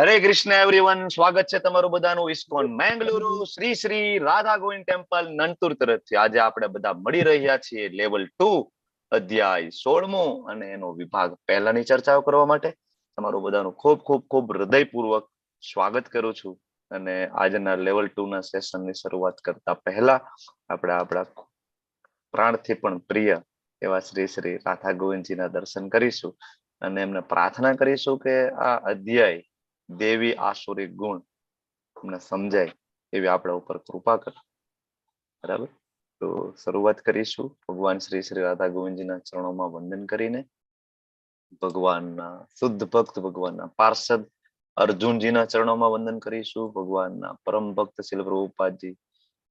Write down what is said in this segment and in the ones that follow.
હરે Krishna everyone, સ્વાગત છે તમારું બધાનું ઇસ્કોન મેંગલુરુ શ્રી શ્રી રાધા ગોવિંદ ટેમ્પલ નંતુર તરફથી. આજે આપણે બધા મળી રહ્યા છીએ લેવલ 2 અધ્યાય 16મો અને એનો વિભાગ પહેલાની ચર્ચાઓ કરવા માટે તમારું બધાનું ખૂબ ખૂબ ખૂબ હૃદયપૂર્વક સ્વાગત કરું છું. અને આજના લેવલ 2 ના સેશનની શરૂઆત કરતા પહેલા આપણે આપણા પ્રાણથી પણ પ્રિય એવા શ્રી શ્રી રાધા ગોવિંદજીના દર્શન કરીશું અને એમને પ્રાર્થના કરીશું કે આ અધ્યાય દેવી આસુરી ગુણ અમને સમજાય એવી આપણા ઉપર કૃપા કર. બરાબર, તો શરૂઆત કરીશું ભગવાન શ્રી શ્રી રાધા ગોવિંદજીના ચરણોમાં વંદન કરીને. ભગવાનના શુદ્ધ ભક્ત, ભગવાનના પાર્ષદ અર્જુનજીના ચરણોમાં વંદન કરીશું. ભગવાનના પરમ ભક્ત શીલ પ્રભુપાદજી,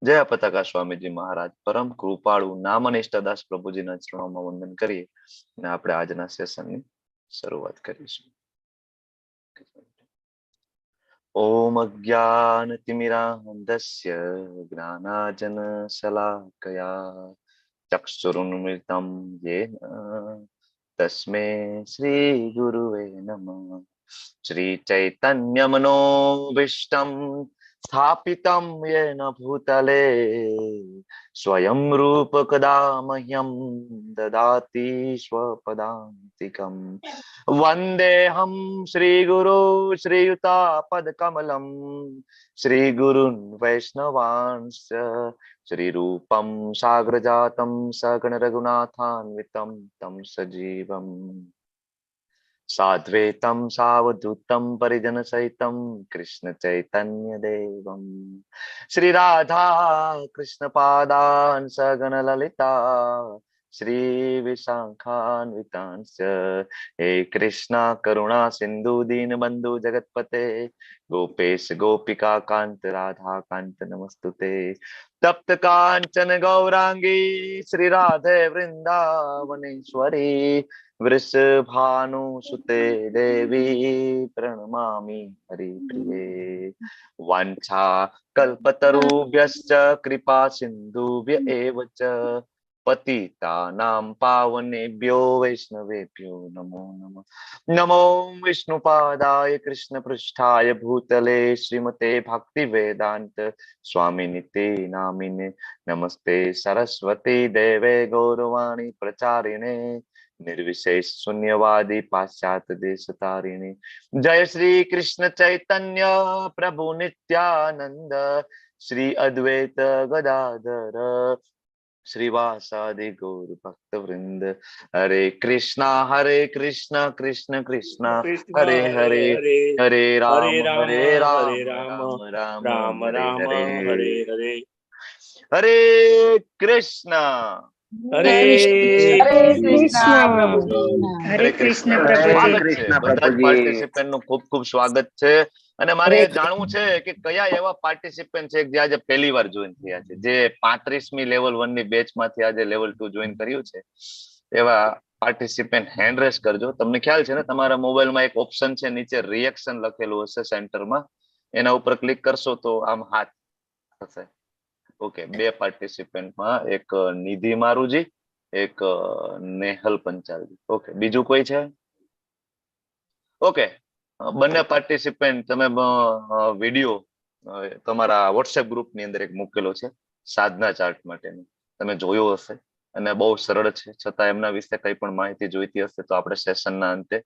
જય પતાકા સ્વામીજી મહારાજ, પરમ કૃપાળુ નામનિષ્ઠદાસ પ્રભુજીના ચરણોમાં વંદન કરીએ અને આપણે આજના સેશનની શરૂઆત કરીશું. ઓમ અજ્ઞાનતિમિરાન્ધસ્ય જ્ઞાનાજનશલાકયા ચક્ષુરુન્મિલિतं યેન તસ્મૈ શ્રી ગુરુવે નમઃ. શ્રી ચૈતન્યમનોભીષ્ટં સ્થાપિतं યેન ભૂતલે સ્વયં રૂપ કદા મહ્યં દદાતિ સ્વપદાન્તિકં. વંદેહમ શ્રી ગુરુ શ્રીયુતાપદકમલં શ્રી ગુરુન વૈષ્ણવાંશ્ચ શ્રી રૂપમ સાગ્રજાતં સગણ રઘુનાથાન્વિતં તમ સજીવમ સાદ્વૈતમ સાવધૂતમ પરિજન સહિતમ કૃષ્ણ ચૈતન્ય દેવમ શ્રી રાધા કૃષ્ણ પાદાન સગણ લલિતા શ્રી વિશાખાન્વિતાંશ્ચ હે કૃષ્ણ કરુણા સિંધુ દીન બંધુ જગતપતે ગોપેશ ગોપિકા કાંત રાધા કાંત નમસ્તુતે. તપ્ત કાંચન ગૌરાંગી શ્રી રાધે વૃંદાવનેશ્વરી વૃષભાનુસુતે દેવી પ્રણમામિ હરિપ્રિયે. વાંછા કલ્પતરુભ્યશ્ચ કૃપા સિંધુભ્ય એવ ચ પતિતાનાં પાવનેભ્યો વૈષ્ણવેભ્યો નમો નમઃ. નમો વિષ્ણુપાદાય કૃષ્ણ પૃષ્ઠાય ભૂતલે શ્રીમતે ભક્તિ વેદાંત સ્વામિનિતે નામિને નમસ્તે સરસ્વતી દેવે ગૌરવાણી પ્રચારિણે નિર્વિશેષ શૂન્યવાદી પાશ્ચાત્ય દેશ તારિણી. જય શ્રી કૃષ્ણ ચૈતન્ય પ્રભુ નિત્યાનંદ શ્રી અદ્વૈત ગદાધર શ્રીવાસાદિ ગૌર ભક્ત વૃંદ. હરે કૃષ્ણ કૃષ્ણ કૃષ્ણ હરે હરે, હરે રામ રામ રામ હરે હરે. હરે કૃષ્ણ હરે કૃષ્ણ સ્વાગત છે બધા જ પાર્ટિસિપન્ટ નું ખૂબ ખૂબ સ્વાગત છે. અને મારે એ જાણવું છે કે કયા એવા પાર્ટિસિપન્ટ છે જે આજે પહેલી વાર જોઈન થયા છે, જે 35મી લેવલ 1 ની બેચ માંથી આજે લેવલ 2 જોઈન કર્યું છે. એવા પાર્ટિસિપન્ટ હેન્ડ રેસ કરજો. તમને ખ્યાલ છે ને, તમારા મોબાઈલમાં એક ઓપ્શન છે, નીચે રિએક્શન લખેલું હશે સેન્ટરમાં, એના ઉપર ક્લિક કરશો તો આમ હાથ થશે. ઓકે, 2 પાર્ટિસિપન્ટમાં એક નિધિ મારુજી, એક નેહલ પંચાલજી. ઓકે, બીજું કોઈ છે? ઓકે, બંને પાર્ટિસિપન્ટ તમે વિડીયો તમારા વોટ્સએપ ગ્રુપની અંદર એક મૂકેલો છે સાધના ચાર્ટ માટેનું, તમે જોયો હશે અને બહુ સરળ છે. છતાં એમના વિશે કઈ પણ માહિતી જોઈતી હશે તો આપણે સેશનના અંતે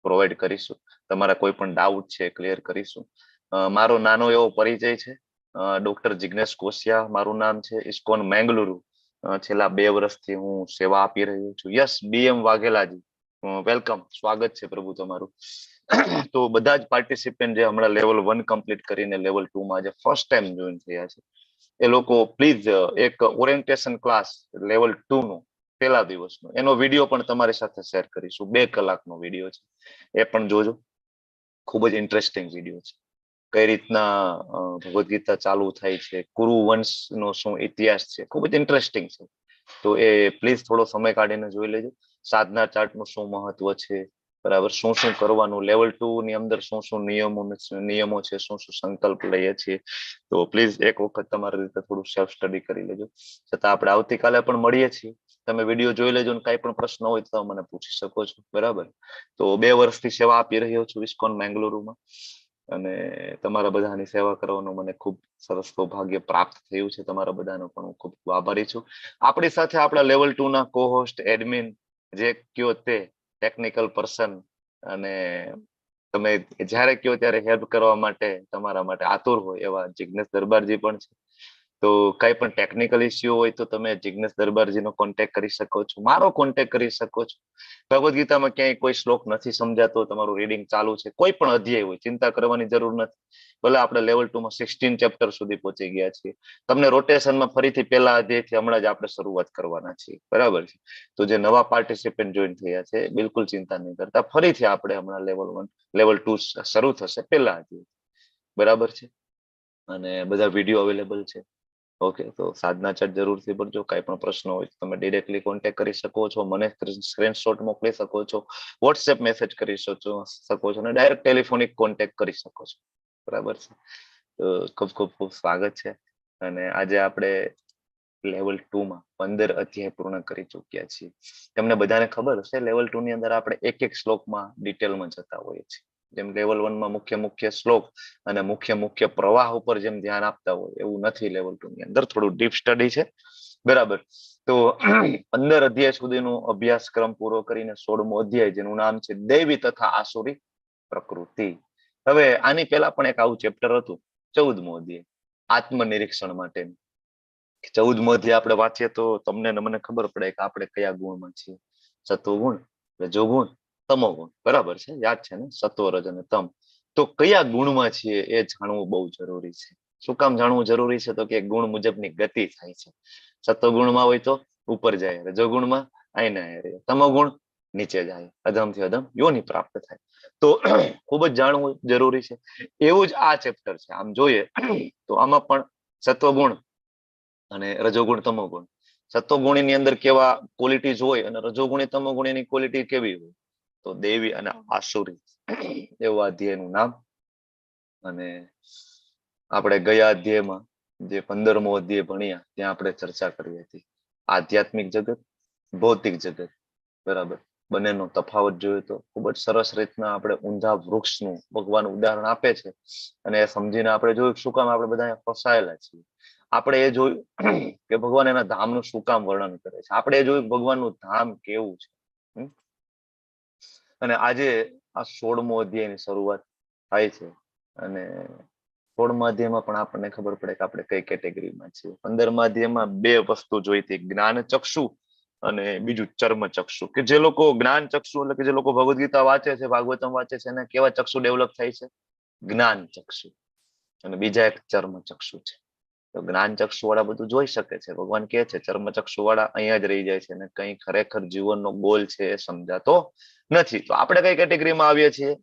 પ્રોવાઈડ કરીશું. તમારા કોઈ પણ ડાઉટ છે ક્લિયર કરીશું. મારો નાનો એવો પરિચય છે, ડોક્ટર જિગ્નેશ કોશિયા મારું નામ છે. ઇસ્કોન મેંગલુરુ છેલ્લા 2 વર્ષથી હું સેવા આપી રહ્યો છું. યસ, BM વાઘેલાજી, વેલકમ, સ્વાગત છે પ્રભુ તમારું. તો બધા જ પાર્ટિસિપન્ટ જે હમણાં લેવલ 1 કમ્પ્લીટ કરીને લેવલ 2 માં જે ફર્સ્ટ ટાઈમ જોઈન થયા છે, એ લોકો પ્લીઝ એક ઓરિએન્ટેશન ક્લાસ લેવલ 2 નો પહેલા દિવસનો એનો વિડીયો પણ તમારી સાથે શેર કરીશું. 2 કલાકનો વિડીયો છે, એ પણ જોજો. ખૂબ જ ઇન્ટરેસ્ટિંગ વિડીયો છે. કઈ રીતના ભગવદ ગીતા ચાલુ થાય છે, કુરુ વંશનો શું ઇતિહાસ છે, ખૂબ જ ઇન્ટરેસ્ટિંગ છે. તો એ પ્લીઝ થોડો સમય કાઢીને જોઈ લેજો. સાધના ચાર્ટનું શું મહત્વ છે, બરાબર, શું શું કરવાનું, લેવલ 2 ની અંદર શું શું નિયમો છે, શું શું સંકલ્પ લઈએ છીએ. તો પ્લીઝ એક વખત તમારી રીતે થોડું સેલ્ફ સ્ટડી કરી લેજો. છતાં આપણે આવતીકાલે પણ મળીએ છીએ. તમે વિડીયો જોઈ લેજો અને કઈ પણ પ્રશ્ન હોય તો મને પૂછી શકો છો. બરાબર, તો 2 વર્ષથી સેવા આપી રહ્યો છું ઇસ્કોન મેંગલુરુમાં. અને તમારા બધાની સેવા કરવાનું મને ખૂબ સરસ સૌભાગ્ય પ્રાપ્ત થયું છે. તમારા બધાનો પણ હું ખૂબ ખૂબ આભારી છું. આપણી સાથે આપણા લેવલ 2 ના કો-હોસ્ટ એડમિન જે કયો તે ટેકનિકલ પર્સન, અને તમે જ્યારે કયો ત્યારે હેલ્પ કરવા માટે તમારા માટે આતુર હોય એવા જિજ્ઞેશ દરબારજી પણ છે. તો કઈ પણ ટેકનિકલ ઇસ્યુ હોય તો તમે જિજ્ઞેશ દરબારજીનો કોન્ટેક્ટ કરી શકો છો, મારો કોન્ટેક્ટ કરી શકો છો. ભગવદ ગીતામાં ક્યાંય કોઈ શ્લોક નથી સમજાતો, તમારું રીડિંગ ચાલુ છે, કોઈ પણ અધ્યાય હોય, ચિંતા કરવાની જરૂર નથી. ભલે આપણે લેવલ 2 માં 16 ચેપ્ટર સુધી પહોંચી ગયા છીએ. તમને રોટેશનમાં ફરીથી પહેલા અધ્યાયથી હમણાં જ આપણે શરૂઆત કરવાના છીએ, બરાબર છે. તો જે નવા પાર્ટિસિપન્ટ જોઈન થયા છે બિલકુલ ચિંતા નહીં કરતા, ફરીથી આપણે હમણાં લેવલ 1 લેવલ 2 શરૂ થશે પહેલા અધ્યાય, બરાબર છે. અને બધા વિડીયો અવેલેબલ છે. ઓકે, તો સાધના ચેટ જરૂરથી ભરજો. કાંઈ પણ પ્રશ્ન હોય તો તમે ડિરેક્ટલી કોન્ટેક્ટ કરી શકો છો, મને સ્ક્રીનશોટ મોકલી શકો છો, વોટ્સએપ મેસેજ કરી શકો છો, અને ડાયરેક્ટ ટેલિફોનિક કોન્ટેક્ટ કરી શકો છો, બરાબર છે. તો ખૂબ ખૂબ ખૂબ સ્વાગત છે. અને આજે આપણે લેવલ 2 માં 15 અધ્યાય પૂર્ણ કરી ચૂક્યા છીએ. તમને બધાને ખબર હશે લેવલ 2 ની અંદર આપણે એક એક શ્લોકમાં ડિટેલમાં જતા હોઈએ છીએ. જેમ લેવલ 1 માં મુખ્ય શ્લોક અને મુખ્ય પ્રવાહ ઉપર જેમ ધ્યાન આપતા હોય એવું નથી લેવલ 2 ની અંદર, થોડું ડીપ સ્ટડી છે, બરાબર. તો 15 અધ્યાય સુધીનો અભ્યાસક્રમ પૂરો કરીને 16મો અધ્યાય જેનું નામ છે દૈવી તથા આસુરી પ્રકૃતિ. હવે આની પહેલા પણ એક આવું ચેપ્ટર હતું, 14મો અધ્યાય આત્મનિરીક્ષણ માટે. 14મો અધ્યાય આપણે વાંચીએ તો તમને ને મને ખબર પડે કે આપણે કયા ગુણમાં છીએ. સત્વગુણ, રજોગુણ, તમોગુણ, બરાબર છે, યાદ છે ને? સત્વ, રજ અને તમ. તો કયા ગુણમાં છીએ એ જાણવું બહુ જરૂરી છે. શું કામ જાણવું જરૂરી છે? તો કે ગુણ મુજબની ગતિ થાય છે. સત્વગુણમાં હોય તો ઉપર જાય, રજોગુણમાં આઈને રહે, તમોગુણ નીચે જાય, અધમથી અધમ યોની પ્રાપ્ત થાય. તો ખૂબ જ જાણવું જરૂરી છે. એવું જ આ ચેપ્ટર છે. આમ જોઈએ તો આમાં પણ સત્વગુણ અને રજોગુણ, તમોગુણ. સત્વગુણીની અંદર કેવા ક્વોલિટીઝ હોય અને રજોગુણી તમોગુણીની ક્વોલિટી કેવી હોય, તો દેવી અને આસુરી એવું અધ્યાયનું નામ. અને આપણે ગયા અધ્યાયમાં જે 15મો અધ્યાય ભણ્યા ત્યાં આપણે ચર્ચા કરી હતી આધ્યાત્મિક જગત, ભૌતિક જગત, બરાબર. બંનેનો તફાવત જોયો તો ખૂબ જ સરસ રીતના આપણે ઊંધા વૃક્ષનું ભગવાન ઉદાહરણ આપે છે. અને એ સમજીને આપણે જોયું શું કામ આપણે બધા ફસાયેલા છીએ. આપણે એ જોયું કે ભગવાન એના ધામનું શું કામ વર્ણન કરે છે. આપણે એ જોયું ભગવાનનું ધામ કેવું છે. અને આજે આ 16મો અધ્યાયની શરૂઆત થાય છે. અને 16મા અધ્યાયમાં પણ આપણને ખબર પડે કે આપણે કઈ કેટેગરીમાં છીએ. 15મા અધ્યાયમાં બે વસ્તુ જોઈતી, જ્ઞાન ચક્ષુ અને બીજું ચર્મ ચક્ષુ. કે જે લોકો જ્ઞાન ચક્ષુ એટલે કે જે લોકો ભગવદ ગીતા વાંચે છે, ભાગવતમ વાંચે છે, એને કેવા ચક્ષુ ડેવલપ થાય છે? જ્ઞાન ચક્ષુ. અને બીજા એક ચર્મ ચક્ષુ છે. તો જ્ઞાન ચક્ષુ વાળા બધું જોઈ શકે છે, ભગવાન કહે છે. ચર્મ ચક્ષુ વાળા અહીંયા જ રહી જાય છે અને કઈ ખરેખર જીવનનો ગોલ છે એ સમજાતો નથી. તો આપણે કઈ કેટેગરીમાં આવીએ છીએ?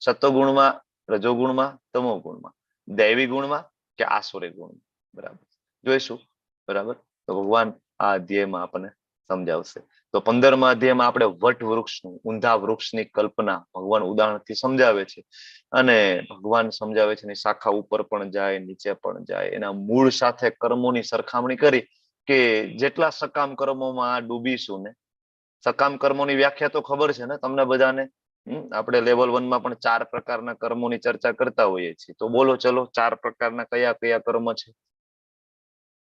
સત્વગુણમાં, રજોગુણમાં, તમોગુણમાં, દૈવી ગુણમાં કે આસુરી ગુણમાં, બરાબર જોઈશું, બરાબર. તો ભગવાન આ અધ્યાયમાં આપણને સમજાવશે. તો 15મા અધ્યાયમાં આપણે વટ વૃક્ષનું, ઊંધા વૃક્ષની કલ્પના ભગવાન ઉદાહરણથી સમજાવે છે. અને ભગવાન સમજાવે છે એની શાખા ઉપર પણ જાય, નીચે પણ જાય. એના મૂળ સાથે કર્મોની સરખામણી કરી કે જેટલા સકામ કર્મોમાં ડૂબીશું ને, સકામ કર્મોની વ્યાખ્યા તો ખબર છે ને તમને બધાને? આપણે લેવલ 1 માં પણ 4 પ્રકારના કર્મોની ચર્ચા કરતા હોઈએ છીએ. તો બોલો ચલો, 4 પ્રકારના કયા કયા કર્મ છે?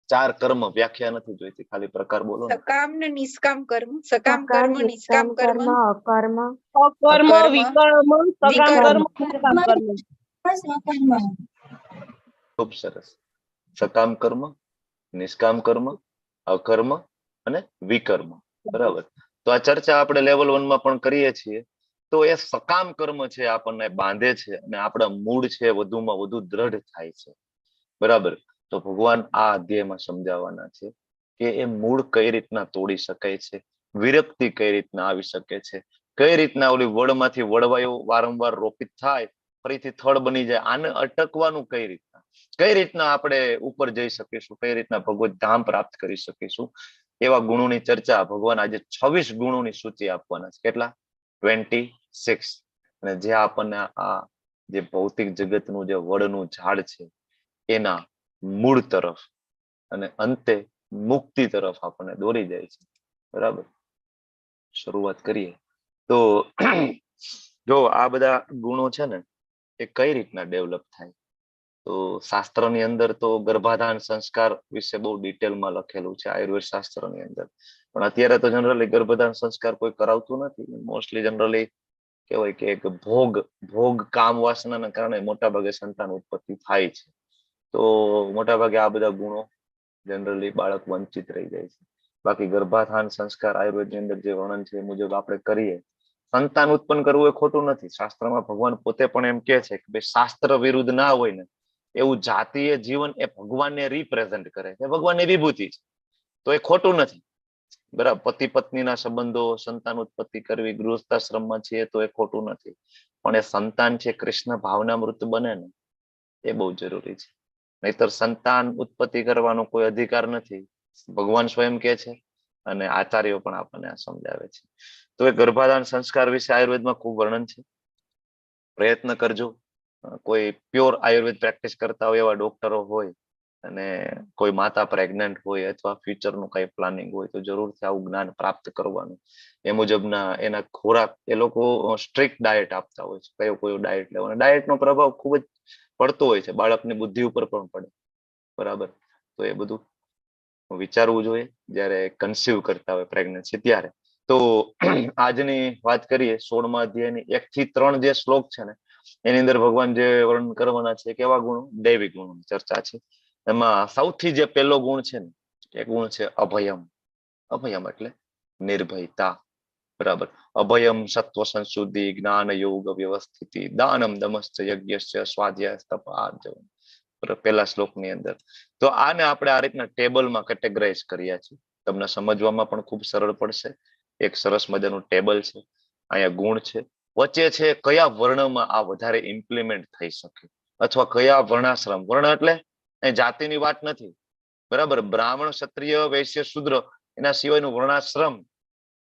4 કર્મ, વ્યાખ્યા નથી જોઈતી, ખાલી પ્રકાર બોલો ને. સકામ ને નિષ્કામ કર્મ. સકામ કર્મ, નિષ્કામ કર્મ, અકર્મ, અકર્મ, અકર્મ, વિકર્મ, સકામ કર્મ, નિષ્કામ કર્મ. ખૂબ સરસ. સકામ કર્મ, નિષ્કામ કર્મ, અકર્મ અને વિકર્મ, બરાબર. તો આ ચર્ચા આપણે લેવલ 1 માં પણ કરીએ છીએ. તો એ સકામ કર્મ છે, આપણને બાંધે છે અને આપણા મૂળ છે વધુમાં વધુ દ્રઢ થાય છે, બરાબર. તો ભગવાન આ અધ્યાયમાં સમજાવવાના છે કે એ મૂળ કઈ રીતના તોડી શકાય છે, વિરક્તિ કઈ રીતના આવી શકે છે, કઈ રીતના ઓલી વડમાંથી વડવાયો વારંવાર રોપિત થાય, ફરીથી થડ બની જાય, આને અટકવાનું કઈ રીતના આપણે ઉપર જઈ શકીશું, કઈ રીતના ભગવત ધામ પ્રાપ્ત કરી શકીશું, એવા ગુણોની ચર્ચા ભગવાન આજે 26 ગુણોની સૂચિ આપવાના છે. કેટલા? 26. અને જે આપણને આ જે ભૌતિક જગતનું જે વડનું ઝાડ છે એના મૂળ તરફ અને અંતે મુક્તિ તરફ આપણને દોરી જાય છે, બરાબર. શરૂઆત કરીએ તો જો આ બધા ગુણો છે ને એ કઈ રીતના ડેવલપ થાય. તો શાસ્ત્રની અંદર તો ગર્ભાધાન સંસ્કાર વિશે બહુ ડિટેલમાં લખેલું છે આયુર્વેદ શાસ્ત્રની અંદર, પણ અત્યારે તો જનરલી ગર્ભધાન સંસ્કાર કોઈ કરાવતું નથી. મોસ્ટલી જનરલી કહેવાય કે એક ભોગ કામ વાસનાના કારણે મોટાભાગે સંતાન ઉત્પત્તિ થાય છે. તો મોટાભાગે આ બધા ગુણો જનરલી બાળક વંચિત રહી જાય છે. બાકી ગર્ભાધાન સંસ્કાર આયુર્વેદની અંદર જે વર્ણન છે એ મુજબ આપણે કરીએ, સંતાન ઉત્પન્ન કરવું એ ખોટું નથી. શાસ્ત્રમાં ભગવાન પોતે પણ એમ કે છે કે ભાઈ શાસ્ત્ર વિરુદ્ધ ના હોય ને એવું જાતીય જીવન એ ભગવાનને રિપ્રેઝન્ટ કરે છે, ભગવાનની વિભૂતિ છે, તો એ ખોટું નથી. બરાબર, પતિ પત્નીના સંબંધો, સંતાન ઉત્પત્તિ કરવી, ગૃહસ્થાશ્રમમાં છીએ તો એ ખોટું નથી, પણ એ સંતાન છે કૃષ્ણ ભાવનામૃત બને ને એ બહુ જરૂરી છે. નહીતર સંતાન ઉત્પત્તિ કરવાનો કોઈ અધિકાર નથી, ભગવાન સ્વયં કે છે અને આચાર્યો પણ આપણને આ સમજાવે છે. તો એ ગર્ભાધાન સંસ્કાર વિશે આયુર્વેદમાં ખૂબ વર્ણન છે. પ્રયત્ન કરજો. કોઈ પ્યોર આયુર્વેદ પ્રેક્ટિસ કરતા હોય એવા ડોક્ટરો હોય અને કોઈ માતા પ્રેગ્નન્ટ હોય અથવા ફ્યુચરનું કઈ પ્લાનિંગ હોય તો જરૂરથી આવું જ્ઞાન પ્રાપ્ત કરવાનું. એ મુજબના એના ખોરાક, એ લોકો સ્ટ્રિક્ટ ડાયટ આપતા હોય છે, કયો કયો ડાયટ લેવાનો. ડાયટનો પ્રભાવ ખૂબ જ પડતો હોય છે, બાળકની બુદ્ધિ ઉપર પણ પડે. બરાબર, તો એ બધું વિચારવું જોઈએ જ્યારે કન્સીવ કરતા હોય પ્રેગ્નન્સી ત્યારે. તો આજની વાત કરીએ 16મા અધ્યાયની 1 થી 3 જે શ્લોક છે ને એની અંદર ભગવાન જે વર્ણન કરવાના છે કેવા ગુણો, દૈવિક ગુણોની ચર્ચા છે. એમાં સૌથી જે પહેલો ગુણ છે ને એ ગુણ છે અભયમ. અભયમ એટલે નિર્ભયતા. બરાબર, અભયમ સત્વ સંશુદ્ધિ જ્ઞાન યોગ વ્યવસ્થિતિ દાનમ દમશ્ચ યજ્ઞશ્ચ સ્વાધ્યાય તપ આર્જવમ. પહેલા શ્લોકની અંદર. તો આને આપણે આ રીતના ટેબલમાં કેટેગરાઇઝ કર્યા છે, તમને સમજવામાં પણ ખૂબ સરળ પડશે. એક સરસ મજાનું ટેબલ છે, અહીંયા ગુણ છે, વચ્ચે છે કયા વર્ણમાં આ વધારે ઇમ્પ્લિમેન્ટ થઈ શકે અથવા કયા વર્ણાશ્રમ. વર્ણ એટલે એ જાતિની વાત નથી, બરાબર. બ્રાહ્મણ, ક્ષત્રિય, વૈશ્ય, શૂદ્ર એના સિવાયનું વર્ણાશ્રમ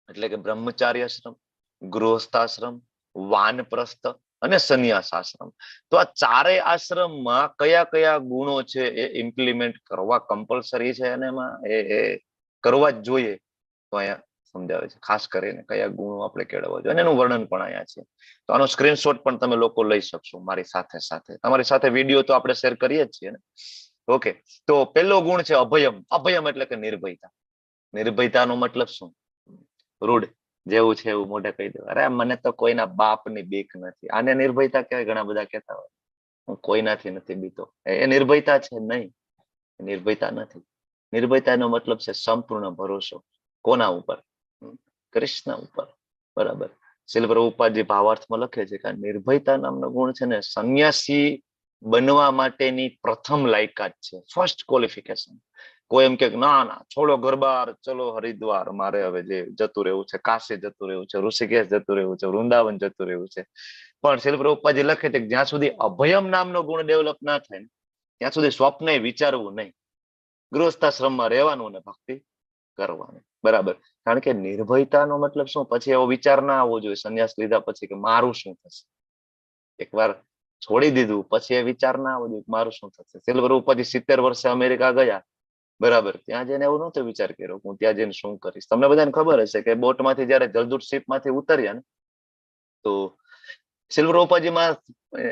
એટલે કે બ્રહ્મચાર્યાશ્રમ, ગૃહસ્થાશ્રમ, વાનપ્રસ્થ અને સંન્યાસ આશ્રમ. તો આ ચારેય આશ્રમમાં કયા કયા ગુણો છે એ ઇમ્પ્લિમેન્ટ કરવા કમ્પલસરી છે અને એમાં એ કરવા જ જોઈએ. તો અહીંયા સમજાવે છે ખાસ કરીને કયા ગુણો આપણે કેળવવા જોઈએ અને એનું વર્ણન પણ અહીંયા છે. તો આનો સ્ક્રીનશોટ પણ તમે લોકો લઈ શકશો મારી સાથે સાથે. તમારી સાથે વિડીયો તો આપણે શેર કરીએ જ છીએ ને. ઓકે, તો પહેલો ગુણ છે અભયમ. અભયમ એટલે કે નિર્ભયતા. નિર્ભયતાનો મતલબ શું? રૂઢ જેવું છે એવું મોઢે કહી દેવું, અરે મને તો કોઈના બાપની બીક નથી. આને નિર્ભયતા કહેવાય. ઘણા બધા કહેતા હોય હું કોઈનાથી નથી બીતો, એ નિર્ભયતા છે? નહીં, નિર્ભયતા નથી. નિર્ભયતાનો મતલબ છે સંપૂર્ણ ભરોસો. કોના ઉપર? કૃષ્ણ ઉપર. બરાબર. શીલ પ્રભુપાદજી ભાવાર્થમાં લખે છે કે નિર્ભયતા નામનો ગુણ છે ને સંન્યાસી બનવા માટેની પ્રથમ લાયકાત છે, ફર્સ્ટ ક્વોલિફિકેશન. કોઈ એમ કે ના ના છોડો ઘરબાર, ચલો હરિદ્વાર, મારે હવે જે જતું રહેવું છે, કાશી જતું રહેવું છે, ઋષિકેશ જતું રહેવું છે, વૃંદાવન જતું રહેવું છે. પણ શીલ પ્રભુપાદજી લખે છે કે જ્યાં સુધી અભયમ નામનો ગુણ ડેવલપ ના થાય ને ત્યાં સુધી સ્વપ્ને વિચારવું નહીં. ગૃહસ્થાશ્રમમાં રહેવાનું ને ભક્તિ કરવાની. બરાબર. કારણ કે નિર્ભયતાનો મતલબ શું? પછી એવો વિચાર ના આવવો જોઈએ સંન્યાસ લીધા પછી કે મારું શું થશે. એકવાર છોડી દીધું પછી એ વિચાર ના આવવો જોઈએ મારું શું થશે. શીલ પ્રભુપાદજી 70 વર્ષે અમેરિકા ગયા. બરાબર, ત્યાં જઈને એવું નહોતો વિચાર કર્યો હું ત્યાં જઈને શું કરીશ. તમને બધાને ખબર હશે કે બોટમાંથી જયારે જલદૂત શિપમાંથી ઉતર્યા ને તો શીલ પ્રભુપાદજીમાં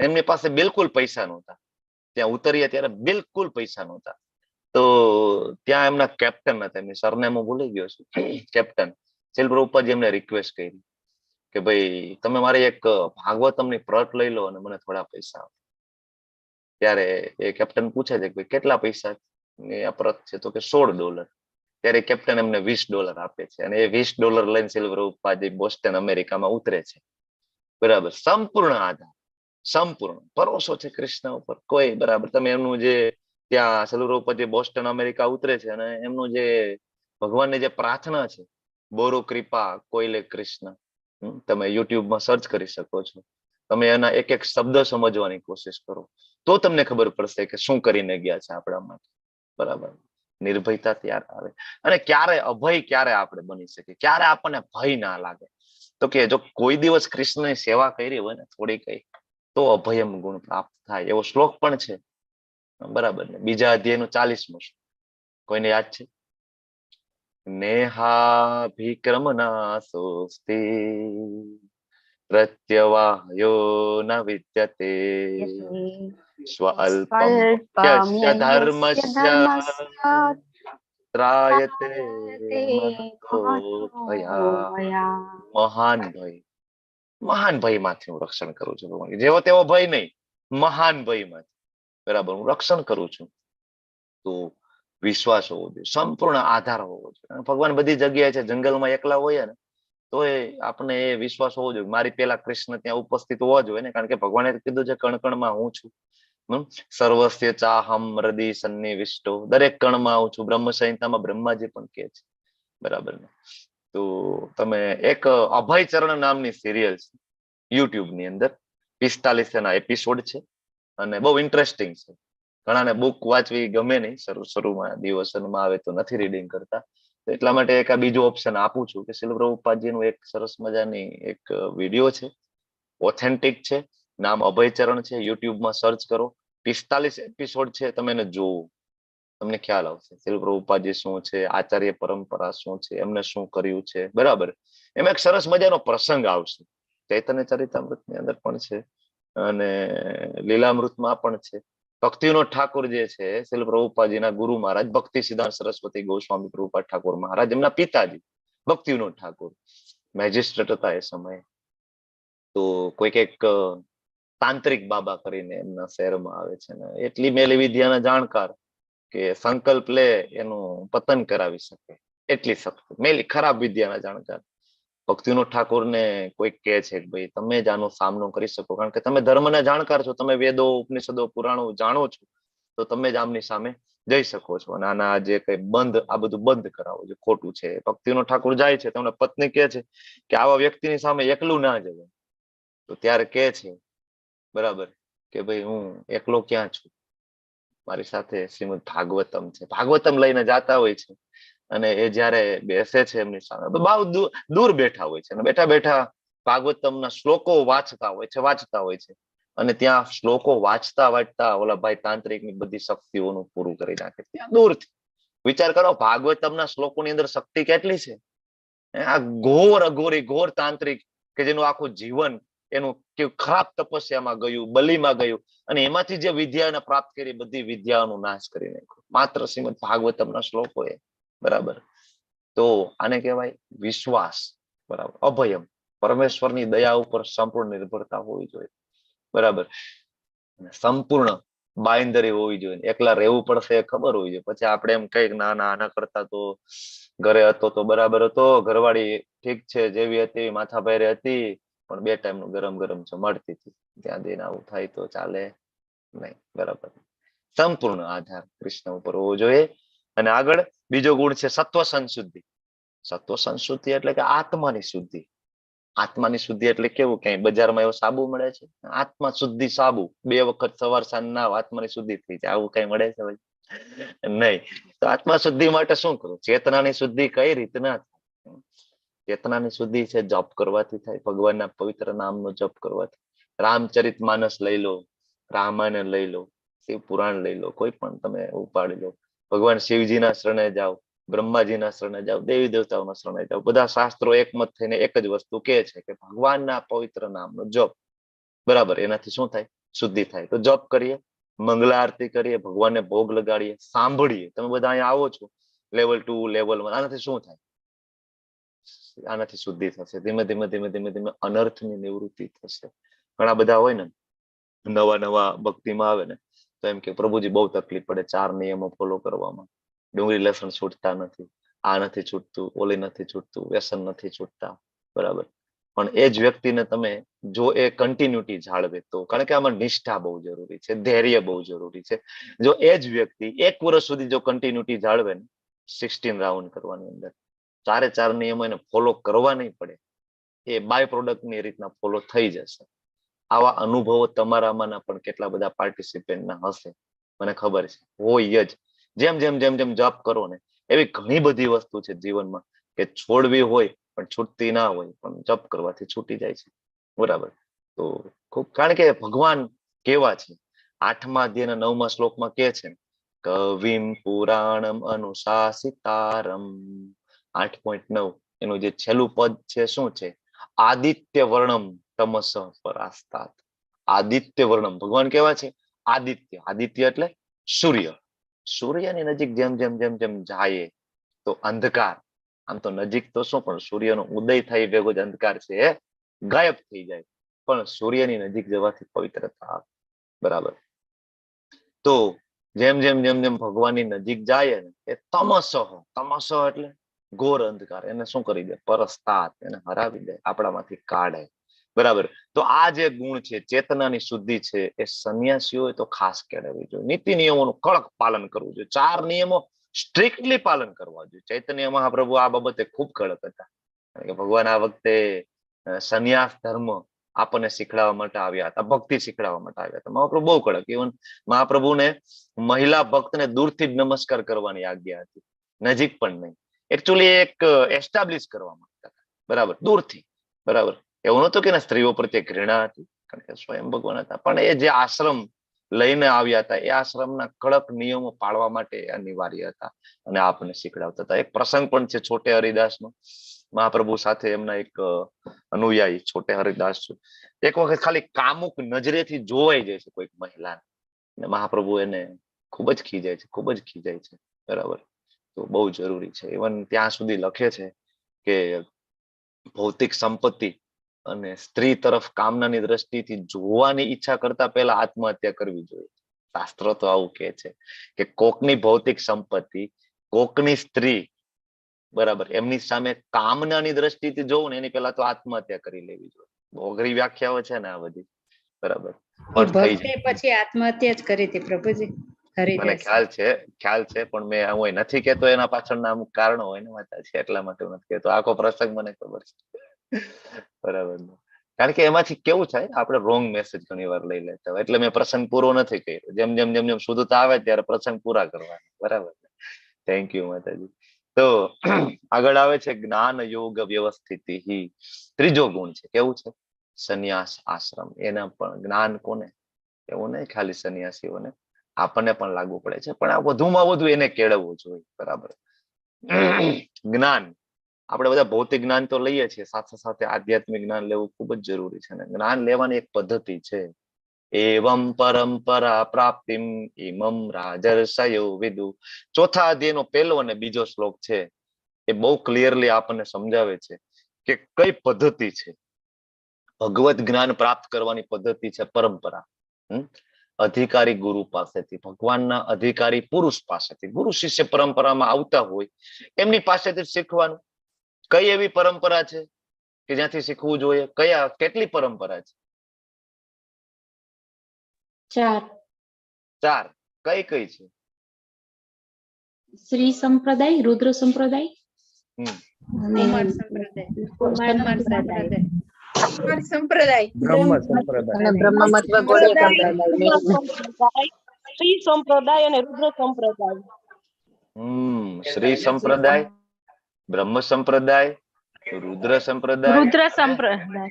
એમની પાસે બિલકુલ પૈસા નહોતા. ત્યાં ઉતર્યા ત્યારે બિલકુલ પૈસા નહોતા. તો ત્યાં એમના કેપ્ટન હતા, એમની સરનેમ હું ભૂલી ગયો છું, કેપ્ટન. શીલ પ્રભુપાદજી એમને રિક્વેસ્ટ કરી કે ભાઈ તમે મારી એક ભાગવતમની પ્રત લઈ લો અને મને થોડા પૈસા આપો. ત્યારે એ કેપ્ટન પૂછે છે કે કેટલા પૈસા આ પ્રત છે? તો કે $16. ત્યારે કેપ્ટન એમને $20 આપે છે અને એ $20 લઈને શીલ પ્રભુપાદજી બોસ્ટન અમેરિકામાં ઉતરે છે. બરાબર, સંપૂર્ણ આધાર, સંપૂર્ણ ભરોસો છે કૃષ્ણ ઉપર. કોઈ બરાબર તમે એમનું જે ત્યાં શીલ પ્રભુપાદજી બોસ્ટન અમેરિકા ઉતરે છે અને એમનું જે ભગવાનની જે પ્રાર્થના છે, બોરો કૃપા કોઈલે કૃષ્ણ, તમે યુટ્યુબમાં સર્ચ કરી શકો છો. તમે એના એક એક શબ્દ સમજવાની કોશિશ કરો તો તમને ખબર પડશે કે શું કરીને ગયા છે આપણા માટે. બરાબર, નિર્ભયતા ત્યારે આવે. અને ક્યારે અભય ક્યારે આપણે બની શકીએ, ક્યારે આપણને ભય ના લાગે? તો કે જો કોઈ દિવસ કૃષ્ણની સેવા કરી હોય ને થોડી કઈ તો અભયમ ગુણ પ્રાપ્ત થાય. એવો શ્લોક પણ છે. બરાબર ને, બીજા અધ્યાયનો 40મો શ્લોક કોઈને યાદ છે? નેહાભિક્રમનાશોસ્તિ પ્રત્યવાયો ન વિદ્યતે સ્વલ્પમ યસ્ય ધર્મસ્ય ત્રાયતે મહતો ભયા. મહાન ભય માંથી હું રક્ષણ કરું છું ભગવાન. જેવો તેવો ભય નહીં, મહાન ભય માંથી બરાબર હું રક્ષણ કરું છું. તો વિશ્વાસ હોવો જોઈએ, સંપૂર્ણ આધાર હોવો જોઈએ. ભગવાન બધી જગ્યાએ છે, જંગલમાં એકલા હોય ને તો આપણે એ વિશ્વાસ હોવો જોઈએ મારી પેલા કૃષ્ણ ત્યાં ઉપસ્થિત હોવા જોઈએ ને, કારણ કે ભગવાને કીધું છે કણકણમાં હું છું. સર્વસ્ય ચાહમ હૃદય સન્નિવિષ્ટો, દરેક કણમાં હું છું. બ્રહ્મ સંહિતામાં બ્રહ્માજી પણ કહે છે બરાબર ને. તો તમે એક અભયચરણ નામની સિરિયલ છે યુટ્યુબ ની અંદર, 45 ના એપિસોડ છે અને બહુ ઇન્ટરેસ્ટિંગ છે. ઘણાને બુક વાંચવી ગમે નહીં, શરૂમાં દિવસમાં આવે તો નથી રીડિંગ કરતા, એટલા માટે એક આ બીજું ઓપ્શન આપું છું કે શીલ પ્રભુપાદજીનું એક સરસ મજાની એક વિડીયો છે, ઓથેન્ટિક છે, નામ અભયચરણ છે. યુટ્યુબમાં સર્ચ કરો, 45 એપિસોડ છે, તમે એને જોવો, તમને ખ્યાલ આવશે શીલ પ્રભુપાદજી શું છે, આચાર્ય પરંપરા શું છે, એમને શું કર્યું છે બરાબર. એમાં એક સરસ મજાનો પ્રસંગ આવશે, ચૈતન્ય ચરિતામૃત ની અંદર પણ છે અને લીલામૃતમાં પણ છે. ભક્તિવિનોદ ઠાકોર જે છે શીલ પ્રભુપાદજીના ગુરુ મહારાજ ભક્તિ સિદ્ધાંત સરસ્વતી ગોસ્વામી પ્રભુપાદ ઠાકોર મહારાજ, એમના પિતાજી ભક્તિવિનોદ ઠાકોર મેજિસ્ટ્રેટ હતા એ સમયે. તો કોઈક એક તાંત્રિક બાબા કરીને એમના શહેરમાં આવે છે ને, એટલી મેલી વિદ્યાના જાણકાર કે સંકલ્પ લે એનું પતન કરાવી શકે એટલી શક્તિ, મેલી ખરાબ વિદ્યાના જાણકાર. ભક્તિવિનોદ ઠાકોરને કોઈક કહે છે કે ભાઈ તમે જ આનો સામનો કરી શકો, કારણ કે તમે ધર્મના જાણકાર છો, તમે વેદો ઉપનિષદો પુરાણો જાણો છો, તો તમે જ આમની સામે જઈ શકો છો અને આના જે કઈ આ બધું બંધ કરાવો જે ખોટું છે. ભક્તિવિનોદ ઠાકોર જાય છે, તમને પત્ની કહે છે કે આવા વ્યક્તિની સામે એકલું ના જવાય. તો ત્યારે કહે છે બરાબર કે ભાઈ હું એકલો ક્યાં છું, મારી સાથે શ્રીમદ ભાગવતમ છે. ભાગવતમ લઈને જાતા હોય છે અને એ જયારે બેસે છે એમની સામે, બહુ દૂર બેઠા હોય છે અને બેઠા બેઠા ભાગવતમના શ્લોકો વાંચતા હોય છે અને ત્યાં શ્લોકો વાંચતા ઓલા ભાઈ તાંત્રિકની બધી શક્તિઓનું પૂરું કરી નાખે ત્યાં દૂરથી. વિચાર કરો, ભાગવતમના શ્લોકોની અંદર શક્તિ કેટલી છે. આ ઘોર તાંત્રિક કે જેનું આખું જીવન એનું ખરાબ તપસ્યામાં ગયું, બલિમાં ગયું અને એમાંથી જે વિદ્યા પ્રાપ્ત કરી બધી વિદ્યાનો નાશ કરી નાખ્યો માત્ર શ્રીમદ ભાગવતમના શ્લોકો એ બરાબર. તો આને કહેવાય વિશ્વાસ બરાબર, અભયમ, પરમેશ્વરની દયા ઉપર સંપૂર્ણ નિર્ભરતા હોવી જોઈએ બરાબર, સંપૂર્ણ બાંયધરી હોવી જોઈએ. એકલા રહેવું પડશે એ ખબર હોવી જોઈએ. પછી આપણે એમ કઈક ના આના કરતા તો ઘરે હતો તો બરાબર હતો, ઘરવાળી ઠીક છે જેવી હતી માથા ભારે હતી પણ 2 ટાઈમનું ગરમ ગરમ જમાડતી હતી, ત્યાં જઈને આવું થાય તો ચાલે નહીં બરાબર. સંપૂર્ણ આધાર કૃષ્ણ ઉપર હોવો જોઈએ. અને આગળ બીજો ગુણ છે સત્વ સંશુદ્ધિ. સત્વ સંશુદ્ધિ એટલે કે આત્માની શુદ્ધિ. આત્માની શુદ્ધિ એટલે કેવું, કઈ બજારમાં એવો સાબુ મળે છે આત્મા શુદ્ધિ સાબુ, 2 વખત સવાર સાંજ ના આત્માની શુદ્ધિ થઈ જાય, આવું કઈ મળે છે નહીં. તો આત્મા શુદ્ધિ માટે શું કરવું, ચેતનાની શુદ્ધિ કઈ રીતના થાય. ચેતનાની શુદ્ધિ છે જપ કરવાથી થાય, ભગવાનના પવિત્ર નામનો જપ કરવાથી. રામચરિત માનસ લઈ લો, રામાયણ લઈ લો, શિવ પુરાણ લઈ લો, કોઈ પણ તમે ઉપાડી લો, ભગવાન શિવજીના શરણે જાઓ, બ્રહ્માજીના શરણે જાઓ, દેવી દેવતાઓના શરણે જાઓ, બધા શાસ્ત્રો એકમત થઈને એક જ વસ્તુ કહે છે કે ભગવાનના પવિત્ર નામનો જપ બરાબર. એનાથી શું થાય, શુદ્ધિ થાય. તો જપ કરીએ, મંગલા આરતી કરીએ, ભગવાનને ભોગ લગાડીએ, સાંભળીએ. તમે બધા અહીંયા આવો છો લેવલ 2 લેવલ 1, આનાથી શું થાય, આનાથી શુદ્ધિ થશે. ધીમે ધીમે ધીમે ધીમે ધીમે અનર્થની નિવૃત્તિ થશે. ઘણા બધા હોય ને નવા ભક્તિમાં આવે ને તો એમ કે પ્રભુજી બહુ તકલીફ પડે 4 નિયમો ફોલો કરવામાં, ડુંગળી લસણ છૂટતા નથી, આ નથી છૂટતું, ઓલી નથી છૂટતું, વ્યસન નથી છૂટતા બરાબર. પણ એ જ વ્યક્તિને તમે જો એ કન્ટિન્યુટી જાળવે તો, કારણ કે આમાં નિષ્ઠા બહુ જરૂરી છે, ધૈર્ય બહુ જરૂરી છે. જો એ જ વ્યક્તિ 1 વર્ષ સુધી જો કન્ટિન્યુટી જાળવે ને 16 રાઉન્ડ કરવાની અંદર 4 નિયમો એને ફોલો કરવા નહીં પડે, એ બાય પ્રોડક્ટ ની રીતના ફોલો થઈ જશે. આવા અનુભવો તમારામાંના પણ કેટલા બધા પાર્ટિસિપેન્ટના હશે, મને ખબર છે હોય જ. જેમ જેમ જેમ જેમ જપ કરો ને એવી ઘણી બધી વસ્તુ છે જીવનમાં કે છોડવી હોય પણ છૂટતી ના હોય, પણ જપ કરવાથી છૂટી જાય છે બરાબર. તો ખૂબ, કારણ કે ભગવાન કેવા છે, 8મા અધ્યાયના 9મા શ્લોકમાં કે છે કવિમ પુરાણમ અનુશાસિતારમ. 8.9 એનું જે છેલ્લું પદ છે શું છે, આદિત્ય વર્ણમ તમસ પરાસ્તાત. આદિત્ય વર્ણમ, ભગવાન કેવા છે? આદિત્ય. આદિત્ય એટલે સૂર્ય. સૂર્યની નજીક જેમ જેમ જેમ જેમ જાય તો અંધકાર, આમ તો નજીક તો શું, પણ સૂર્યનો ઉદય થઈ ભેગો જ અંધકાર છે એ ગાયબ થઈ જાય. પણ સૂર્યની નજીક જવાથી પવિત્રતા, બરાબર. તો જેમ જેમ જેમ જેમ ભગવાનની નજીક જાય ને એ તમસ, તમસ એટલે ઘોર અંધકાર, એને શું કરી દે? પરસ્તાત, એને હરાવી દે, આપણામાંથી કાઢે, બરાબર. તો આ જે ગુણ છે, ચેતનાની શુદ્ધિ છે, એ સંન્યાસીઓએ તો ખાસ કેળવવી જોઈએ. નીતિ નિયમોનું કડક પાલન કરવું જોઈએ. 4 નિયમો સ્ટ્રિક્ટલી પાલન કરવા જોઈએ. ચૈતન્ય મહાપ્રભુ આ બાબતે ખૂબ કડક હતા, કારણ કે ભગવાન આ વખતે સંન્યાસ ધર્મ આપણને શીખડાવવા માટે આવ્યા હતા, ભક્તિ શીખડાવવા માટે આવ્યા હતા. મહાપ્રભુ બહુ કડક. ઇવન મહાપ્રભુને મહિલા ભક્તને દૂરથી જ નમસ્કાર કરવાની આજ્ઞા હતી, નજીક પણ નહીં. એકચ્યુઅલી એક એસ્ટાબ્લિશ કરવા માંગતા હતા, બરાબર, દૂરથી, બરાબર. એવું નહોતું કે સ્ત્રીઓ પ્રત્યે ઘૃણા હતી, કારણ કે સ્વયં ભગવાન હતા, પણ એ જે આશ્રમ લઈને આવ્યા હતા એ આશ્રમના કડક નિયમો પાળવા માટે અનિવાર્ય હતા અને આપણને શીખડાવતા હતા. એક પ્રસંગ પણ છે છોટે હરિદાસનો. મહાપ્રભુ સાથે એમના એક અનુયાયી છોટે હરિદાસ છે, એક વખત ખાલી કામુક નજરેથી જોવાઈ જાય છે કોઈક મહિલાને, અને મહાપ્રભુ એને ખૂબ જ ખીજાય છે, ખૂબ જ ખીજાય છે, બરાબર. તો બહુ જરૂરી છે. ઇવન ત્યાં સુધી લખે છે કે ભૌતિક સંપત્તિ અને સ્ત્રી તરફ કામનાની દ્રષ્ટિથી જોવાની ઈચ્છા કરતા પહેલા આત્મહત્યા કરવી જોઈએ. શાસ્ત્રો તો આવું કહે છે કે કોકની ભૌતિક સંપત્તિ, કોકની સ્ત્રી, બરાબર, એમની સામે કામનાની દ્રષ્ટિથી જોવું ને એની પહેલા તો આત્મહત્યા કરી લેવી જોઈએ. બહુ અઘરી વ્યાખ્યાઓ છે ને આ બધી, બરાબર. પણ થઈ જાય. પછી આત્મહત્યા જ કરી હતી પ્રભુજી. મને ખ્યાલ છે, પણ મેં હું નથી કેતો, એના પાછળના અમુક કારણો હોય ને વાંચા છે, એટલા માટે હું નથી કેતો. આખો પ્રસંગ મને ખબર છે, બરાબર. કારણ કે એમાંથી કેવું થાય, આપણે રોંગ મેસેજ ઘણી વાર લઈ લેતા હોય, એટલે મેં પ્રસંગ પૂરો નથી કર્યો. જેમ જેમ જેમ જેમ શુદ્ધતા આવે ત્યારે પ્રસંગ પૂરા કરવાના, બરાબર. થેન્ક યુ માતાજી. તો આગળ આવે છે જ્ઞાન યોગ વ્યવસ્થિતિ. ત્રીજો ગુણ છે, કેવું છે? સંન્યાસ આશ્રમ. એના પણ જ્ઞાન કોને? એવું નહીં ખાલી સંન્યાસીઓને, આપણને પણ લાગુ પડે છે, પણ આ વધુમાં વધુ એને કેળવવું જોઈએ, બરાબર. જ્ઞાન, આપણે બધા ભૌતિક જ્ઞાન તો લઈએ છીએ, સાથે સાથે આધ્યાત્મિક જ્ઞાન લેવું ખૂબ જ જરૂરી છે. ને જ્ઞાન લેવાની એક પદ્ધતિ છે. એવમ પરંપરા પ્રાપ્તિમ ઇમમ રાજર્ષયો વિદુ. ચોથા અધ્યાયનો પહેલો અને બીજો શ્લોક છે, એ બહુ ક્લિયરલી આપણને સમજાવે છે કે કઈ પદ્ધતિ છે ભગવત જ્ઞાન પ્રાપ્ત કરવાની. પદ્ધતિ છે પરંપરા. અધિકારી ગુરુ પાસેથી, ભગવાનના અધિકારી પુરુષ પાસેથી, ગુરુ શિષ્ય પરંપરામાં આવતા હોય એમની પાસેથી શીખવાનું. કઈ એવી પરંપરા છે કે જ્યાંથી શીખવું જોઈએ? કેટલી પરંપરા છે? 4. કઈ કઈ છે? શ્રી સંપ્રદાય, રુદ્ર સંપ્રદાય, કુમાર સંપ્રદાય, સંપ્રદાય, બ્રહ્મ સંપ્રદાય, શ્રી સંપ્રદાય અને રુદ્ર સંપ્રદાય. શ્રી સંપ્રદાય, બ્રહ્મ સંપ્રદાય, રુદ્ર સંપ્રદાય,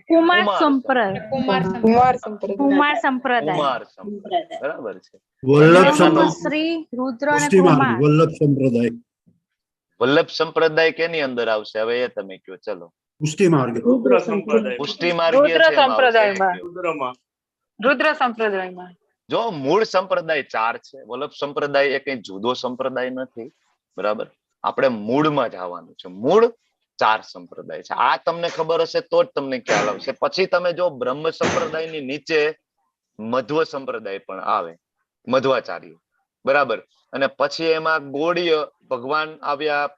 કુમાર સંપ્રદાય, કુમાર સંપ્રદાય, બરાબર છે. શ્રી રુદ્ર અને કુમાર. વલ્લભ સંપ્રદાય કેની અંદર આવશે હવે એ તમે કયો? ચલો, પુષ્ટિ માર્ગીય છે, રુદ્ર સંપ્રદાયમાં. જો મૂળ સંપ્રદાય 4 છે. વલ્લભ સંપ્રદાય એ કઈ જુદો સંપ્રદાય નથી, બરાબર. આપણે મૂળમાં જ આવવાનું છે. મૂળ 4 સંપ્રદાય છે. આ તમને ખબર હશે તો જ તમને ખ્યાલ આવશે. પછી તમે જો બ્રહ્મ સંપ્રદાયની નીચે મધ્વ સંપ્રદાય પણ આવે, મધ્વાચાર્ય, બરાબર. અને પછી એમાં ગોળીય ભગવાન આવ્યા,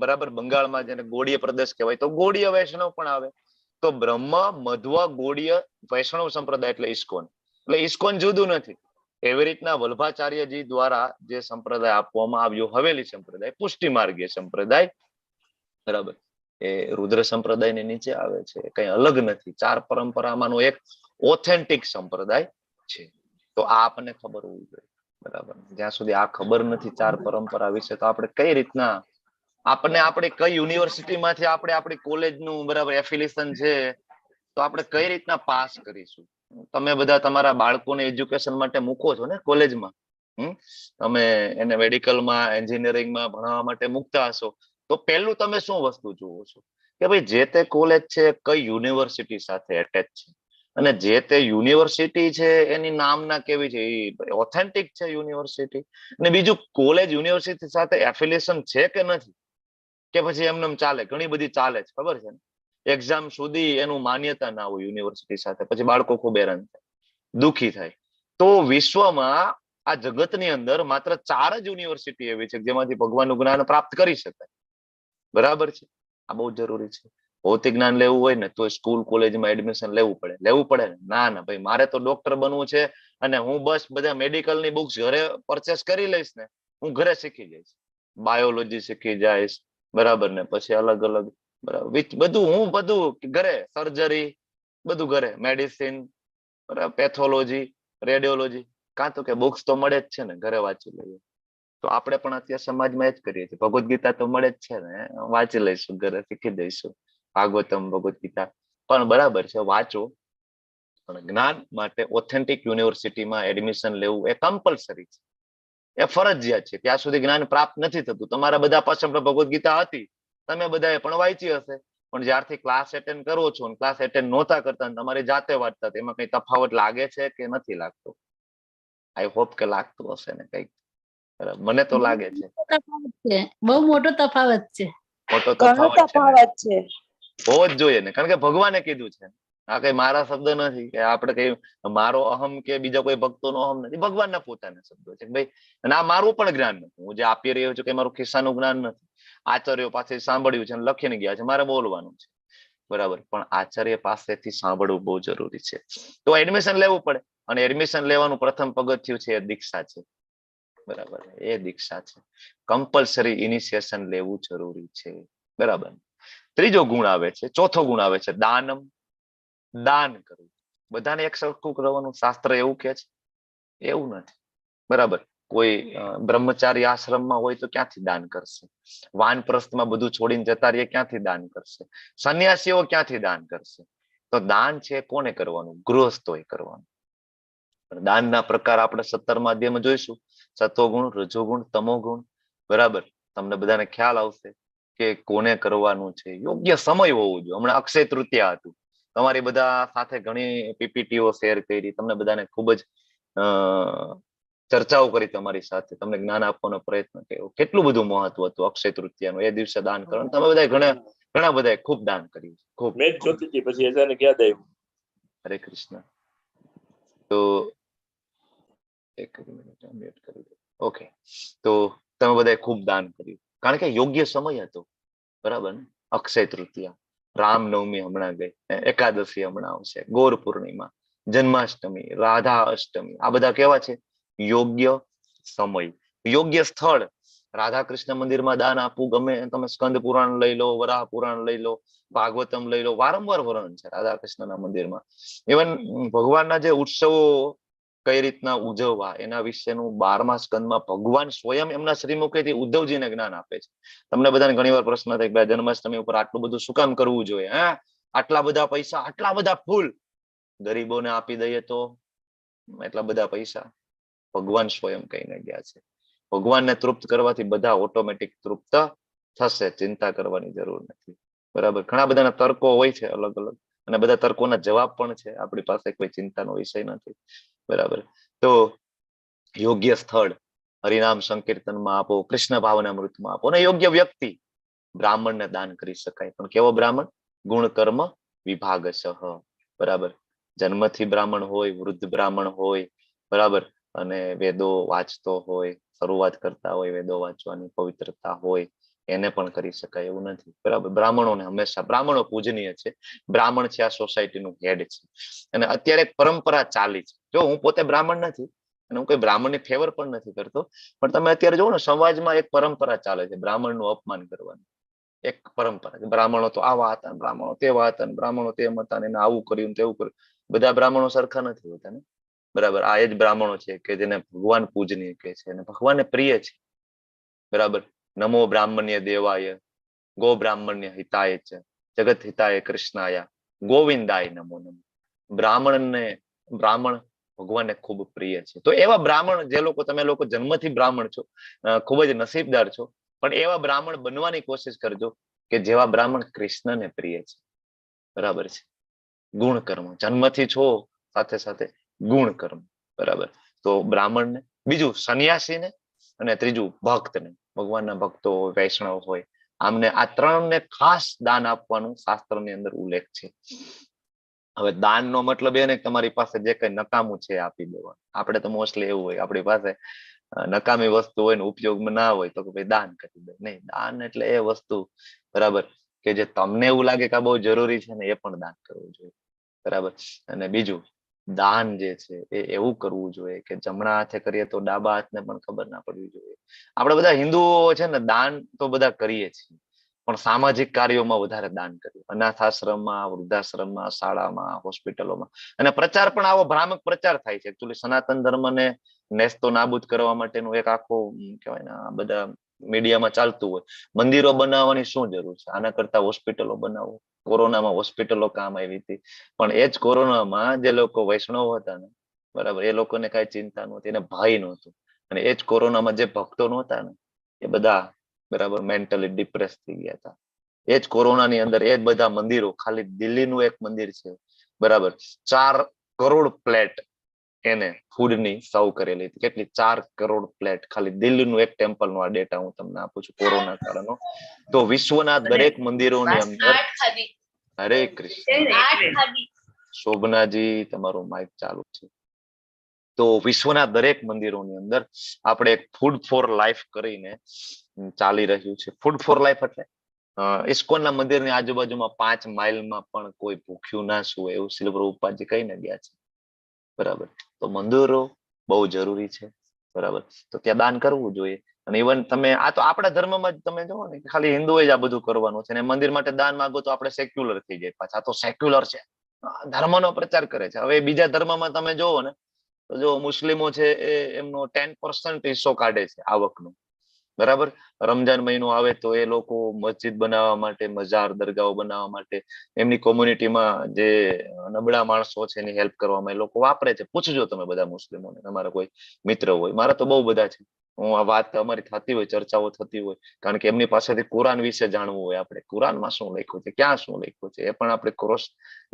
બરાબર, બંગાળમાં જેને ગોળીય પ્રદેશ કહેવાય, તો ગોળીય વૈષ્ણવ પણ આવે. તો બ્રહ્મ, મધ્વ, ગોળીય, વૈષ્ણવ સંપ્રદાય એટલે ઇસ્કોન. એટલે ઇસ્કોન જુદું નથી. એવી રીતના વલ્ભાચાર્યજી દ્વારા જે સંપ્રદાય આપવામાં આવ્યો, હવેલી સંપ્રદાય, પુષ્ટિ માર્ગીય સંપ્રદાય, બરાબર, એ રુદ્ર સંપ્રદાયની નીચે આવે છે. કઈ અલગ નથી. 4 પરંપરામાંનો એક ઓથેન્ટિક સંપ્રદાય છે. તો આ આપણને ખબર હોવી જોઈએ, બરાબર. જ્યાં સુધી આ ખબર નથી 4 પરંપરા વિશે, તો આપણે કઈ રીતના, આપણને આપણી કઈ યુનિવર્સિટીમાંથી આપણે આપણી કોલેજનું, બરાબર, એફિલિએશન છે, તો આપણે કઈ રીતના પાસ કરીશું? તમે બધા તમારા બાળકોને એજ્યુકેશન માટે મૂકો છો ને કોલેજમાં, તમે એને મેડિકલમાં, એન્જિનિયરિંગમાં ભણવા માટે મૂકતા હશો, તો પહેલું તમે શું વસ્તુ જુઓ છો કે ભાઈ જે તે કોલેજ છે કઈ યુનિવર્સિટી સાથે એટેચ છે, અને જે તે યુનિવર્સિટી છે એની નામના કેવી છે, એ ઓથેન્ટિક છે યુનિવર્સિટી. અને બીજું, કોલેજ યુનિવર્સિટી સાથે એફિલિએશન છે કે નથી, કે પછી એમને ચાલે? ઘણી બધી ચાલે છે, ખબર છે ને. એક્ઝામ સુધી એનું માન્યતા ના હોય યુનિવર્સિટી સાથે, પછી બાળકો ખૂબ હેરાન થાય, દુઃખી થાય. તો વિશ્વમાં આ જગતની અંદર માત્ર 4 જ યુનિવર્સિટી એવી છે જેમાંથી ભગવાનનું જ્ઞાન પ્રાપ્ત કરી શકાય. બરાબર છે, આ બહુ જરૂરી છે. ભૌતિક જ્ઞાન લેવું હોય ને તો સ્કૂલ કોલેજમાં એડમિશન લેવું પડે ને? ના ભાઈ, મારે તો ડોક્ટર બનવું છે અને હું બસ બધા મેડિકલની બુક્સ ઘરે પરચેસ કરી લઈશ ને, હું ઘરે શીખી જઈશ, બાયોલોજી શીખી જઈશ, બરાબર ને, પછી અલગ અલગ બધું ઘરે, સર્જરી બધું ઘરે, મેડિસિન, બરાબર, પેથોલોજી, રેડિયોલોજી, કાં તો કે બુક્સ તો મળે જ છે ને, ઘરે વાંચી લઈએ. તો આપણે પણ અત્યારે સમાજમાં એ જ કરીએ છીએ. ભગવદ્ ગીતા તો મળે જ છે ને, વાંચી લઈશું, ઘરે શીખી દઈશું, ભાગવતમ, ભગવદ્ ગીતા. પણ બરાબર છે, વાંચો, પણ જ્ઞાન માટે ઓથેન્ટિક યુનિવર્સિટીમાં એડમિશન લેવું એ કમ્પલસરી છે, એ ફરજિયાત છે. ત્યાં સુધી જ્ઞાન પ્રાપ્ત નથી થતું. તમારા બધા પાછળ ભગવદ્ ગીતા હતી, તમે બધાએ પણ વાંચી હશે, પણ જ્યારથી ક્લાસ એટેન્ડ કરો છો, ક્લાસ એટેન્ડ નહોતા કરતા, તમારી જાતે વાંચતા, એમાં કઈ તફાવત લાગે છે કે નથી લાગતો? આઈ હોપ કે લાગતું હશે ને કઈક. બરાબર, મને તો લાગે છે બહુ મોટો તફાવત છે. મોટો ઘણો તફાવત છે ને. તફાવત છે. હોવો જ જોઈએ ને, કારણ કે ભગવાને કીધું છે. આ કઈ મારા શબ્દ નથી કે આપણે કઈ મારો અહમ કે બીજા કોઈ ભક્તોનો અહમ નથી, ભગવાનના પોતાના શબ્દો છે ભાઈ. અને આ મારું પણ જ્ઞાન નથી, હું જે આપી રહ્યો છું કે મારું ખિસ્સાનું જ્ઞાન નથી. આચાર્યો પાસે સાંભળ્યું છે, લખીને ગયા છે, મારે બોલવાનું છે, બરાબર. પણ આચાર્ય પાસેથી સાંભળવું બહુ જરૂરી છે. તો એડમિશન લેવું પડે, અને એડમિશન લેવાનું પ્રથમ પગથિયું છે એ દીક્ષા છે, બરાબર. એ દીક્ષા છે, કમ્પલસરી ઇનિશિયેશન લેવું જરૂરી છે, બરાબર. ત્રીજો ગુણ આવે છે, ચોથો ગુણ આવે છે દાનમ, દાન કરવું. બધાને એક સરખું કરવાનું શાસ્ત્ર એવું કે છે? એવું નથી, બરાબર. કોઈ બ્રહ્મચારી આશ્રમમાં હોય તો ક્યાંથી દાન કરશે? વાનપ્રસ્થમાં બધું છોડીને જતા રહીએ, ક્યાંથી દાન કરશે? સંન્યાસીઓ ક્યાંથી દાન કરશે? તો દાન છે કોને કરવાનું? ગૃહસ્થોએ કરવાનું. દાનના પ્રકાર આપણે 17મા અધ્યાયમાં જોઈશું. સત્વગુણ, રજોગુણ, તમોગુણ, બરાબર. તમને બધાને ખ્યાલ આવશે કે કોને કરવાનું છે. યોગ્ય સમય હોવો જોઈએ. હમણાં અક્ષય તૃતીયા હતું, તમારી બધા સાથે ઘણી પીપીટીઓ શેર કરી, તમને બધાને ખૂબ જ ચર્ચાઓ કરી તમારી સાથે, તમને જ્ઞાન આપવાનો પ્રયત્ન કર્યો. કેટલું બધું મહત્વ હતું અક્ષય તૃતીયાનું, એ દિવસે દાન કરવાનું. તમે બધા ઘણા બધા ખૂબ દાન કર્યું, ખૂબ. મેચ જોતી હતી, પછી અચાનક યાદ આવ્યું. હરે કૃષ્ણ. તો એક મિનિટ કરી દો. ઓકે, તો તમે બધાએ ખૂબ દાન કર્યું, કારણ કે યોગ્ય સમય હતો, બરાબર ને? અક્ષય તૃતીયા, રામનવમી હમણાં ગઈ, એકાદશી હમણાં આવશે, ગૌર પૂર્ણિમા, જન્માષ્ટમી, રાધા અષ્ટમી, આ બધા કેવા છે? યોગ્ય સમય, યોગ્ય સ્થળ. રાધા કૃષ્ણ મંદિરમાં દાન આપવું ગમે, તમે સ્કંદ પુરાણ લઈ લો, વરાહ પુરાણ લઈ લો, ભાગવતમ લઈ લો, વારંવાર વર્ણન છે રાધા કૃષ્ણના મંદિરમાં. ઇવન ભગવાનના જે ઉત્સવો કઈ રીતના ઉજવવા એના વિશેનું 12મા સ્કંદમાં ભગવાન સ્વયં એમના શ્રીમુખેથી ઉદ્ધવજીને જ્ઞાન આપે છે. તમને બધાને ઘણી વાર પ્રશ્ન થાય કે જન્માષ્ટમી ઉપર આટલું બધું શું કામ કરવું જોઈએ? આટલા બધા પૈસા, આટલા બધા ફૂલ ગરીબોને આપી દઈએ તો એટલા બધા પૈસા? ભગવાન સ્વયં કહીને ગયા છે, ભગવાનને તૃપ્ત કરવાથી બધા ઓટોમેટિક તૃપ્ત થશે, ચિંતા કરવાની જરૂર નથી, બરાબર. ઘણા બધાના તર્કો હોય છે અલગ અલગ, અને બધા તર્કોના જવાબ પણ છે, આપણી પાસે કોઈ ચિંતાનો વિષય નથી, બરાબર. તો યોગ્ય સ્થળ હરિનામ સંકીર્તનમાં આપો, કૃષ્ણ ભાવના અમૃતમાં આપો, અને યોગ્ય વ્યક્તિ, બ્રાહ્મણને દાન કરી શકાય. પણ કેવો બ્રાહ્મણ? ગુણ કર્મ વિભાગશઃ, બરાબર. જન્મથી બ્રાહ્મણ હોય, વૃદ્ધ બ્રાહ્મણ હોય, બરાબર, અને વેદો વાંચતો હોય, શરૂઆત કરતા હોય વેદો વાંચવાની, પવિત્રતા હોય, એને પણ કરી શકાય એવું નથી, બરાબર. બ્રાહ્મણોને હંમેશા, બ્રાહ્મણો પૂજનીય છે. બ્રાહ્મણ છે આ સોસાયટીનું હેડ છે. અને અત્યારે એક પરંપરા ચાલી છે, જો હું પોતે બ્રાહ્મણ નથી અને હું કોઈ બ્રાહ્મણની ફેવર પણ નથી કરતો, પણ તમે અત્યારે જોવો ને, સમાજમાં એક પરંપરા ચાલે છે બ્રાહ્મણનું અપમાન કરવાની. એક પરંપરા, બ્રાહ્મણો તો આવા હતા, બ્રાહ્મણો તેવા હતા, બ્રાહ્મણો તેમ હતા, એને આવું કર્યું તેવું કર્યું. બધા બ્રાહ્મણો સરખા નથી હોતા ને, બરાબર. આ એ જ બ્રાહ્મણો છે કે જેને ભગવાન પૂજનીય કહે છે અને ભગવાનને પ્રિય છે, બરાબર. નમો બ્રાહ્મણ્ય દેવાય, ગો બ્રાહ્મણ્ય હિતાય છે, જગત હિતાય કૃષ્ણાય, ગોવિંદાય નમો નમઃ. બ્રાહ્મણ ભગવાનને ખૂબ પ્રિય છે. તો એવા બ્રાહ્મણ, જે લોકો, તમે લોકો જન્મથી બ્રાહ્મણ છો, ખૂબ જ નસીબદાર છો, પણ એવા બ્રાહ્મણ બનવાની કોશિશ કરજો કે જેવા બ્રાહ્મણ કૃષ્ણને પ્રિય છે, બરાબર છે. ગુણ કર્મ, જન્મથી છો સાથે સાથે ગુણ કર્મ, બરાબર. તો બ્રાહ્મણ ને, બીજું સંન્યાસી ને, અને ત્રીજું ભક્ત ને, ભગવાનના ભક્તો હોય, વૈષ્ણવ હોય, આમને આ ત્રણને ખાસ દાન આપવાનું શાસ્ત્રની અંદર ઉલ્લેખ છે. હવે દાનનો મતલબ એ નહીં કે તમારી પાસે જે કઈ નકામું છે આપી દેવાનું. આપણે તો મોસ્ટલી એવું હોય, આપણી પાસે નકામી વસ્તુ હોય ને ઉપયોગમાં ના હોય તો ભાઈ દાન કરી દે. નહીં, દાન એટલે એ વસ્તુ, બરાબર, કે જે તમને એવું લાગે કે આ બહુ જરૂરી છે ને એ પણ દાન કરવું જોઈએ, બરાબર. અને બીજું, દાન જે છે એ એવું કરવું જોઈએ કે જમણા હાથે કરીએ તો ડાબા હાથને પણ ખબર ના પડવી જોઈએ. આપણે બધા હિન્દુઓ છે ને, દાન તો બધા કરીએ છીએ, પણ સામાજિક કાર્યોમાં વધારે દાન કર્યું. અનાથ આશ્રમમાં, વૃદ્ધાશ્રમમાં, શાળામાં, હોસ્પિટલોમાં. અને પ્રચાર પણ આવો ભ્રામક પ્રચાર થાય છે. એકચ્યુઅલી સનાતન ધર્મને નેસ્તો નાબૂદ કરવા માટેનું એક આખો કહેવાય ને, આ બધા મીડિયામાં ચાલતું હોય. મંદિરો બનાવવાની શું જરૂર છે? આના કરતા હોસ્પિટલો બનાવો. કોરોનામાં હોસ્પિટલો કામ આવી હતી, પણ એ જ કોરોનામાં જે લોકો વૈષ્ણવ હતા ને, બરાબર, એ લોકોને કઈ ચિંતા નહોતી, એને ભય નહોતું. અને એ જ કોરોનામાં જે ભક્તો નહોતા ને, એ બધા, બરાબર, મેન્ટલી ડિપ્રેસ થઈ ગયા હતા. એ જ કોરોનાની અંદર એ જ બધા મંદિરો, ખાલી દિલ્હીનું એક મંદિર છે, બરાબર, 4 કરોડ પ્લેટ એને ફૂડની સર્વ કરેલી હતી. કેટલી? 4 કરોડ પ્લેટ ખાલી દિલ્હીનું એક ટેમ્પલ નો આ ડેટા હું તમને આપું છું, કોરોના કાળનો. તો વિશ્વના દરેક મંદિરોની અંદર, હરે કૃષ્ણ, શોભનાજી તમારું માઇક ચાલુ છે. તો વિશ્વના દરેક મંદિરોની અંદર આપણે એક ફૂડ ફોર લાઈફ કરીને ચાલી રહ્યું છે. ફૂડ ફોર લાઈફ એટલે ઇસ્કોનના મંદિરની આજુબાજુમાં 5 માઇલમાં પણ કોઈ ભૂખ્યું ના સુવે, એવું શ્રીલ પ્રભુપાદજી કહીને ગયા છે, બરાબર. તો મંદિરો બહુ જરૂરી છે, બરાબર. તો ત્યાં દાન કરવું જોઈએ. અને ઇવન તમે આ તો આપણા ધર્મમાં જ તમે જુઓ ને, ખાલી હિન્દુએ જ આ બધું કરવાનું છે. અને મંદિર માટે દાન માંગો તો આપણે સેક્યુલર થઈ જાય. પાછા તો સેક્યુલર છે, ધર્મનો પ્રચાર કરે છે. હવે બીજા ધર્મમાં તમે જોવો ને, તો જો મુસ્લિમો છે એ એમનો 10% હિસ્સો કાઢે છે આવકનો, બરાબર. રમજાન મહિનો આવે તો એ લોકો મસ્જિદ બનાવવા માટે, મજાર, દરગાહો બનાવવા માટે, એમની કોમ્યુનિટીમાં જે નબળા માણસો છે એની હેલ્પ કરવામાં એ લોકો વાપરે છે. પૂછજો તમે બધા મુસ્લિમોને, તમારા કોઈ મિત્ર હોય. મારા તો બહુ બધા છે. હું આ વાત અમારી થતી હોય, ચર્ચાઓ થતી હોય, કારણ કે એમની પાસેથી કુરાન વિશે જાણવું હોય આપણે. કુરાનમાં શું લખ્યું છે, ક્યાં શું લખ્યું છે, એ પણ આપણે ક્રોસ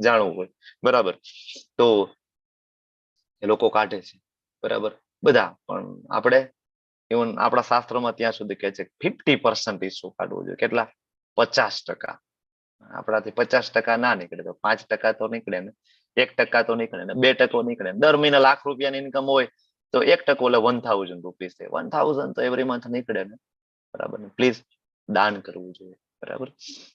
જાણવું હોય, બરાબર. તો એ લોકો કાઢે છે, બરાબર, બધા. પણ આપણે ઇવન આપણા શાસ્ત્રોમાં ત્યાં સુધી કહે છે 50% હિસ્સો કાઢવો જોઈએ. કેટલા? 50%. આપણાથી 50% ના નીકળે તો 5% તો નીકળે ને, 1% તો નીકળે ને, 2% નીકળે. દર મહિને ₹1,00,000 ની ઇન્કમ હોય તો 1% એટલે ₹1,000 છે. 1,000 તો એવરી મંથ નીકળે ને, બરાબર. પ્લીઝ દાન કરવું જોઈએ, બરાબર.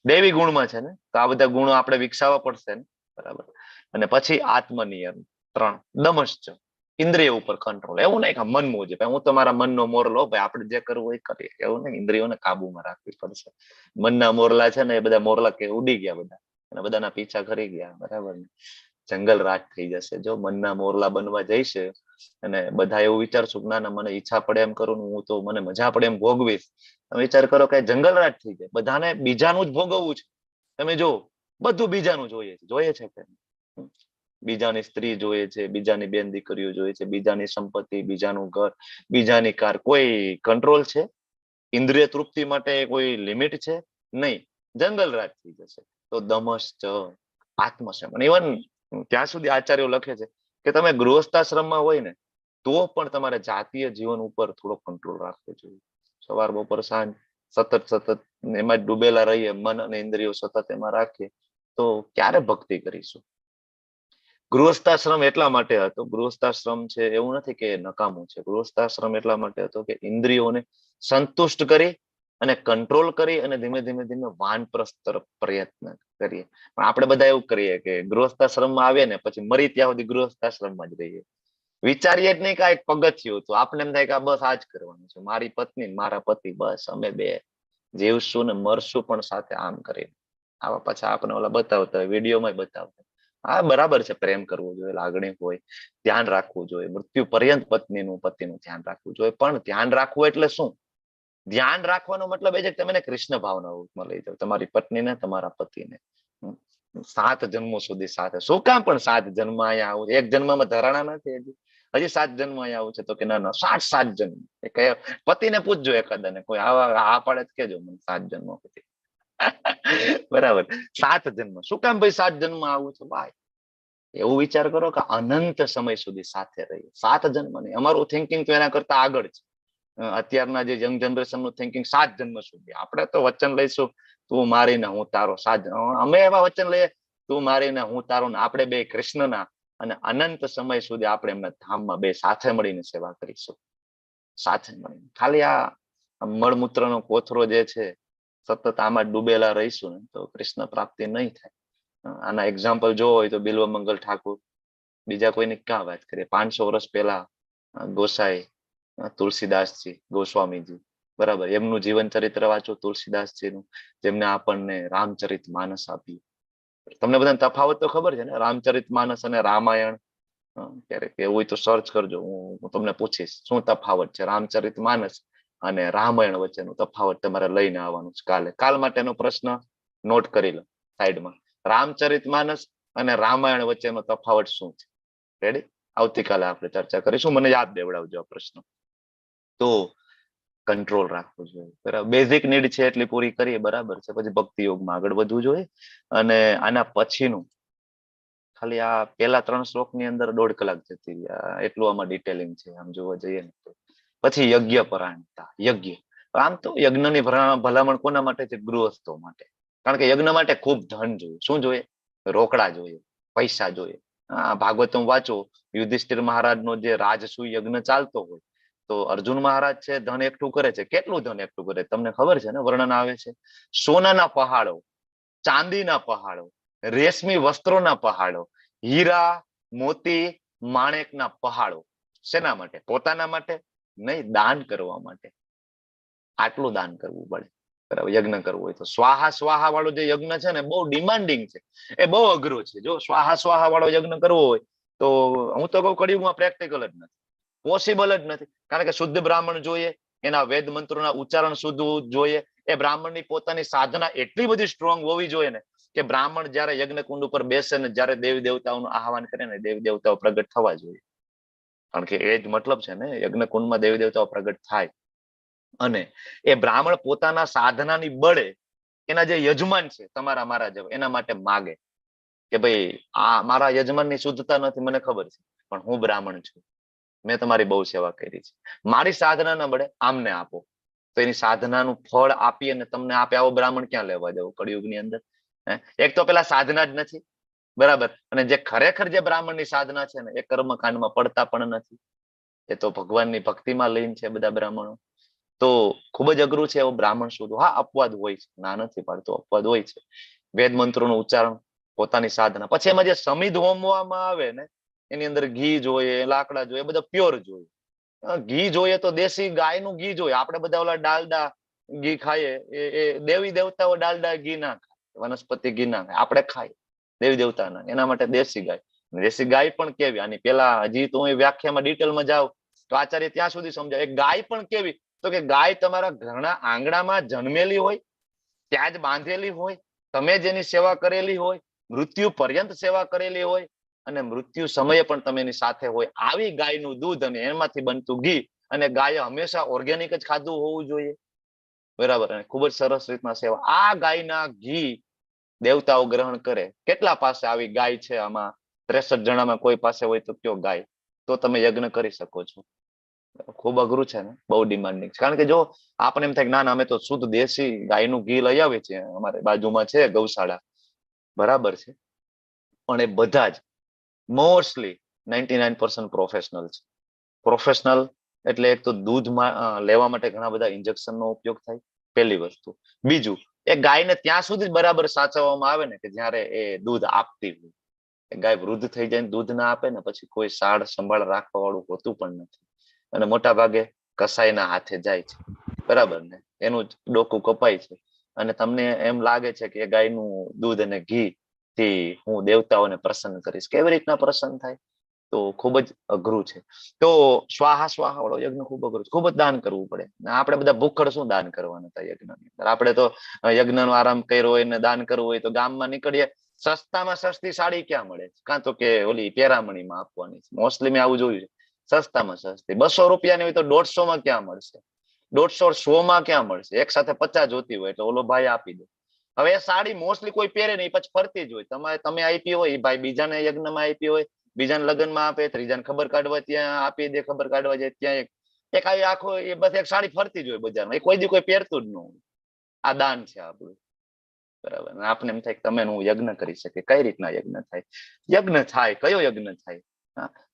દૈવી ગુણમાં છે ને, તો આ બધા ગુણો આપણે વિકસાવવા પડશે ને, બરાબર. અને પછી આત્મનિયમ 3, દમશ્ચ, ઇન્દ્રિય ઉપર કંટ્રોલ. એવું નહીં કે મન મુજબ હું તમારા મનનો મોરલો, ભાઈ આપણે જે કરવું એ કરીએ, એવું નહીં. ઇન્દ્રિયોને કાબુમાં રાખવી પડશે. મનના મોરલા છે ને, એ બધા મોરલા કે ઉડી ગયા બધા, અને બધાના પીછા કરી ગયા, બરાબર. જંગલ રાજ થઈ જશે જો મનના મોરલા બનવા જઈશે. અને બધા એવું વિચારશું ના ના, મને ઈચ્છા પડે એમ કરું, હું તો મને મજા પડે એમ ભોગવીશ. વિચાર કરો કે જંગલ રાજ થઈ જાય. બધાને બીજાનું જ ભોગવવું છે. તમે જો, બધું બીજાનું જોઈએ છે કે બીજાની સ્ત્રી જોઈએ છે, બીજાની બેન દીકરીઓ જોઈએ છે, બીજાની સંપત્તિ, બીજાનું ઘર, બીજાની કાર. કોઈ કંટ્રોલ છે? ઇન્દ્રિય તૃપ્તિ માટે કોઈ લિમિટ છે? નહીં. જંગલ રાજ થઈ જશે. તો દમશ્ચ, આત્મસંયમ. ઇવન ત્યાં સુધી આચાર્યો લખે છે કે તમે ગૃહસ્થાશ્રમમાં હોય ને, તો પણ તમારે જાતીય જીવન ઉપર થોડો કંટ્રોલ રાખવો જોઈએ. સવાર બપોર સાંજ સતત એમાં જ ડૂબેલા રહીએ, મન અને ઇન્દ્રિયો સતત એમાં રાખીએ, તો ક્યારે ભક્તિ કરીશું? ગૃહસ્થાશ્રમ એટલા માટે હતો, ગૃહસ્થાશ્રમ છે એવું નથી કે નકામું છે. ગૃહસ્થાશ્રમ એટલા માટે હતો કે ઇન્દ્રિયોને સંતુષ્ટ કરી અને કંટ્રોલ કરી અને ધીમે ધીમે વાનપ્રસ્થ તરફ પ્રયત્ન કરીએ. પણ આપણે બધા એવું કરીએ કે ગૃહસ્થાશ્રમમાં આવીએ ને પછી મરી ત્યાં સુધી ગૃહસ્થાશ્રમમાં જ રહીએ. વિચારીએ જ નહીં કે આ એક પગથિયું હતું. આપણે એમ થાય કે બસ આ જ કરવાનું છે, મારી પત્ની મારા પતિ, બસ અમે બે જીવશું ને મરશું પણ સાથે, આમ કરીને. આવા પાછા આપણે ઓલા બતાવતા હોય, વિડીયોમાં બતાવતા. હા, બરાબર છે, પ્રેમ કરવો જોઈએ, લાગણી હોય, ધ્યાન રાખવું જોઈએ, મૃત્યુ પર્યંત પત્નીનું પતિનું ધ્યાન રાખવું જોઈએ. પણ ધ્યાન રાખવું એટલે શું? ધ્યાન રાખવાનો મતલબ એ છે કે તમે કૃષ્ણ ભાવના રૂપમાં લઈ જાઓ, તમારી પત્નીને, તમારા પતિને. 7 જન્મો સુધી સાથે. શું કામ પણ 7 જન્મ અહીંયા આવું? એક જન્મમાં ધરાણા નથી હજી 7 જન્મ અહીંયા આવું છે? તો કે ના ના, 7 જન્મ. એ કયા પતિને પૂછજો એકાદાને, કોઈ આવા આ પાડે જ કેજો મને 7 જન્મ પછી. બરાબર, 7 જન્મ. શું કામ ભાઈ 7 જન્મ આવું છે? ભાઈ એવું વિચાર કરો કે અનંત સમય સુધી સાથે રહીએ, 7 જન્મ નહીં. અમારું થિંકિંગ તો એના કરતા આગળ છે. અત્યારના જે યંગ જનરેશન નું થિંકિંગ 7 જન્મ સુધી. આપણે તો વચન લઈશું, તું મારીને હું તારો. અમે એવા વચન લઈએ, તું મારીને હું તારો, ને આપણે બે કૃષ્ણના, અને અનંત સમય સુધી આપણે એમના ધામમાં બે સાથે મળીને સેવા કરીશું. સાથે મળીને ખાલી આ મળમૂત્રનો કોથરો જે છે સતત આમાં ડૂબેલા રહીશું ને તો કૃષ્ણ પ્રાપ્તિ નહીં થાય. આના એક્ઝામ્પલ જોવો હોય તો બિલ્વ મંગલ ઠાકુર, બીજા કોઈની ક્યાં વાત કરીએ. 500 વર્ષ પહેલા ગોસાઈ તુલસીદાસજી ગોસ્વામીજી, બરાબર, એમનું જીવન ચરિત્ર વાંચો તુલસીદાસજીનું, જેમને આપણને રામચરિત માનસ આપ્યું. તમને બધાને તફાવત તો ખબર છે ને, રામચરિત માનસ અને રામાયણ? ક્યારેક એવું હોય તો સર્ચ કરજો, હું તમને પૂછીશ શું તફાવત છે રામચરિત માનસ અને રામાયણ વચ્ચેનો તફાવત તમારે લઈને આવવાનું છે કાલ માટેનો પ્રશ્ન નોટ કરી લો સાઈડમાં. રામચરિત માનસ અને રામાયણ વચ્ચેનો તફાવત શું છે? રેડી? આવતીકાલે આપણે ચર્ચા કરીશું. મને યાદ દેવડાવજો આ પ્રશ્ન. તો કંટ્રોલ રાખવું જોઈએ, બરાબર. બેઝિક નીડ છે એટલી પૂરી કરીએ, બરાબર છે. પછી ભક્તિ યોગમાં આગળ વધવું જોઈએ. અને આના પછીનું ખાલી આ પેલા 3 શ્લોકની અંદર 1.5 કલાક જતી રહ્યા, એટલું આમાં ડિટેલિંગ છે આમ જોવા જઈએ ને તો. પછી યજ્ઞ પરાયણતા. યજ્ઞ, આમ તો યજ્ઞની ભલામણ કોના માટે છે? ગૃહસ્થો માટે. કારણ કે યજ્ઞ માટે ખૂબ ધન જોઈએ. શું જોઈએ? રોકડા જોઈએ, પૈસા જોઈએ. ભાગવતમ વાંચો, યુધિષ્ઠિર મહારાજનો જે રાજસૂય યજ્ઞ ચાલતો હોય તો અર્જુન મહારાજ છે ધન એકઠું કરે છે. કેટલું ધન એકઠું કરે તમને ખબર છે ને? વર્ણન આવે છે. સોનાના પહાડો, ચાંદીના પહાડો, રેશમી વસ્ત્રોના પહાડો, હીરા મોતી માણેકના પહાડો. શેના માટે? પોતાના માટે નહીં, દાન કરવા માટે. આટલું દાન કરવું પડે, બરાબર, યજ્ઞ કરવું હોય તો. સ્વાહા સ્વાહા વાળો જે યજ્ઞ છે ને, બહુ ડિમાન્ડિંગ છે, એ બહુ અઘરો છે. જો સ્વાહા સ્વાહા વાળો યજ્ઞ કરવો હોય તો હું તો કહું કળિયુગમાં પ્રેક્ટિકલ જ નથી, પોસિબલ જ નથી. કારણ કે શુદ્ધ બ્રાહ્મણ જોઈએ, એના વેદ મંત્રોના ઉચ્ચારણ શુદ્ધ જોઈએ, એ બ્રાહ્મણની પોતાની સાધના એટલી બધી સ્ટ્રોંગ હોવી જોઈએ ને કે બ્રાહ્મણ જયારે યજ્ઞ કુંડ ઉપર બેસે ને જયારે દેવી દેવતાઓનું આહવાન કરે ને, દેવી દેવતાઓ પ્રગટ થવા જોઈએ. કારણ કે એ જ મતલબ છે ને, યજ્ઞ કુંડમાં દેવી દેવતાઓ પ્રગટ થાય. અને એ બ્રાહ્મણ પોતાના સાધનાની બળે એના જે યજમાન છે તમારા મારા જેવા, એના માટે માગે કે ભાઈ આ મારા યજમાનની શુદ્ધતા નથી, મને ખબર છે, પણ હું બ્રાહ્મણ છું, મેં તમારી બહુ સેવા કરી છે, મારી સાધના ના બળે આમને આપો. તો એની સાધનાનું ફળ આપી અને તમને આપે આવો બ્રાહ્મણ ક્યાં લેવા જવો કળિયુગની અંદર? એક તો પેલા સાધના જ નથી, બરાબર. અને જે ખરેખર જે બ્રાહ્મણની સાધના છે ને, એ કર્મકાંડમાં પડતા પણ નથી. એ તો ભગવાનની ભક્તિમાં લઈને છે બધા બ્રાહ્મણો. તો ખૂબ જ અઘરું છે એવો બ્રાહ્મણ શોધવો. હા, અપવાદ હોય છે, ના નથી પાડતો, અપવાદ હોય છે. વેદ મંત્રોનું ઉચ્ચારણ, પોતાની સાધના. પછી એમાં જે સમિધ હોમવામાં આવે ને, એની અંદર ઘી જોઈએ, લાકડા જોઈએ, બધા પ્યોર જોઈએ. ઘી જોઈએ તો દેશી ગાયનું ઘી જોઈએ. આપણે બધા ઓલા ડાલડા ઘી ખાઈએ, એ દેવી દેવતાઓ ડાલડા ઘી ના ખાય, વનસ્પતિ ઘી ના ખાય, આપણે ખાઈએ દેવી દેવતાના. એના માટે દેશી ગાય. દેશી ગાય પણ કેવી? આની પેલા હજી તો હું વ્યાખ્યામાં ડિટેલમાં જાઉં તો આચાર્ય ત્યાં સુધી સમજાય. એક ગાય પણ કેવી? તો કે ગાય તમારા ઘરના આંગણામાં જન્મેલી હોય, ત્યાં જ બાંધેલી હોય, તમે જેની સેવા કરેલી હોય, મૃત્યુ પર્યંત સેવા કરેલી હોય, અને મૃત્યુ સમયે પણ તમે એની સાથે હોય, આવી ગાયનું દૂધ અને એમાંથી બનતું ઘી. અને ગાયે હંમેશા ઓર્ગેનિક જ ખાધું હોવું જોઈએ, બરાબર. અને ખૂબ જ સરસ રીતના સેવા. આ ગાયના ઘી દેવતાઓ ગ્રહણ કરે. કેટલા પાસે આવી ગાય છે? આમાં 63 જણામાં કોઈ પાસે હોય તો કયો ગાય, તો તમે યજ્ઞ કરી શકો છો. ખૂબ અઘરું છે ને, બહુ ડિમાન્ડિંગ છે. કારણ કે જો આપણે એમ થાય કે ના ના અમે તો શુદ્ધ દેશી ગાયનું ઘી લઈ આવે છે, અમારે બાજુમાં છે ગૌશાળા, બરાબર છે, પણ એ બધા જ મોસ્ટલી 99% પ્રોફેશનલ છે. પ્રોફેશનલ એટલે એક તો દૂધમાં લેવા માટે ઘણા બધા ઇન્જેક્શનનો ઉપયોગ થાય, પહેલી વસ્તુ. બીજું, એ ગાયને ત્યાં સુધી જ બરાબર સાચવવામાં આવે ને કે જ્યારે એ દૂધ આપતી હોય. ગાય વૃદ્ધ થઈ જાય ને દૂધ ના આપે ને પછી કોઈ સાળ સંભાળ રાખવા વાળું હોતું પણ નથી. અને મોટા ભાગે કસાઈના હાથે જાય છે, બરાબર ને, એનું જ ડોકું કપાય છે. અને તમને એમ લાગે છે કે ગાયનું દૂધ અને ઘી થી હું દેવતાઓને પ્રસન્ન કરીશ. કેવી રીતના પ્રસન્ન થાય? તો ખૂબ જ અઘરું છે. તો સ્વાહા સ્વાહા વાળો યજ્ઞ ખૂબ અઘરું છે. ખૂબ જ દાન કરવું પડે. આપણે બધા ભૂખડ શું દાન કરવાના હતા યજ્ઞની અંદર? આપણે તો યજ્ઞનો આરામ કર્યો હોય ને દાન કરવું હોય તો ગામમાં નીકળીએ, સસ્તામાં સસ્તી સાડી ક્યાં મળે? કાં તો કે ઓલી પેરામણીમાં આપવાની. મોસ્ટલી મેં આવું જોયું છે. સસ્તામાં સસ્તી 200 રૂપિયાની હોય તો 150 માં ક્યાં મળશે? 150 100 માં ક્યાં મળશે? એક સાથે 50 જોતી હોય એટલે ઓલો ભાઈ આપી દે. હવે એ સાડી મોસ્ટલી કોઈ પહેરે નહીં, પછી ફરતી જ હોય. તમે આપી હોય, ભાઈ બીજાને યજ્ઞમાં આપી હોય, બીજાને લગ્નમાં આપે, ત્રીજાને ખબર કાઢવા ત્યાં આપી દે, ખબર કાઢવા જાય ત્યાં એક આવી આખો એ બસ એક સાડી ફરતી જ હોય બજારમાં, એ કોઈ દી કોઈ પહેરતું જ ન હોય. આ દાન છે આપણું, બરાબર. આપણે એમ થાય કે તમે હું યજ્ઞ કરી શકે, કઈ રીતના યજ્ઞ થાય? યજ્ઞ થાય, કયો યજ્ઞ થાય?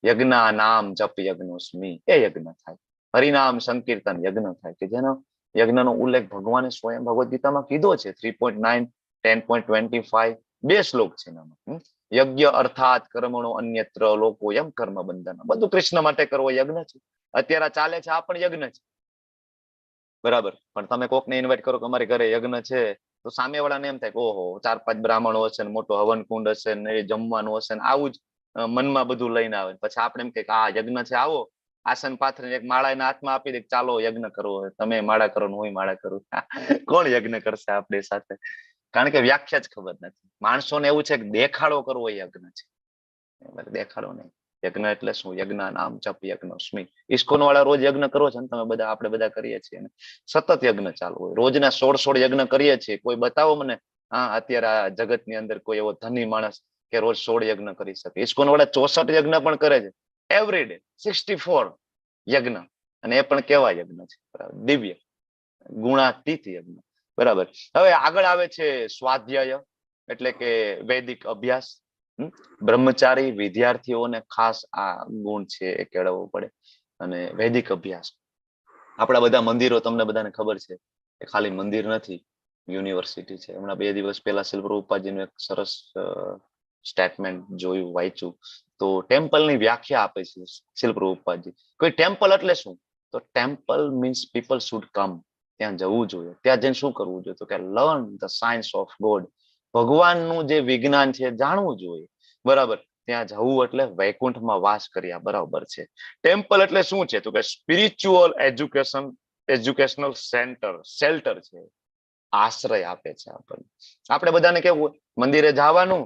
યજ્ઞ નામ જપ યજ્ઞોસ્મી, એ યજ્ઞ થાય. હરિનામ સંકીર્તન યજ્ઞ થાય, કે જેનો યજ્ઞનો ઉલ્લેખ ભગવાને સ્વયં ભગવદ્ ગીતામાં કીધો છે. 3.9, 10.25 2 શ્લોક છે એનામાં. યજ્ઞ અર્થાત કર્મણો અન્યત્ર લોકો એમ કર્મ બંધન, બધું કૃષ્ણ માટે કરવો યજ્ઞ છે. અત્યારે ચાલે છે આ પણ યજ્ઞ છે, બરાબર. પણ તમે કોકને ઇન્વાઇટ કરો કે અમારી ઘરે યજ્ઞ છે, તો સામે વાળાને એમ થાય કે ઓહો 4-5 બ્રાહ્મણો હશે ને મોટો હવન કુંડ હશે ને એ જમવાનું હશે ને, આવું જ મનમાં બધું લઈને આવે. પછી આપણે એમ કે આ યજ્ઞ છે, આવો આસન પાથરીને એક માળા એના હાથમાં આપી દે, ચાલો યજ્ઞ કરવો હોય, તમે માળા કરો ને હું માળા કરું. કોણ યજ્ઞ કરશે આપણી સાથે? કારણ કે વ્યાખ્યા જ ખબર નથી. માણસોને એવું છે કે દેખાડો કરવો યજ્ઞ છે, દેખાડો નહીં. યજ્ઞ એટલે શું? યજ્ઞ નામ જપ યજ્ઞોસ્મી. ઇસ્કોન વાળા રોજ યજ્ઞ કરો છો ને તમે બધા, આપણે બધા કરીએ છીએ, સતત યજ્ઞ ચાલુ હોય. રોજના 16 યજ્ઞ કરીએ છીએ. કોઈ બતાવો મને અત્યારે આ જગતની અંદર કોઈ એવો ધની માણસ કે રોજ 16 યજ્ઞ કરી શકે? ઇસ્કોન વાળા 64 યજ્ઞ પણ કરે છે એવરી ડે, 64 યજ્ઞ. અને એ પણ કેવા યજ્ઞ છે? દિવ્ય ગુણાતીત યજ્ઞ, બરાબર. હવે આગળ આવે છે સ્વાધ્યાય, એટલે કે વૈદિક અભ્યાસ. બ્રહ્મચારી વિદ્યાર્થીઓને ખાસ આ ગુણ છે એ કેળવવો પડે. અને વૈદિક અભ્યાસ, આપણા બધા મંદિરો તમને બધાને ખબર છે એ ખાલી મંદિર નથી, યુનિવર્સિટી છે. હમણાં 2 દિવસ પહેલા શિલ પ્રભુપાદજીનું એક સરસ સ્ટેટમેન્ટ જોયું, વાંચ્યું. તો ટેમ્પલની વ્યાખ્યા આપે છે શિલ પ્રભુપાદજી. કોઈ ટેમ્પલ એટલે શું? તો temple means people should come, ત્યાં જવું જોઈએ. ત્યાં જઈને શું કરવું જોઈએ? તો કે learn the science of God, ભગવાનનું જે વિજ્ઞાન છે જાણવું જોઈએ, બરાબર. ત્યાં જવું એટલે વૈકુંઠમાં વાસ કર્યા બરાબર છે. ટેમ્પલ એટલે શું છે? તો કે સ્પિરિચ્યુઅલ એજ્યુકેશનલ સેન્ટર, શેલ્ટર છે, આશ્રય આપે છે આપણને. આપણે બધાને કેવું હોય, મંદિરે જવાનું,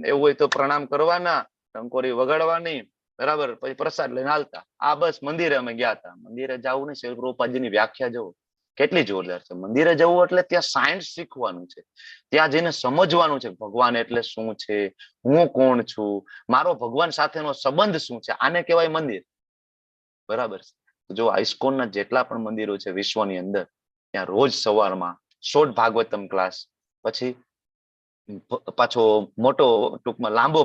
એવું હોય તો પ્રણામ કરવાના, ટંકોરી વગાડવાની, બરાબર, પછી પ્રસાદ લઈને હાલતા. આ બસ મંદિરે અમે ગયા હતા. મંદિરે જવું નહીં. શિલ પ્રભુપાદજીની વ્યાખ્યા જવું કેટલી જોરદાર છે. મંદિરે જવું એટલે ત્યાં સાયન્સ શીખવાનું છે, ત્યાં જઈને સમજવાનું છે ભગવાન એટલે શું છે, હું કોણ છું, મારો ભગવાન સાથેનો સંબંધ શું છે. આને કહેવાય મંદિર, બરાબર. જો ઇસ્કોનના જેટલા પણ મંદિરો છે વિશ્વની અંદર, ત્યાં રોજ સવારમાં શોર્ટ ભાગવતમ ક્લાસ, પછી પાછો મોટો ટૂંકમાં લાંબો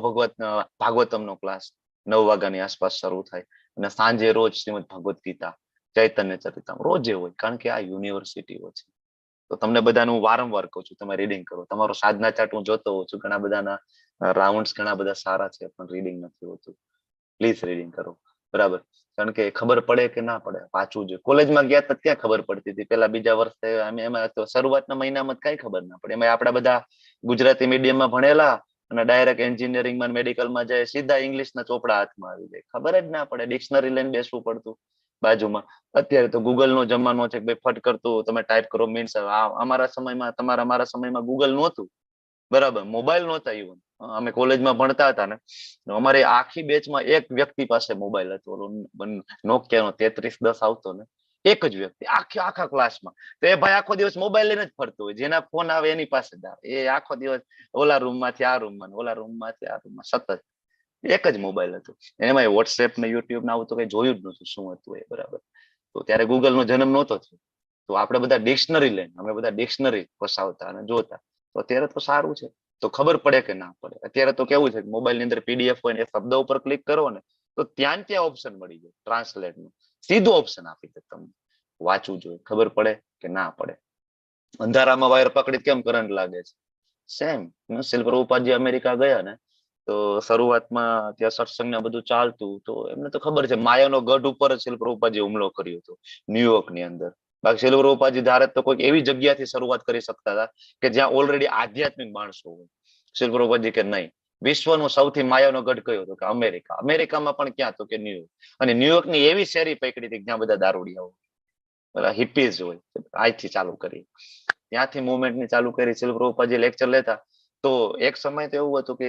ભાગવતમનો ક્લાસ 9 વાગ્યાની આસપાસ શરૂ થાય. અને સાંજે રોજ શ્રીમદ ભગવદ્ ગીતા, ચૈતન્ય ચરિતામૃત રોજે હોય. કારણ કે આ યુનિવર્સિટીઓ છે. તો તમને બધાને હું વારંવાર કહું છું, તમે રીડિંગ કરો. તમારો સાધના ચાર્ટ હું જોતો હોઉં છું, ઘણા બધાના રાઉન્ડ્સ ઘણા બધા સારા છે, પણ રીડિંગ નથી હોતું. પ્લીઝ રીડિંગ કરો, બરાબર. કારણ કે ખબર પડે કે ના પડે, વાંચવું જોઈએ. કોલેજમાં ગયા તો ક્યાં ખબર પડતી હતી? પેલા બીજા વર્ષે એમાં તો શરૂઆતના મહિનામાં કઈ ખબર ના પડે. એમાં આપડા બધા ગુજરાતી મીડિયમમાં ભણેલા અને ડાયરેક્ટ એન્જિનિયરિંગમાં મેડિકલમાં જાય, સીધા ઇંગ્લિશના ચોપડા હાથમાં આવી જાય, ખબર જ ના પડે. ડિક્શનરી લઈને બેસવું પડતું બાજુમાં. અત્યારે તો ગૂગલ નો જમાનો છે, ભાઈ ફટ કરતું તમે ટાઈપ કરો. મીન્સ અમારા સમયમાં, મારા સમયમાં ગૂગલ નહોતું, બરાબર, મોબાઈલ નહોતા. ઇવન અમે કોલેજમાં ભણતા હતા ને, અમારે આખી બેચમાં એક વ્યક્તિ પાસે મોબાઈલ હતો, નોકિયાનો 3310 આવતો ને, એક જ વ્યક્તિ આખા ક્લાસમાં. તો એ ભાઈ આખો દિવસ મોબાઈલ લઈને જ ફરતો હોય, જેના ફોન આવે એની પાસે જ આવે. એ આખો દિવસ ઓલા રૂમમાંથી આ રૂમમાં, ઓલા રૂમમાંથી આ રૂમમાં, સતત એક જ મોબાઈલ હતો. એમાં વોટ્સએપ ને યુટ્યુબ ને આવું તો કઈ જોયું જ નતું શું હતું એ, બરાબર. તો ત્યારે ગૂગલ નો જન્મ નહોતો થયો. તો આપણે બધા ડિક્શનરી લઈને, અમે બધા ડિક્શનરી વસાવતા અને જોતા. તો અત્યારે તો સારું છે, તો ખબર પડે કે ના પડે. અત્યારે તો કેવું છે, મોબાઈલ ની અંદર પીડીએફ હોય ને, એ શબ્દ ઉપર ક્લિક કરો ને તો ત્યાં ઓપ્શન મળી જાય ટ્રાન્સલેટ નું, સીધું ઓપ્શન આપી દે તમને. વાંચવું જોઈએ, ખબર પડે કે ના પડે. અંધારામાં વાયર પકડી કેમ કરંટ લાગે છે? સેમ. શિલ પ્રભુપાદજી અમેરિકા ગયા ને, તો શરૂઆતમાં ત્યાં સત્સંગ ને બધું ચાલતું, તો એમને તો ખબર છે માયાનો ગઢ ઉપર જ શિલ પ્રભુપાદજી હુમલો કર્યો હતો ન્યુયોર્ક ની અંદર. બાકી શિલ પ્રભુપાદજી ધારે તો કોઈ એવી જગ્યાથી શરૂઆત કરી શકતા હતા કે જ્યાં ઓલરેડી આધ્યાત્મિક માણસો હોય. શિલ પ્રભુપાદજી કે નહીં, વિશ્વનો સૌથી માયાનો ગઢ કયો હતો? કે અમેરિકા. અમેરિકામાં પણ ક્યાં? તો કે ન્યુયોર્ક. અને ન્યુયોર્ક ની એવી શેરી પકડી હતી જ્યાં બધા દારૂડિયા હોય, હિપીઝ હોય. આજથી ચાલુ કરી, ત્યાંથી મુવમેન્ટ ની ચાલુ કરી. શિલ પ્રભુપાદજી લેક્ચર લેતા, તો એક સમય તો એવું હતું કે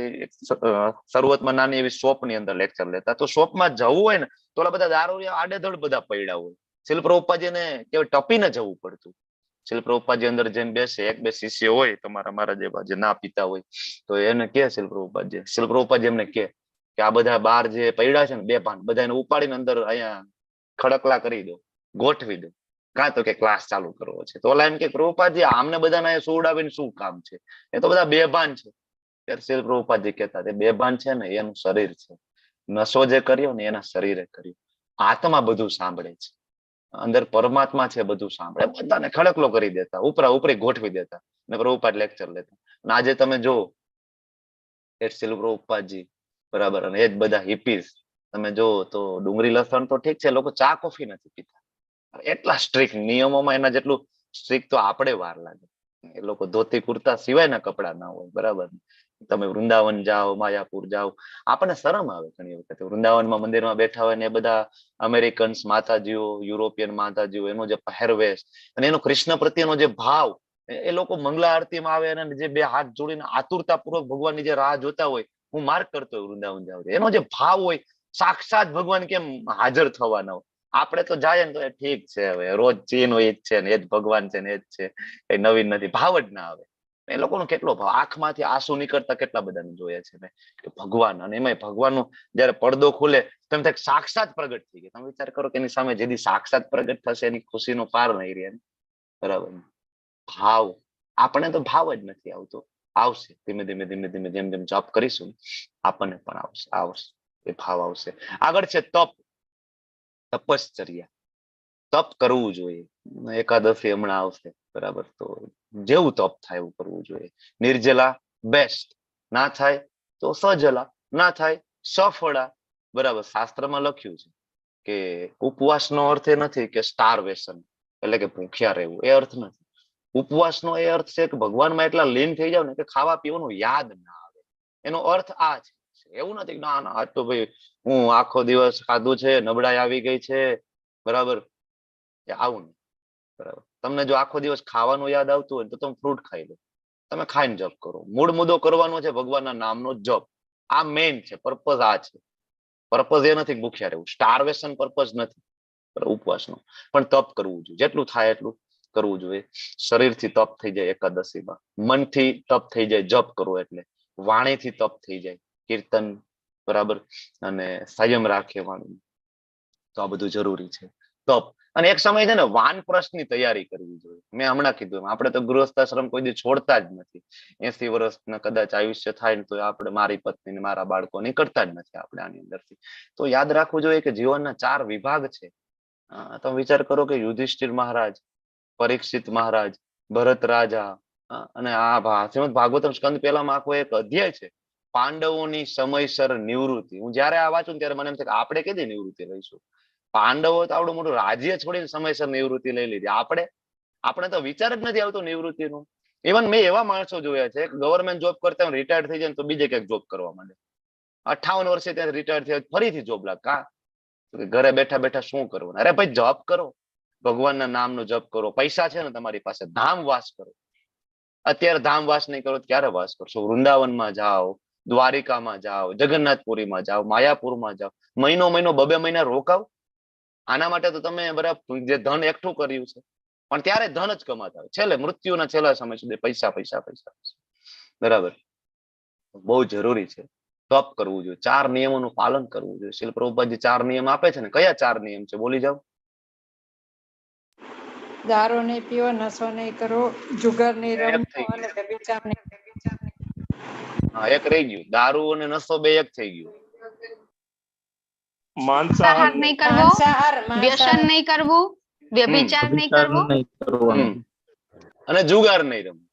શરૂઆતમાં નાની એવી શોપ ની અંદર લેક્ચર લેતા. તો શોપમાં જવું હોય ને તો ઓલા બધા દારૂડિયા આડેધડ બધા પડ્યા હોય. શિલ પ્રભુપાદજીને કેવું ટપીને જવું પડતું. શિલ પ્રભુપાદજી અંદર જઈને બેસે, એક બે શિષ્ય હોય તમારા મારા જેવા જે ના પીતા હોય, તો એને કે શિલ પ્રભુપાદજી એમને કે આ બધા બાર જે પડ્યા છે ને બેભાન, બધા એને ઉપાડીને અંદર અહીંયા ખડકલા કરી દો, ગોઠવી દો, કાં તો કે ક્લાસ ચાલુ કરવો છે. તો ઓલા એમ કે પ્રભુપાદજી આમને બધાને અહીંયા સુવડાવીને શું કામ છે, એ તો બધા બેભાન છે. ત્યારે શિલ પ્રભુપાદજી કહેતા તે બેભાન છે ને એનું શરીર છે, નશો જે કર્યો ને એના શરીરે કર્યું. આત્મા બધું સાંભળે છે, અંદર પરમાત્મા છે બધું સાંભળે. બધાને ખડકલો કરી દેતા, ઉપરા ઉપરી ગોઠવી દેતા ને પ્રભુપાદ લેક્ચર લેતા. અને આજે તમે જો એ શિલ પ્રભુપાદજી બરાબર, અને એ જ બધા હિપીસ તમે જો તો ડુંગળી લસણ તો ઠીક છે, લોકો ચા કોફી નથી પીતા. એટલા સ્ટ્રિક્ટ નિયમોમાં, એના જેટલું સ્ટ્રિક્ટ તો આપણે વાર લાગે. એ લોકો ધોતી કુર્તા સિવાયના કપડા ના હોય બરાબર. તમે વૃંદાવન જાઓ, માયાપુર જાઓ, આપણને શરમ આવે ઘણી વખત. વૃંદાવનમાં મંદિરમાં બેઠા હોય ને એ બધા અમેરિકન્સ માતાજીઓ, યુરોપિયન માતાજીઓ, એનો જે પહેરવેશ અને એનો કૃષ્ણ પ્રત્યેનો જે ભાવ, એ લોકો મંગલા આરતીમાં આવે અને જે બે હાથ જોડીને આતુરતાપૂર્વક ભગવાનની જે રાહ જોતા હોય, હું માર્ક કરતો હોય વૃંદાવન જાઉં, એનો જે ભાવ હોય, સાક્ષાત ભગવાન કેમ હાજર થવાના હોય. આપણે તો જાય ને તો એ ઠીક છે, હવે રોજ ચીનો એ જ છે ને એ જ ભગવાન છે ને એ જ છે, કઈ નવીન નથી, ભાવ જ ના આવે. એ લોકોનો કેટલો ભાવ, આંખમાંથી આંસુ નીકળતા કેટલા બધાને જોયા છે મેં કે ભગવાન, અને એમાં ભગવાનનો જયારે પડદો ખુલે તમે થાય સાક્ષાત પ્રગટ થઈ ગયા. તમે વિચાર કરો કે એની સામે જેથી સાક્ષાત પ્રગટ થશે એની ખુશીનો પાર નહીં રહે બરાબર. ભાવ, આપણે તો ભાવ જ નથી આવતો, આવશે ધીમે ધીમે ધીમે ધીમે જેમ જેમ જોબ કરીશું આપણને પણ આવશે એ ભાવ આવશે. આગળ છે તપ, તપશ્ચર્યા. તપ કરવું જોઈએ, એકાદશી હમણાં આવશે બરાબર, તો જેવું તપ થાય એવું કરવું જોઈએ. નિર્જલા બેસ્ટ, ના થાય તો સજલા, ના થાય સફળા બરાબર. શાસ્ત્રમાં લખ્યું છે કે ઉપવાસનો અર્થ એ નથી કે સ્ટારવેશન એટલે કે ભૂખ્યા રહેવું, એ અર્થ નથી. ઉપવાસનો એ અર્થ છે કે ભગવાનમાં એટલા લીન થઈ જાવ ને કે ખાવા પીવાનું યાદ ના આવે. એનો અર્થ આ છે. એવું નથી ના ના આજ તો ભાઈ હું આખો દિવસ ખાધું છે, નબળાઈ આવી ગઈ છે બરાબર, આવું નહીં બરાબર. તમને જો આખો દિવસ ખાવાનું યાદ આવતું હોય તો તમે ફ્રૂટ ખાઈ લો, તમે ખાઈને જપ કરો. મૂળ મુદ્દો કરવાનો છે ભગવાનના નામનો જપ, આ મેઇન છે, પર્પઝ આ છે. પર્પઝ એ નથી ભૂખ્યા રહેવું, સ્ટારવેશન પર્પઝ નથી ઉપવાસનો. પણ તપ કરવું જોઈએ, જેટલું થાય એટલું કરવું જોઈએ. શરીરથી તપ થઈ જાય એકાદશીમાં, મનથી તપ થઈ જાય જપ કરવો એટલે, વાણીથી તપ થઈ જાય કીર્તન બરાબર, અને સંયમ રાખે વાણી. તો આ બધું જરૂરી છે તપ. અને એક સમય છે ને વાનપ્રસ્થની તૈયારી કરવી જોઈએ. મેં હમણાં કીધું આપણે તો ગૃહસ્થાશ્રમ કોઈ દી છોડતા જ નથી. 80 વર્ષના કદાચ આયુષ્ય થાય ને તો આપણે મારી પત્ની ને મારા બાળકો નીકળતા જ નથી આપણે આની અંદરથી. તો યાદ રાખવું જોઈએ કે જીવનના 4 વિભાગ છે. તમે વિચાર કરો કે યુધિષ્ઠિર મહારાજ, પરીક્ષિત મહારાજ, ભરત રાજા, અને આ શ્રીમદ ભાગવતમ સ્કંદ પહેલામાં આખો એક અધ્યાય છે પાંડવોની સમયસર નિવૃત્તિ. હું જયારે આ વાંચું ત્યારે મને એમ થાય કે આપણે કેદી નિવૃત્તિ લઈશું. પાંડવો તો આવડું મોટું રાજ્ય છોડીને સમયસર નિવૃત્તિ લઈ લીધી. આપણે તો વિચાર જ નથી આવતો નિવૃત્તિનો. ઇવન મેં એવા માણસો જોયા છે ગવર્મેન્ટ જોબ કરતા રિટાયર્ડ થઈ જાય તો બીજે ક્યાંક જોબ કરવા માંડે. 58 વર્ષે ત્યાં રિટાયર્ડ થયા ફરીથી જોબ લાગ. કા ઘરે બેઠા બેઠા શું કરવું? અરે ભાઈ જોબ કરો, ભગવાનના નામનો જપ કરો, પૈસા છે ને તમારી પાસે, ધામ વાસ કરો. અત્યારે ધામ વાસ નહીં કરો તો ક્યારે વાસ કરશો? વૃંદાવનમાં જાઓ, દ્વારિકામાં જાઓ, જગન્નાથપુરીમાં જાઓ, માયાપુરમાં જાઓ, મહિનો 2 મહિના રોકાવ. આના માટે તો તમે બરાબર જે ધન એકઠું કર્યું છે, પણ ત્યારે ધન જ કમાતા હોય, છેલ્લે મૃત્યુના છેલ્લા સમય સુધી પૈસા પૈસા પૈસા બરાબર. બહુ જરૂરી છે તપ કરવું જોઈએ, 4 નિયમોનું પાલન કરવું જોઈએ. શીલ પ્રભુપાદજી 4 નિયમ આપે છે ને, કયા 4 નિયમ છે બોલી જાઓ? દારૂ નહીં પીવો, નશો નહીં કરવો, જુગાર નહીં રમવો અને વ્યભિચાર નહીં. હા, એક રહી ગયું, દારૂ અને નશો 2 એક થઈ ગયું. માંસાહાર નહીં કરવો, વ્યસન નહીં કરવું, વ્યભિચાર નહીં કરવો અને જુગાર નહીં રમવું.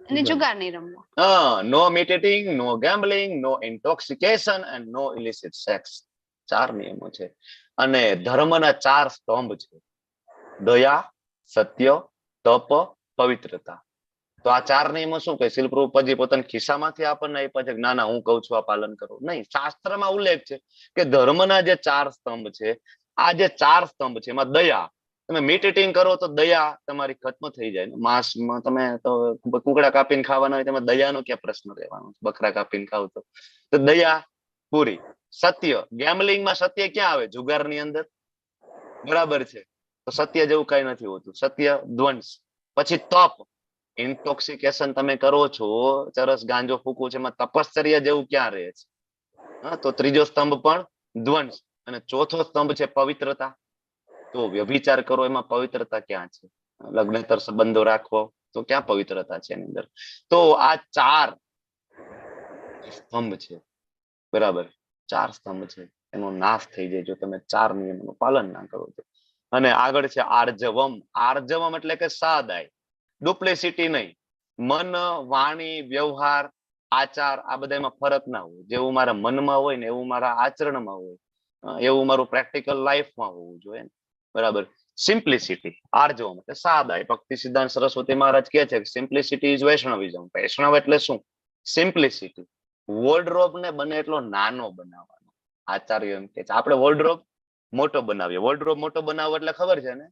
અને જુગાર નહીં રમવો. નો meat eating, no gambling, no intoxication and no illicit sex. 4 નિયમો છે. અને ધર્મના 4 સ્તંભ છે: દયા, સત્ય, તપ, પવિત્રતા. તો આ 4 નિયમો શું કહે? શીલ પ્રભુપાદજી પોતાના ખિસ્સામાંથી આપણને આપ્યા છે? ના હું કહું છું આ પાલન કરો? નહીં, શાસ્ત્રમાં ઉલ્લેખ છે કે ધર્મના જે 4 સ્તંભ છે, આ જે 4 સ્તંભ છે એમાં દયા. તમે મીટ ઇટિંગ કરો તો દયા તમારી ખત્મ થઈ જાય. માંસમાં તમે તો કુકડા કાપીને ખાવાના હોય, તેમાં દયાનો ક્યાં પ્રશ્ન રહેવાનો? બકરા કાપીને ખાવ તો દયા પૂરી. સત્ય, ગેમ્બલિંગમાં સત્ય ક્યાં આવે? જુગારની અંદર બરાબર છે. તો સત્ય જેવું કઈ નથી હોતું. સત્ય ધ્વંસ પછી તપ, ઇન્ટોક્સિકેશન તમે કરો છો, ચરસ ગાંજો ફૂકવું છે, એમાં તપશ્ચર્યા જેવું ક્યાં રહે છે? હા, તો ત્રીજો સ્તંભ પણ દ્વંસ, અને ચોથો સ્તંભ છે પવિત્રતા. તો વ્યભિચાર કરો એમાં પવિત્રતા ક્યાં છે? લગ્નેતર સંબંધો રાખવો તો ક્યાં પવિત્રતા છે એની અંદર? તો આ 4 સ્તંભ છે, બરાબર, 4 સ્તંભ છે, એનો નાશ થઈ જાય જો તમે 4 નિયમોનું પાલન ના કરો તો. અને આગળ છે આર્જવમ. આર્જવમ એટલે કે સાદાઈ, ડુપ્લિસિટી નહીં. મન, વાણી, વ્યવહાર, આચાર આ બધામાં ફરક ના હોય. જેવું મારા મનમાં હોય ને એવું મારા આચરણમાં હોય, એવું મારું પ્રેક્ટિકલ લાઈફમાં હોવું જોઈએ, બરાબર. સિમ્પ્લિસિટી, આર્જવમ એટલે સાદાઈ. ભક્તિ સિદ્ધાંત સરસ્વતી મહારાજ કહે છે કે સિમ્પ્લિસિટી ઇઝ વૈષ્ણવિઝમ. વૈષ્ણવ એટલે શું? સિમ્પ્લિસિટી. વોર્ડરોબ ને બને એટલો નાનો બનાવવાનો. આચાર્ય એમ કે છે આપણે વોર્ડરોબ મોટો બનાવીએ. વોર્ડરોબ મોટો બનાવવો એટલે ખબર છે ને,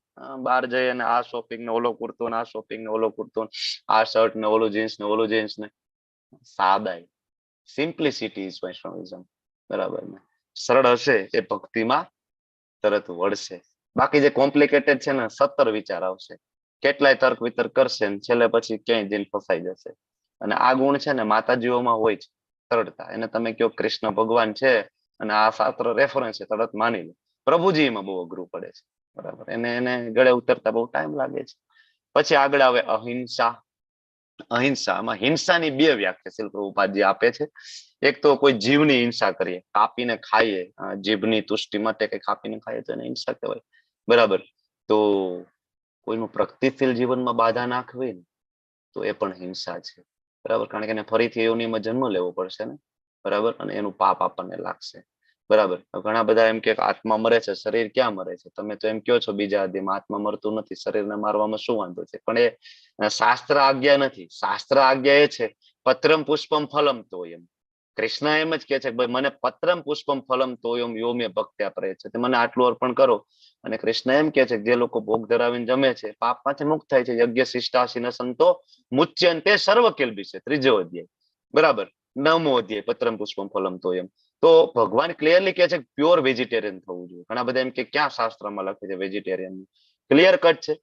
બહાર જઈએ ને આ શોપિંગ ને ઓલો કુર્તો ને આ શોપિંગ ને ઓલો કુર્તો, આ શર્ટ ને ઓલો જીન્સ ને ઓલો જીન્સ ને. સાદાઈ, સિમ્પ્લિસિટી ઇઝ વૈષ્ણવિઝમ, બરાબર ને. સરળ હશે એ ભક્તિમાં તરત વળશે. બાકી જે કોમ્પ્લિકેટેડ છે ને 17 વિચાર આવશે, કેટલાય તર્ક વિતર્ક કરશે ને છેલ્લે પછી ક્યાંય જઈને ફસાઈ જશે. અને આ ગુણ છે ને માતાજીઓમાં હોય છે, સરળતા. એને તમે કયો કૃષ્ણ ભગવાન છે અને આ શાસ્ત્ર રેફરન્સ છે, તરત માની લો. પ્રભુજીમાં બહુ અઘરું પડે છે, બરાબર. એને ગળે ઉતરતા બહુ ટાઈમ લાગે છે. પછી આગળ આવે અહિંસા. અહિંસામાં હિંસાની 2 વ્યાખ્યા શીલ પ્રભુપાદજી આપે છે. એક તો કોઈ જીવની હિંસા કરીએ, કાપીને ખાઈએ, જીભની તુષ્ટિ માટે કે કાપીને ખાઈએ તો એને હિંસા કહેવાય, બરાબર. તો કોઈનું પ્રગતિશીલ જીવનમાં બાધા નાખવી ને તો એ પણ હિંસા છે, બરાબર. કારણ કે એને ફરીથી યોનિમાં જન્મ લેવો પડશે ને, બરાબર. અને એનું પાપ આપણને લાગશે, બરાબર. ઘણા બધા એમ કે આત્મા મરે છે, શરીર ક્યાં મરે છે? તમે તો એમ કહો છો બીજા આદિમાં આત્મા મરતું નથી, શરીરને મારવામાં શું વાંધો છે? પણ એ શાસ્ત્ર આજ્ઞા નથી. શાસ્ત્ર આજ્ઞા એ છે પત્રમ પુષ્પમ ફલમ તોયમ. કૃષ્ણ એમ જ કે છે ભાઈ મને પત્રમ પુષ્પમ ફલમ તોયમ યોમ્ય ભક્ત્યા પ્રે છે, મને આટલું અર્પણ કરો. અને કૃષ્ણ એમ કે છે જે લોકો ભોગ ધરાવીને જમે છે પાપમાંથી મુક્ત થાય છે. યજ્ઞ શિષ્ટાશીન સંતો મુચ્યંતે સર્વ કિલ્બિષે છે, 3જો અધ્યાય, બરાબર. 9મો અધ્યાય પત્રમ પુષ્પમ ફલમ તોયમ. તો ભગવાન ક્લિયરલી કહે છે પ્યોર વેજીટેરિયન થવું જોઈએ. ઘણા બધા એમ કે ક્યાં શાસ્ત્રમાં લખે છે વેજીટેરિયન? ક્લિયર કટ છે,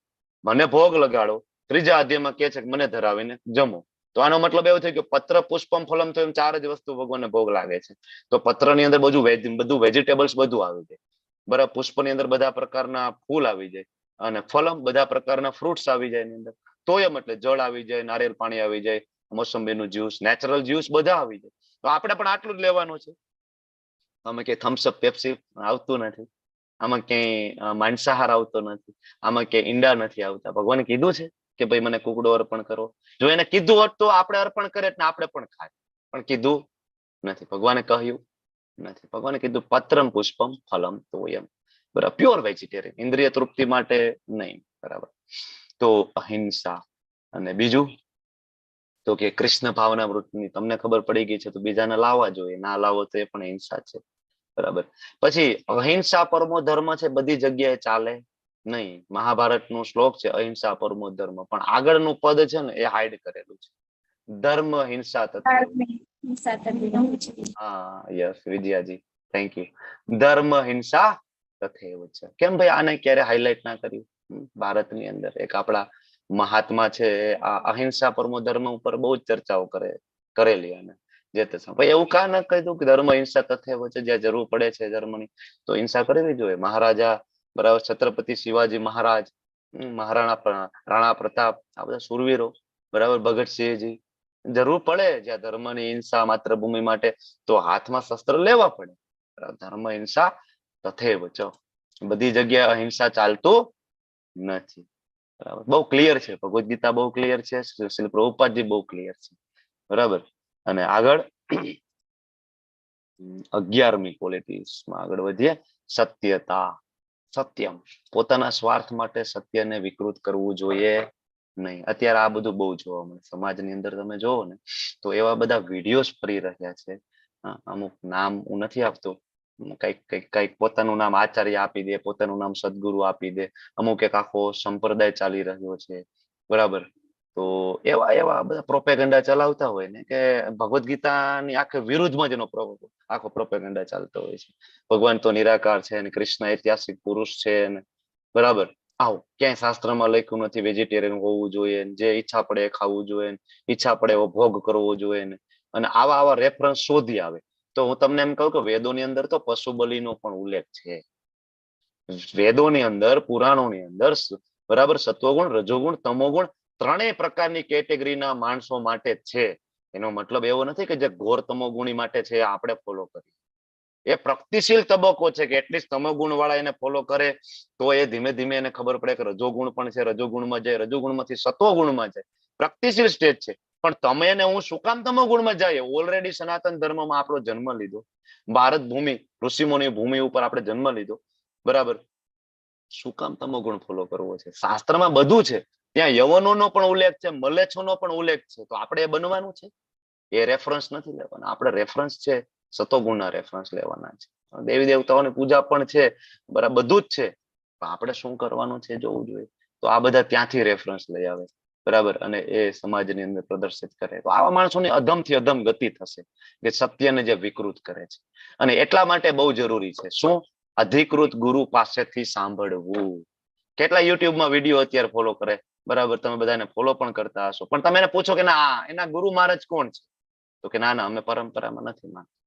મને ભોગ લગાડો. 3જા અધ્યાયમાં કહે છે કે મને ધરાવીને જમો. તો આનો મતલબ એવો થયો કે પત્ર પુષ્પમ ફલમ તો એમ 4 જ વસ્તુ ભગવાનને ભોગ લાગે છે. તો પત્રની અંદર બધું વેજીટેબલ્સ બધું આવી જાય, બરાબર. પુષ્પની અંદર બધા પ્રકારના ફૂલ આવી જાય, અને ફલમ બધા પ્રકારના ફ્રૂટ્સ આવી જાય એની અંદર. તોયમ એટલે જળ આવી જાય, નારિયેળ પાણી આવી જાય, મોસંબીનું જ્યુસ, નેચરલ જ્યુસ બધા આવી જાય. તો આપણે પણ આટલું જ લેવાનું છે. આમાં ક્યાંય થમ્સઅપ પેપ્સી આવતું નથી, આમાં ક્યાંય માંસાહાર આવતો નથી, આમાં ક્યાંય ઈંડા નથી આવતા. ભગવાને કીધું છે કે ભાઈ મને કુકડો અર્પણ કરો. જો એને કીધું હોત તો આપણે અર્પણ કરે ને આપણે પણ ખાય, પણ કીધું નથી, ભગવાને કહ્યું નથી. ભગવાને કીધું પત્રમ પુષ્પમ ફલમ તોયમ, બરાબર. પ્યોર વેજીટેરિયન, ઇન્દ્રિય તૃપ્તિ માટે નહીં, બરાબર. તો અહિંસા. અને બીજું તો કે કૃષ્ણ ભાવના વૃત્તિની તમને ખબર પડી ગઈ છે તો બીજાને લાવવા જોઈએ, ના લાવો તો એ પણ હિંસા છે, બરાબર. પછી અહિંસા પરમો ધર્મ છે, બધી જગ્યાએ ચાલે નહીં. મહાભારતનો શ્લોક છે અહિંસા પરમો ધર્મ, પણ આગળનું પદ છે ને એ હાઈડ કરેલું છે. ધર્મ હિંસા તથા, હા યસ વિજયાજી, થેન્ક યુ. ધર્મ હિંસા તથૈવ છે. કેમ ભાઈ આને ક્યારે હાઇલાઇટ ના કર્યું? ભારતની અંદર એક આપણા મહાત્મા છે આ અહિંસા પરમો ધર્મ ઉપર બહુ જ ચર્ચાઓ કરેલી. અને જે તે ભાઈ એવું કા ના કીધું કે ધર્મ હિંસા તથૈવ છે, જ્યાં જરૂર પડે છે ધર્મની તો હિંસા કરવી જોઈએ. મહારાજા, બરાબર, છત્રપતિ શિવાજી મહારાજ, રાણા પ્રતાપ, આ બધા સુરવીરો, બરાબર, ભગતસિંહજી, જરૂર પડે જ્યાં ધર્મની હિંસા માતૃભૂમિ માટે તો હાથમાં શસ્ત્ર લેવા પડે. ધર્મ હિંસા તથૈવ છે, બધી જગ્યાએ અહિંસા ચાલતું નથી, બરાબર. બહુ ક્લિયર છે, ભગવદ ગીતા બહુ ક્લિયર છે, શ્રીલ પ્રભુપાદજી બહુ ક્લિયર છે, બરાબર. અને આગળ 11મી ક્વોલિટીઝમાં આગળ વધીએ. સત્યતા, સત્યમ. પોતાના સ્વાર્થ માટે સત્યને વિકૃત કરવું જોઈએ નહીં. અત્યારે આ બધું બહુ જોવા મળે સમાજની અંદર. તમે જોવો ને તો એવા બધા વિડીયોઝ ફરી રહ્યા છે. અમુક નામ હું નથી આપતો, કઈક પોતાનું નામ આચાર્ય આપી દે, પોતાનું નામ સદગુરુ આપી દે, અમુક એક આખો સંપ્રદાય ચાલી રહ્યો છે, બરાબર. તો એવા બધા પ્રોપેગન્ડા ચલાવતા હોય ને કે ભગવદ ગીતાની આખે વિરુદ્ધમાં જ એનો આખો પ્રોપેગન્ડા ચાલતો હોય છે. ભગવાન તો નિરાકાર છે અને કૃષ્ણ ઐતિહાસિક પુરુષ છે ને, બરાબર. આવો ક્યાંય શાસ્ત્રમાં લખ્યું નથી વેજીટેરિયન હોવું જોઈએ, જે ઈચ્છા પડે એ ખાવું જોઈએ, ઈચ્છા પડે એવો ભોગ કરવો જોઈએ ને, અને આવા આવા રેફરન્સ શોધી આવે. તો હું તમને એમ કહું કે વેદોની અંદર તો પશુ બલિનો પણ ઉલ્લેખ છે. વેદોની અંદર, પુરાણોની અંદર બરાબર સત્વગુણ, રજોગુણ, તમોગુણ ત્રણેય પ્રકારની કેટેગરીના માણસો માટે છે. એનો મતલબ એવો નથી કે જે ઘોર તમોગુણી માટે છે આપણે ફોલો કરીએ. એ પ્રગતિશીલ તબક્કો છે કે એટલીસ્ટ તમોગુણ વાળા એને ફોલો કરે તો એ ધીમે ધીમે એને ખબર પડે કે રજોગુણ પણ છે, રજોગુણમાં જાય, રજોગુણમાંથી સત્વગુણમાં જાય. પ્રગતિશીલ સ્ટેજ છે. પણ તમે ને હું શું કામ તમોગુણમાં જઈએ? ઓલરેડી સનાતન ધર્મમાં આપણો જન્મ લીધો, ભારત ભૂમિ, ઋષિમુનિ ભૂમિ ઉપર આપણે જન્મ લીધો, બરાબર. શું કામ તમોગુણ ફોલો કરવો છે? શાસ્ત્રમાં બધું છે. ત્યાં યવનોનો પણ ઉલ્લેખ છે, મલેચ્છોનો પણ ઉલ્લેખ છે. તો આપણે એ બનવાનું છે? એ રેફરન્સ નથી લેવાના. આપણે રેફરન્સ છે સતોગુણના રેફરન્સ લેવાના છે. દેવી દેવતાઓની પૂજા પણ છે, બરાબર, બધું જ છે. આપણે શું કરવાનું છે જોવું જોઈએ. તો આ બધા ત્યાંથી રેફરન્સ લઈ આવે, બરાબર, અને એ સમાજની અંદર પ્રદર્શિત કરે. તો આવા માણસોની અધમથી અધમ ગતિ થશે કે સત્યને જે વિકૃત કરે છે. અને એટલા માટે બહુ જરૂરી છે શું? અધિકૃત ગુરુ પાસેથી સાંભળવું. કેટલા યુટ્યુબમાં વિડીયો અત્યારે ફોલો કરે, બરાબર, તમે બધા એને ફોલો પણ કરતા હશો, પણ તમે એને પૂછો કે ના એના ગુરુ મહારાજ કોણ છે, તો કે ના અમે પરંપરામાં નથી માનતા.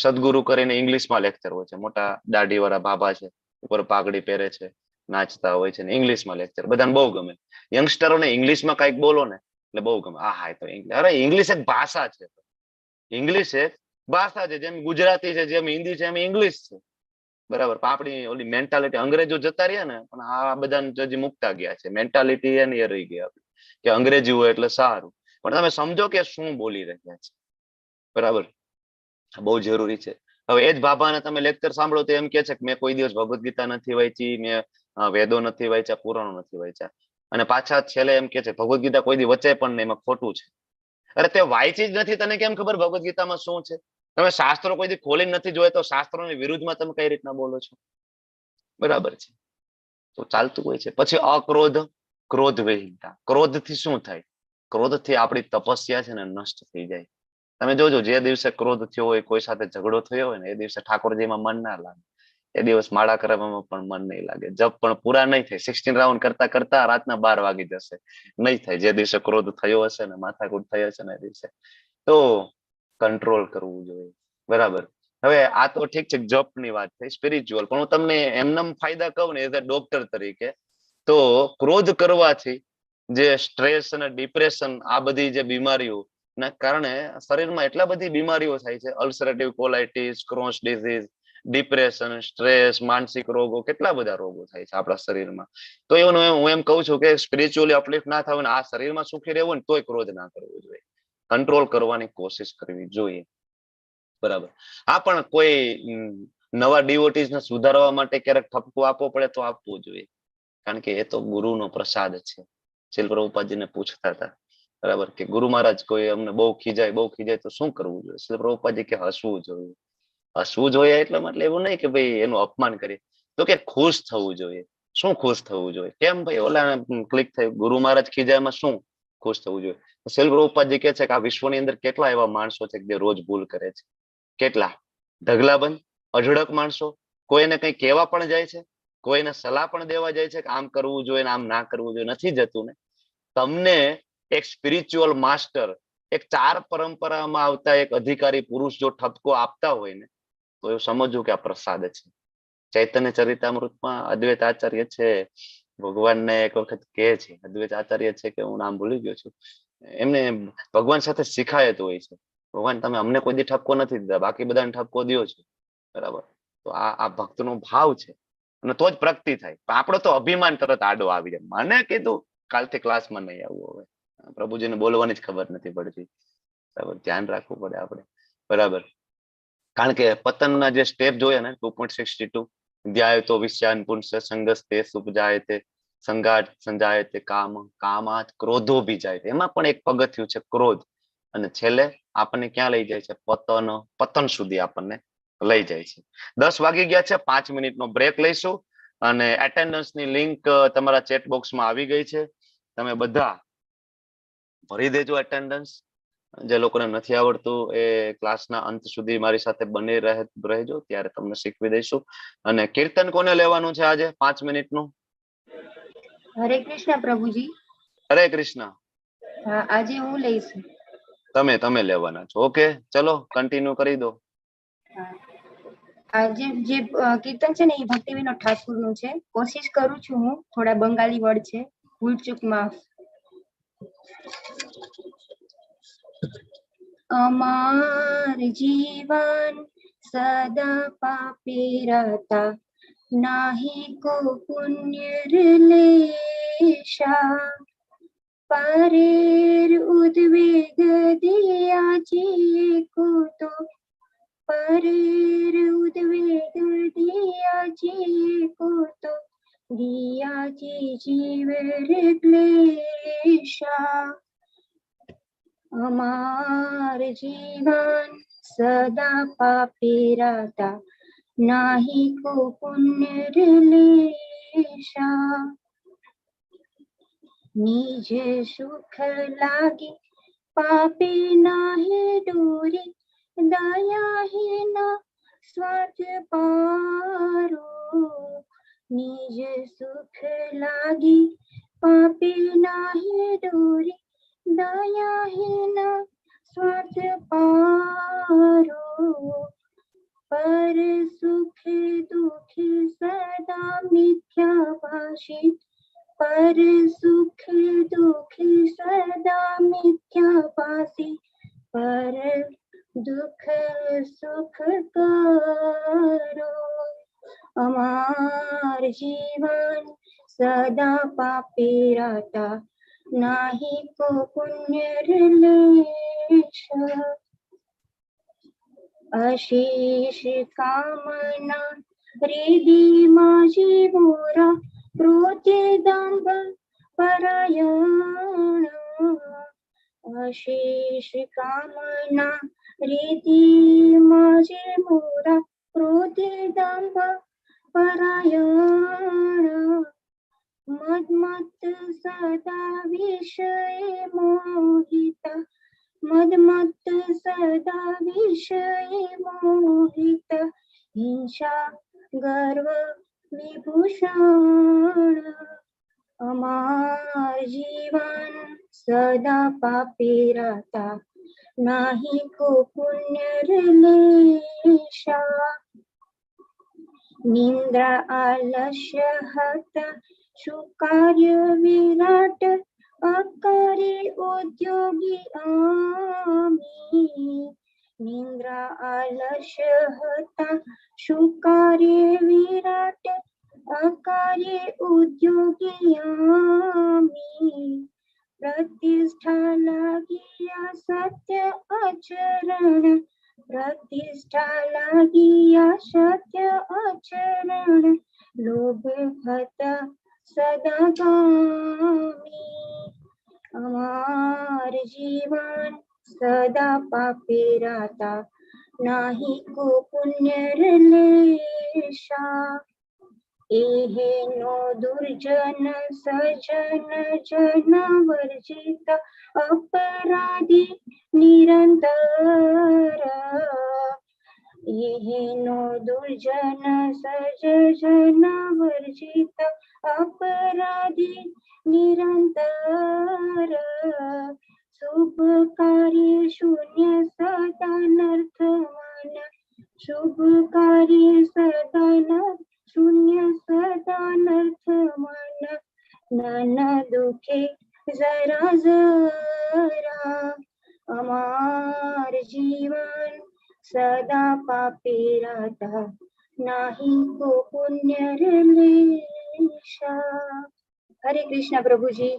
સદગુરુ કરીને ઇંગ્લિશમાં લેક્ચર હોય છે, મોટા દાઢી વાળા બાબા છે, ઉપર પાઘડી પહેરે છે, નાચતા હોય છે, ઇંગ્લિશમાં લેક્ચર બધાને બહુ ગમે. યંગસ્ટરોને ઇંગ્લિશમાં કઈક બોલો ને એટલે બહુ ગમે. હા તો ઇંગ્લિશ, અરે ઇંગ્લિશ એક ભાષા છે. ઇંગ્લિશ એક ભાષા છે, જેમ ગુજરાતી છે, જેમ હિન્દી છે, એમ ઇંગ્લિશ છે, બરાબર. આપણી ઓલી મેન્ટાલિટી, અંગ્રેજો જતા રહ્યા ને, પણ આ બધાને હજી મુકતા ગયા છે. મેન્ટાલિટી એની એ રહી ગયા કે અંગ્રેજી હોય એટલે સારું. પણ તમે સમજો કે શું બોલી રહ્યા છે, બરાબર. બહુ જરૂરી છે. હવે એ જ બાબાને તમે લેક્ચર સાંભળો તો એમ કે છે કે મેં કોઈ દિવસ ભગવદ્ ગીતા નથી વાંચી, મેં વેદો નથી વાંચ્યા, પુરાણો નથી વાંચ્યા, અને પાછા છેલ્લે એમ કે છે ભગવદ્ ગીતા કોઈ દી વચાય પણ નહીં, એમાં ખોટું છે. અરે તે વાંચી જ નથી, તને કેમ ખબર ભગવદ્ ગીતામાં શું છે? તમે શાસ્ત્રો કોઈ દી ખોલી નથી જોયે તો શાસ્ત્રોની વિરુદ્ધમાં તમે કઈ રીતના બોલો છો? બરાબર છે. તો ચાલતું હોય છે. પછી અક્રોધ, ક્રોધ વિહીનતા. ક્રોધથી શું થાય? ક્રોધથી આપણી તપસ્યા છે ને નષ્ટ થઈ જાય. તમે જોજો, જે દિવસે ક્રોધ થયો હોય, કોઈ સાથે ઝઘડો થયો હોય ને, એ દિવસે ઠાકોરજીમાં મન ના લાગે, એ દિવસ માળા કરવામાં પણ મન નહીં લાગે, જપ પણ પૂરા નહીં થાય, 16 રાઉન્ડ કરતા કરતા રાતના 12 વાગી જશે, નહીં થાય. જે દિવસે ક્રોધ થયો હશે ને, માથાકૂટ થઈ હશે ને એ દિવસે. તો કંટ્રોલ કરવું જોઈએ, બરાબર. હવે આ તો ઠીક છે, જપની વાત થઈ, સ્પિરિચ્યુઅલ. પણ હું તમને એમનેમ ફાયદા કહું ને એઝ અ ડોક્ટર તરીકે, તો ક્રોધ કરવાથી જે સ્ટ્રેસ અને ડિપ્રેશન, આ બધી જે બીમારીઓ ના કારણે શરીરમાં એટલા બધી બીમારીઓ થાય છે, ulcerative colitis, Crohn's disease, depression, stress, માનસિક રોગો, કેટલા બધા રોગો થાય છે આપણા શરીરમાં. તો એવું હું એમ કહું છું કે સ્પિરિચ્યુઅલી અપલિફ્ટ ના થવું ને આ શરીરમાં સુખી રહેવું ને, તોય ક્રોધ ના કરવો જોઈએ, કંટ્રોલ કરવાની કોશિશ કરવી જોઈએ, બરાબર. હા, પણ કોઈ નવા ડિવોટીઝ ને સુધારવા માટે ક્યારેક ઠપકો આપવો પડે તો આપવું જોઈએ, કારણ કે એ તો ગુરુનો પ્રસાદ છે. શીલ પ્રભુપાદજીને પૂછતા હતા, બરાબર, કે ગુરુ મહારાજ કોઈ અમને બહુ ખીજાય તો શું કરવું જોઈએ? શીલ પ્રભુપાદજી કે હસવું જોઈએ. હસવું જોઈએ એટલે મતલબ એવું નહીં કે ભાઈ એનું અપમાન કરીએ, તો કે ખુશ થવું જોઈએ. શું ખુશ થવું જોઈએ? કેમ ભાઈ ઓલા ક્લિક થયું, ગુરુ મહારાજ ખીજાયમાં શું ખુશ થવું જોઈએ? શીલ પ્રભુપાદજી કહે છે કે આ વિશ્વની અંદર કેટલા એવા માણસો છે જે રોજ ભૂલ કરે છે, કેટલા ઢગલાબંધ અઢળક માણસો, કોઈને કઈ કહેવા પણ જાય છે, કોઈને સલાહ પણ દેવા જાય છે કે આમ કરવું જોઈએ ને આમ ના કરવું જોઈએ, નથી જતું ને. તમને એક સ્પિરિચ્યુઅલ માસ્ટર, એક 4 પરંપરામાં આવતા એક અધિકારી પુરુષ જો ઠપકો આપતા હોય ને, તો એવું સમજવું કે આ પ્રસાદ છે. ચૈતન્ય ચરિતામૃતમાં અદ્વૈત આચાર્ય છે, ભગવાનને એક વખત કહે છે, અદ્વૈત આચાર્ય છે કે હું નામ ભૂલી ગયો છું, એમને ભગવાન સાથે શિખાયત હોય છે, ભગવાન તમે અમને કોઈ દી ઠપકો નથી દીધા, બાકી બધાને ઠપકો દો છો, બરાબર. તો આ ભક્તનો ભાવ છે, અને તો જ પ્રગતિ થાય. આપણો તો અભિમાન તરત આડો આવી જાય, મને કીધું કાલથી ક્લાસમાં નહીં આવવું. હવે પ્રભુજીને બોલવાની જ ખબર નથી પડતી, બરાબર. ધ્યાન રાખવું પડે આપણે, બરાબર. કારણ કે પતનના જે સ્ટેપ જોયા ને 2.62, ધ્યાય તો વિષયાન પુંસ્ય સંગસ્તે સુપજાયતે સંગાત સંજાયતે કામ કામાત ક્રોધો બીજાય, એમાં પણ એક પગથિયું છે ક્રોધ, અને છેલ્લે આપણને ક્યાં લઈ જાય છે? પતન સુધી આપણને લઈ જાય છે. 10 વાગી ગયા છે, 5 મિનિટનો બ્રેક લઈશું, અને એટેન્ડન્સની લિંક તમારા ચેટ બોક્સમાં આવી ગઈ છે, તમે બધા ભરી દેજો એટેન્ડન્સ. જે લોકોને નથી આવડતું એ ક્લાસના અંત સુધી મારી સાથે બની રહેજો, ત્યારે તમને શીખવી દઈશું. અને કીર્તન કોને લેવાનું છે આજે 5 મિનિટનું? હરે કૃષ્ણ પ્રભુજી. હરે કૃષ્ણ. હા, આજે હું લઈશ. તમે લેવાના છો. ઓકે, ચલો કન્ટિન્યુ કરી દો. આજે જે કીર્તન છે ને એ ભક્તિવિનોદ ઠાકુર નું છે. કોશિશ કરું છું હું, થોડા બંગાળી વર્ડ છે, ભૂલ ચૂક માફ. અમાર જીવન સદા પાપે रहता, नाही को पुण्य लेशा, परेर उद्वेग दियाची को तो, परेर उद्वेग दियाची को तो, दियाची जीवर क्लेशा. हमार जीवन सदा पापी रहता, नाही को पुण्य लेशा. निज सुख लागी पापी नाही डोरी, दया ही ना स्वार्थ पारो. निज सुख लागी पापी नाही डोरी, दया ही ना स्वार्थ पारो. पर सुख दुखी सदा मिथ्याभाषी, पर सुख दुखी सदा मिथ्याभाषी, पर दुख सुख करो. हमार जीवन सदा पापी रहता, नाही को पुण्य लेशा. अशेष कामना हृदय माझी मोरा, क्रोधे दांभ परायण. अशेष कामना हृदय माझी मोरा, क्रोधे दांभ परायण. मदमत्त सदा विषय मोहिता, मदमत्त सदा विषय मोहिता, हिंसा गर्व विभूषण. हमार जीवन सदा पापी रहता, नाही को पुण्य लेशा. निंद्रा आलस्य हता, सुकार्य विराट, अकारी उद्योगी आम्ही. निंद्रा आलस्य हता, सुकार्य विराट, अकारी उद्योगी आम्ही. प्रतिष्ठा लागिया सत्य आचरण, प्रतिष्ठा लागिया सत्य आचरण. लोभ हता सदा गामी, हमार जीवन सदा पापी रहता, नाही को पुण्य लेशा. एहेनो दुर्जन सजन जन वर्जित, अपराधी निरंतर. एहेनो दुर्जन सजन वर्जित, अपराधी निरंतर. शुभ कार्य शून्य सदा नर्थ मन, शुभ कार्य सदा नर्थ शून्य सदा नर्थ मन. नाना दुखे जरा जरा, हमार जीवन सदा पापी रहता, नाही को पुण्य लेशा. हरे कृष्ण प्रभु जी.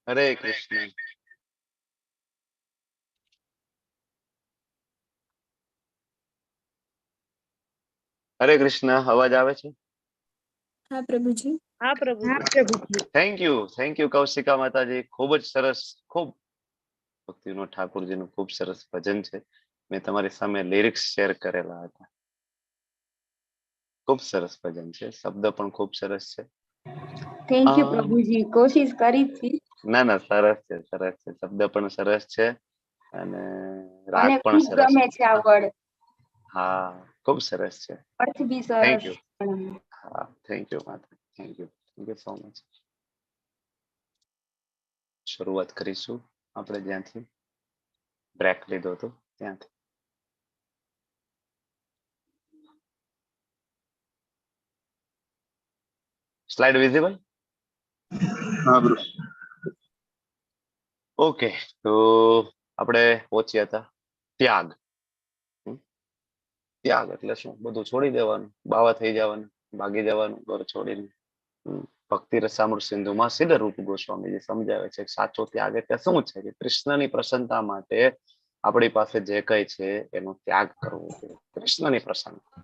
હરે કૃષ્ણ. હરે કૃષ્ણ. અવાજ આવે છે? હા પ્રભુજી. હા પ્રભુ. થેન્ક યુ કૌશિકા માતાજી. ખૂબ જ સરસ, ખૂબ ભક્તિવિનોદ ઠાકુરજીનું ખૂબ સરસ ભજન છે. મેં તમારી સામે લિરિક્સ શેર કરેલા હતા. ખૂબ સરસ ભજન છે, શબ્દ પણ ખૂબ સરસ છે. થેન્ક યુ પ્રભુજી, કોશિશ કરી હતી. ના ના, સરસ છે, સરસ છે, શબ્દ પણ સરસ છે અને મને રાગ પણ ખૂબ સરસ ગમે છે. છે આ વર્ડ. હા, ખૂબ સરસ છે. અર્થ બી થેન્ક સરસ. યુ. હા, થેન્ક યુ માતા, થેન્ક યુ સો મચ. શરૂઆત કરીશું આપણે જ્યાંથી બ્રેક લીધો હતો ત્યાંથી. Slide visible? હા બ્રો. ઓકે, તો આપણે પહોંચ્યા હતા ત્યાગ. ત્યાગ એટલે શું? બધું છોડી દેવાનું, બાવા થઈ જવાનું, ભાગી જવાનું ઘર છોડીને. ભક્તિ રસામૃત સિંધુમાં સિદ્ધ રૂપ ગોસ્વામીજી સમજાવે છે સાચો ત્યાગ એટલે શું છે કે કૃષ્ણની પ્રસન્નતા માટે આપણી પાસે જે કઈ છે એનો ત્યાગ કરવો જોઈએ. કૃષ્ણની પ્રસન્નતા,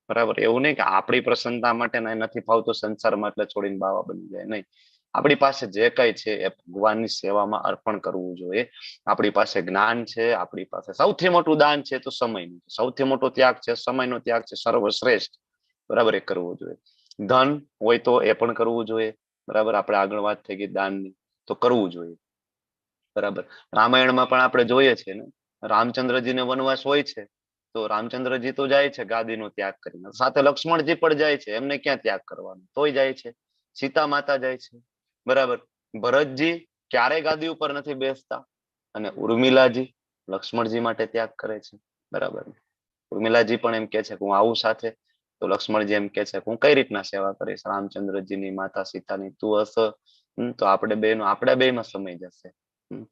બરાબર? એવું નહીં કે આપણી પ્રસન્નતા માટે નથી ફાવતો સંસારમાં એટલે છોડીને બાવા બની જાય, નહીં. આપણી પાસે જે કઈ છે એ ભગવાનની સેવામાં અર્પણ કરવું જોઈએ. આપણી પાસે જ્ઞાન છે, આપણી પાસે સૌથી મોટું દાન છે તો સમયનું, સૌથી મોટો ત્યાગ છે સમયનો ત્યાગ છે, સર્વશ્રેષ્ઠ, બરાબર? એ કરવું જોઈએ. ધન હોય તો એ પણ કરવું જોઈએ, બરાબર? આપણે આગળ વાત થઈ ગઈ દાનની, તો કરવું જોઈએ, બરાબર? રામાયણમાં પણ આપણે જોઈએ છીએ ને, રામચંદ્રજીને વનવાસ હોય છે તો રામચંદ્રજી તો જાય છે ગાદીનો ત્યાગ કરીને, સાથે લક્ષ્મણજી પણ જાય છે, એમને ક્યાં ત્યાગ કરવાનો? તોય જાય છે. સીતા માતા જાય છે, બરાબર? ભરતજી ક્યારેય ગાદી ઉપર નથી બેસતા અને ઉર્મિલાજી લક્ષ્મણજી માટે ત્યાગ કરે છે, બરાબર? ઉર્મિલાજી પણ એમ કે છે કે હું આવું સાથે, તો લક્ષ્મણજી એમ કે છે હું કઈ રીતના સેવા કરીશ રામચંદ્રજીની, માતા સીતાની? તું હશે તો આપણે બેમાં સમય જશે.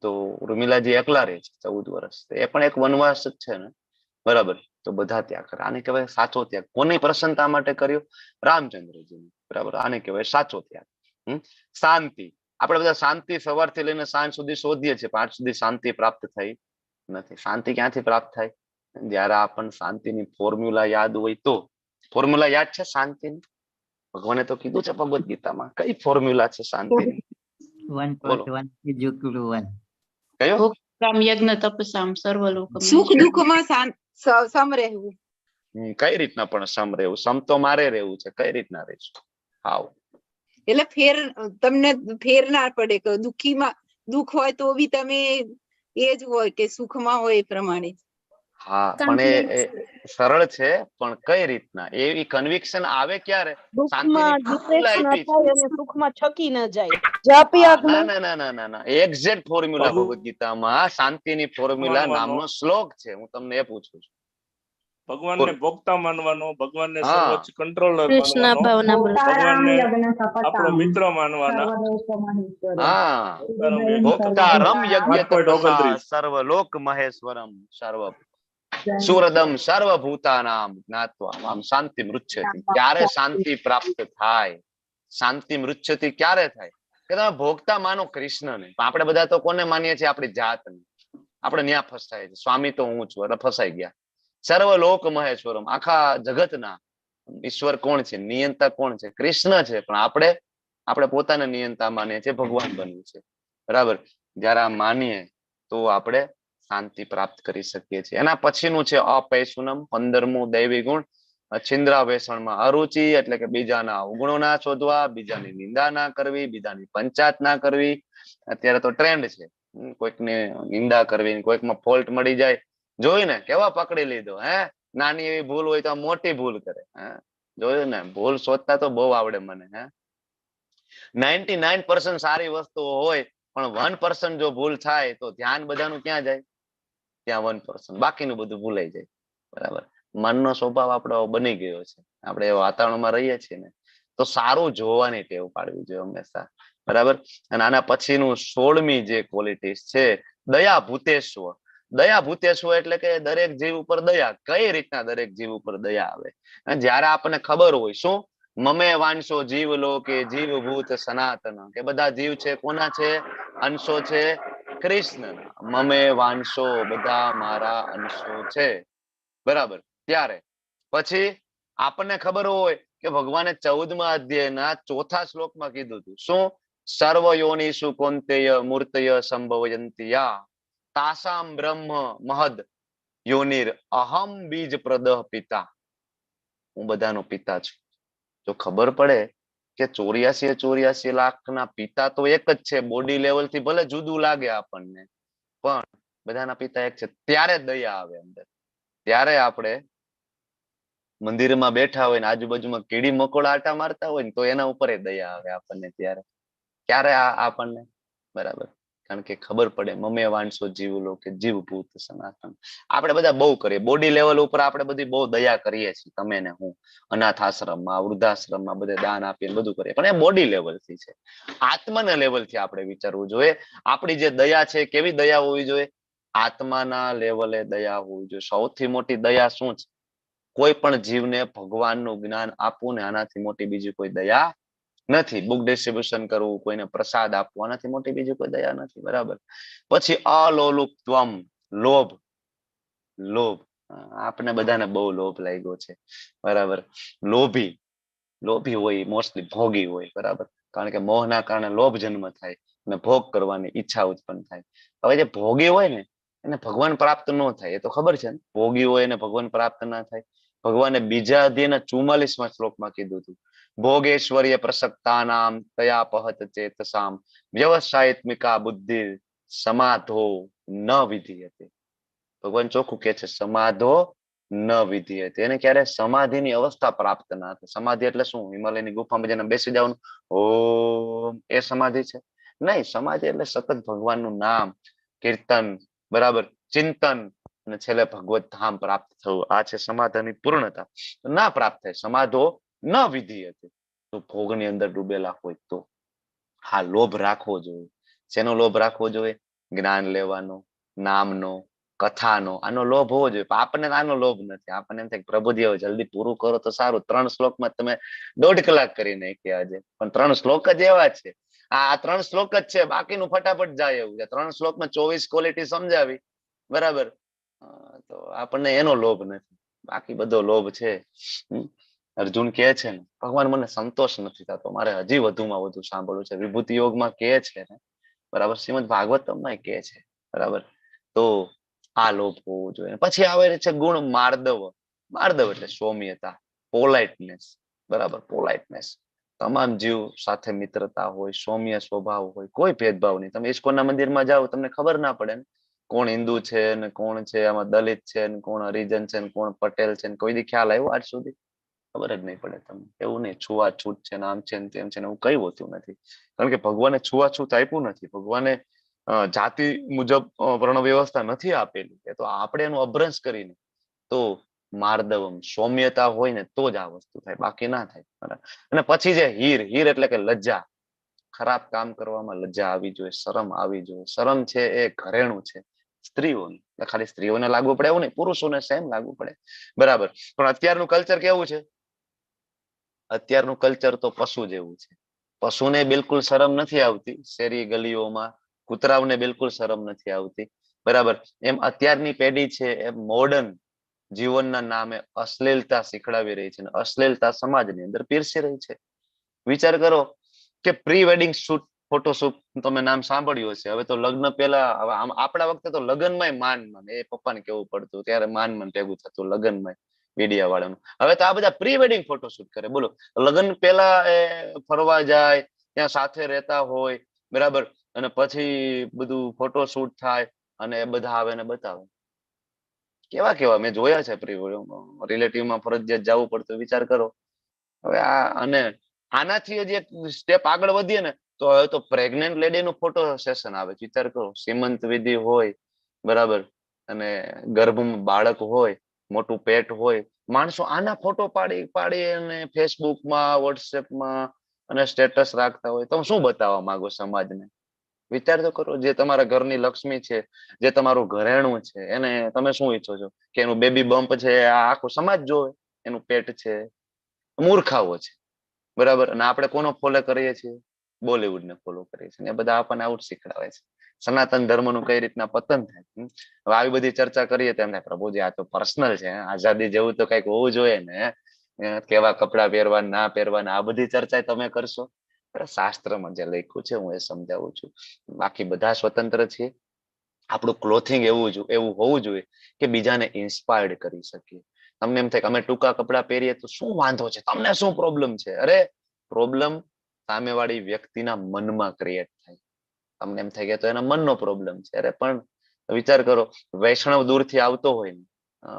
તો ઉર્મિલાજી એકલા રહે છે 14 વર્ષ, એ પણ એક વનવાસ જ છે ને, બરાબર? તો બધા ત્યાગ કરે. આને કહેવાય સાચો ત્યાગ. કોની પ્રસન્નતા માટે કર્યો? રામચંદ્રજીની, બરાબર? આને કહેવાય સાચો ત્યાગ. શાંતિ, આપણે બધા શાંતિ સવારથી લઈને સાંજ સુધી શોધીએ છીએ, પણ આજ સુધી શાંતિ પ્રાપ્ત થઈ નથી. શાંતિ ક્યાંથી પ્રાપ્ત થાય? જયારે આપણને શાંતિની ફોર્મ્યુલા યાદ હોય તો. ફોર્મ્યુલા યાદ છે શાંતિની? ભગવાને તો કીધું છે ભગવદ ગીતામાં, કઈ ફોર્મ્યુલા છે શાંતિની? 1 + 1 = 1. કયો? કામ યજ્ઞ તપસામ સર્વલોક સુખ દુઃખમાં સમ રહેવું. કઈ રીતના પણ સમ રહેવું? સમ તો મારે રહેવું છે, કઈ રીતના રહીશું? હાવ એટલે તમને ફેર ના પડે કે દુઃખીમાં દુઃખ હોય તો બી તમે એ જ હોય કે સુખમાં હોય એ પ્રમાણે. હા, પણ એ સરળ છે, પણ કઈ રીતના? એવી કન્વિક્શન આવે ક્યારે? દુઃખમાં ડિપ્રેસ ન થાય અને સુખમાં છકી ન જાય. જપ યજ્ઞ. ના, એક્ઝેક્ટ ફોર્મ્યુલા ભગવદ ગીતામાં શાંતિની ફોર્મ્યુલા નામનો શ્લોક છે, હું તમને એ પૂછું છું. ભગવાનને ભોગતા માનવાનો, ભગવાનને હા. સર્વોચ્ચ કંટ્રોલર કૃષ્ણ માનવાનો, ભાવના બોલો. ભગવાનને આપણો મિત્ર માનવાના. હા, ભોગતારમ ભોક્તારમ યજ્ઞ તપસા 5.29. સર્વલોક મહેશ્વરમ સર્વ સુરદમ સર્વભૂતાનામ જ્ઞાત્વા આમ શાંતિ મૃચ્છતિ. ક્યારે શાંતિ પ્રાપ્ત થાય? શાંતિ મૃચ્છતિ ક્યારે થાય? કે તમે ભોગતા માનો કૃષ્ણને. આપણે બધા તો કોને માનીએ છીએ? આપણી જાતને. આપણે ન્યા ફસાય છે. સ્વામી તો હું છું એટલે ફસાઈ ગયા. સર્વલોક મહેશ્વરમ, આખા જગતના ઈશ્વર કોણ છે? નિયંતા કોણ છે? કૃષ્ણ છે. પણ આપણે પોતાના નિયંતા માનીએ છીએ, ભગવાન બન્યું છે, બરાબર? જયારે આ માનીએ તો આપણે શાંતિ પ્રાપ્ત કરી શકીએ છીએ. એના પછીનું છે અપૈશુનમ, 15મું દૈવી ગુણ. છિન્દ્રાવેષણમાં અરુચિ, એટલે કે બીજાના અવગુણો ના શોધવા, બીજાની નિંદા ના કરવી, બીજાની પંચાયત ના કરવી. અત્યારે તો ટ્રેન્ડ છે, કોઈકને નિંદા કરવી, કોઈકમાં ફોલ્ટ મળી જાય જોઈને કેવા પકડી લીધો, હે? નાની એવી ભૂલ હોય તો મોટી ભૂલ કરે, હે? જોયું ને? ભૂલ શોધતા તો બહુ આવડે મને, હે? 99% સારી વસ્તુઓ હોય, પણ 1% જો ભૂલ થાય તો ધ્યાન બધાનું ક્યાં જાય? ત્યાં 1%, બાકીનું બધું ભૂલાઈ જાય, બરાબર? મનનો સ્વભાવ આપણો બની ગયો છે, આપણે એ વાતાવરણમાં રહીએ છીએ ને, તો સારું જોવાની ટેવ પાડવી જોઈએ હંમેશા, બરાબર? અને આના પછીનું 16મી જે ક્વોલિટીઝ છે, દયા ભૂતેશ્વ. દયા ભૂતેશ્વ એટલે કે દરેક જીવ ઉપર દયા. કઈ રીતના દરેક જીવ ઉપર દયા આવે? જયારે આપણને ખબર હોય, શું? મમે વાંશો જીવ લોકે જીવભૂત સનાતન, કે બધા જીવ છે કોના છે? અંશો છે કૃષ્ણના. મમે વાંશો, બધા મારા અંશો છે, બરાબર? ત્યારે પછી આપણને ખબર હોય કે ભગવાને 14મા અધ્યાયના 4થા શ્લોકમાં કીધું હતું, શું? સર્વ યોનિષુ કૌંતેય મૂર્તય સંભવયંતિયા તાસામ બ્રહ્મ મહદ યોનિર અહમ બીજ પ્રદઃ પિતા. હું બધાનો પિતા છું. જો ખબર પડે કે 84 લાખના પિતા તો એક જ છે, બોડી લેવલ થી ભલે જુદું લાગે આપણને, પણ બધાના પિતા એક છે. ત્યારે દયા આવે અંદર, ત્યારે આપણે મંદિરમાં બેઠા હોય ને આજુબાજુમાં કીડી મકોડા આટા મારતા હોય ને તો એના ઉપર દયા આવે આપણને. ત્યારે ક્યારે આપણને, બરાબર, કારણ કે ખબર પડે મમે વાંચો જીવ લો કે જીવ ભૂત સનાતન. આપણે બધા બહુ કરીએ બોડી લેવલ ઉપર, આપણે બધી બહુ દયા કરીએ છીએ, તમે ને હું. અનાથ આશ્રમમાં, વૃદ્ધાશ્રમમાં બધે દાન આપીએ, બધું કરીએ, પણ એ બોડી લેવલ થી છે. આત્માના લેવલ થી આપણે વિચારવું જોઈએ. આપણી જે દયા છે કેવી દયા હોવી જોઈએ? આત્માના લેવલે દયા હોવી જોઈએ. સૌથી મોટી દયા શું છે? કોઈ પણ જીવને ભગવાનનું જ્ઞાન આપવું ને, આનાથી મોટી બીજી કોઈ દયા નથી. બુક ડિસ્ટ્રીબ્યુશન કરવું, કોઈને પ્રસાદ આપવો, આનાથી મોટી બીજી કોઈ દયા નથી, બરાબર. પછી અલોલુપ્ત્વમ, લોભ. લોભ, આપણે બધાને બહુ લોભ લાગ્યો છે, બરાબર. લોભી હોય મોસ્ટલી ભોગી હોય, બરાબર, કારણ કે મોહના કારણે લોભ જન્મ થાય અને ભોગ કરવાની ઈચ્છા ઉત્પન્ન થાય. હવે જે ભોગી હોય ને એને ભગવાન પ્રાપ્ત ન થાય, એ તો ખબર છે ને. ભોગી હોય એને ભગવાન પ્રાપ્ત ના થાય. ભગવાને બીજા અધ્યાયના 44માં શ્લોકમાં કીધું હતું, ભોગેશ્વર્ય પ્રસક્તાનામ તયા પહત ચેતસામ વ્યવસાયિત્મિકા બુદ્ધિ સમાધો ન વિધીયતે. ભગવાન ચોખ્ખું કે છે, સમાધો ન વિધીયતે. એને ક્યારે સમાધિની અવસ્થા પ્રાપ્ત ના થાય. સમાધિ એટલે શું? હિમાલયની ગુફામાં જેને બેસી જવાનું, ઓમ, એ સમાધિ છે? નહીં. સમાધિ એટલે સતત ભગવાનનું નામ, કીર્તન, બરાબર, ચિંતન, અને છેલ્લે ભગવત ધામ પ્રાપ્ત થવું. આ છે સમાધિની પૂર્ણતા. ના પ્રાપ્ત થાય, સમાધો ન વિધીયતે. તો ભોગની અંદર ડૂબેલા હોય તો હા, લોભ રાખવો જોઈએ. શેનો લોભ રાખવો જોઈએ? જ્ઞાન લેવાનો, નામનો, કથાનો, આનો લોભ હોવો જોઈએ. આપણને આનો લોભ નથી. આપણને એમ થાય પ્રભુજી હવે જલ્દી પૂરું કરો તો સારું. 3 શ્લોકમાં તમે 1.5 કલાક કરી નાખ્યા આજે, પણ 3 શ્લોક જ એવા છે. આ 3 શ્લોક જ છે, બાકીનું ફટાફટ જાય એવું છે. 3 શ્લોકમાં 24 ક્વોલિટી સમજાવી, બરાબર. તો આપણને એનો લોભ નથી, બાકી બધો લોભ છે. અર્જુન કહે છે ને, ભગવાન મને સંતોષ નથી થતો, મારે હજી વધુમાં વધુ સાંભળવું છે. વિભૂતિ યોગમાં કહે છે ને, બરાબર, શ્રીમદ ભાગવતમાં કહે છે, બરાબર. તો આ લોભ હોવો જોઈએ. પછી આવે છે ગુણ માર્દવ. માર્દવ એટલે સૌમ્યતા, પોલાઇટનેસ, બરાબર, પોલાઇટનેસ. તમામ જીવ સાથે મિત્રતા હોય, સૌમ્ય સ્વભાવ હોય, કોઈ ભેદભાવ નહીં. તમે ઇસ્કોનના મંદિરમાં જાઓ, તમને ખબર ના પડે ને કોણ હિન્દુ છે ને કોણ છે આમાં દલિત છે ને કોણ હરિજન છે ને કોણ પટેલ છે ને કોઈ દી ખ્યાલ આવ્યો આજ સુધી? ખબર જ નહીં પડે તમને. એવું નહીં છૂવાછૂત છે, નામ છે ને તેમ છે ને એવું કઈ હોતું નથી. કારણ કે ભગવાને છૂવાછૂત આપ્યું નથી. ભગવાને જાતિ મુજબ વર્ણ વ્યવસ્થા નથી આપેલી. એ તો આપણે એનું અભ્રંશ કરીને, તો માર્દવમ, સૌમ્યતા હોય ને તો જ આ વસ્તુ થાય, બાકી ના થાય. બરાબર. અને પછી જે હીર એટલે કે લજ્જા. ખરાબ કામ કરવામાં લજ્જા આવી જોઈએ, શરમ આવી જોઈએ. શરમ છે એ ઘરેણું છે સ્ત્રીઓને. ખાલી સ્ત્રીઓને લાગુ પડે એવું નહીં, પુરુષોને સેમ લાગુ પડે, બરાબર. પણ અત્યારનું કલ્ચર કેવું છે? અત્યારનું કલ્ચર તો પશુ જેવું છે. પશુને બિલકુલ શરમ નથી આવતી. શેરી ગલીઓમાં કૂતરાઓને બિલકુલ શરમ નથી આવતી, બરાબર. એમ અત્યારની પેઢી છે એ મોડર્ન જીવનના નામે અશ્લીલતા શીખડાવી રહી છે, અને અશ્લીલતા સમાજની અંદર પીરસી રહી છે. વિચાર કરો કે પ્રી વેડિંગ શૂટ, ફોટોશૂટ તમે નામ સાંભળ્યું હશે. હવે તો લગ્ન પહેલા, આપણા વખતે તો લગ્નમાં માન એ પપ્પાને કેવું પડતું, ત્યારે માન ભેગું થતું લગ્નમાં મીડિયા વાળાનું. હવે તો આ બધા પ્રી વેડિંગ ફોટોશૂટ કરે. બોલો, લગ્ન પહેલા એ ફરવા જાય, ત્યાં સાથે રહેતા હોય, બરાબર, અને પછી બધું ફોટોશૂટ થાય અને એ બધા આવે ને બતાવે. કેવા કેવા મેં જોયા છે. પ્રી રિલેટિવમાં ફરજિયાત જવું પડતું. વિચાર કરો. હવે અને આનાથી હજી એક સ્ટેપ આગળ વધીએ ને તો હવે તો પ્રેગ્નેન્ટ લેડીનું ફોટો સેશન આવે. વિચાર કરો, સીમંત વિધિ હોય, બરાબર, અને ગર્ભમાં બાળક હોય, મોટું પેટ હોય, માણસો આના ફોટો પાડી અને ફેસબુકમાં, વોટ્સએપમાં અને સ્ટેટસ રાખતા હોય. તો શું બતાવવા માંગો સમાજને? વિચાર તો કરો. જે તમારા ઘરની લક્ષ્મી છે, જે તમારું ઘરેણું છે, એને તમે શું ઈચ્છો છો કે એનું બેબી બમ્પ છે આ આખો સમાજ જોવે? એનું પેટ છે. મૂર્ખાઓ છે, બરાબર. અને આપણે કોનો ફોલો કરીએ છીએ? બોલિવૂડને ફોલો કરીએ છીએ. એ બધા આપણને આવું શીખડાવે છે. સનાતન ધર્મનું કઈ રીતના પતન થાય. હવે આવી બધી ચર્ચા કરીએ તો એમને પ્રભુજી આ તો પર્સનલ છે, આઝાદી જેવું તો કઈક હોવું જોઈએ ને, કેવા કપડા પહેરવા ના પહેરવા, આ બધી ચર્ચા તમે કરશો? શાસ્ત્રમાં જે લખ્યું છે હું એ સમજાવું છું. બાકી બધા સ્વતંત્ર છીએ. આપણું ક્લોથિંગ એવું હોવું જોઈએ કે બીજાને ઇન્સ્પાયર્ડ કરી શકીએ. તમને એમ થાય કે અમે ટૂંકા કપડા પહેરીએ તો શું વાંધો છે, તમને શું પ્રોબ્લેમ છે? અરે પ્રોબ્લેમ સામેવાળી વ્યક્તિના મનમાં ક્રિએટ થાય. તમને એમ થાય કે તો એના મનનો પ્રોબ્લેમ છે. અરે પણ વિચાર કરો, વૈષ્ણવ દૂરથી આવતો હોય ને,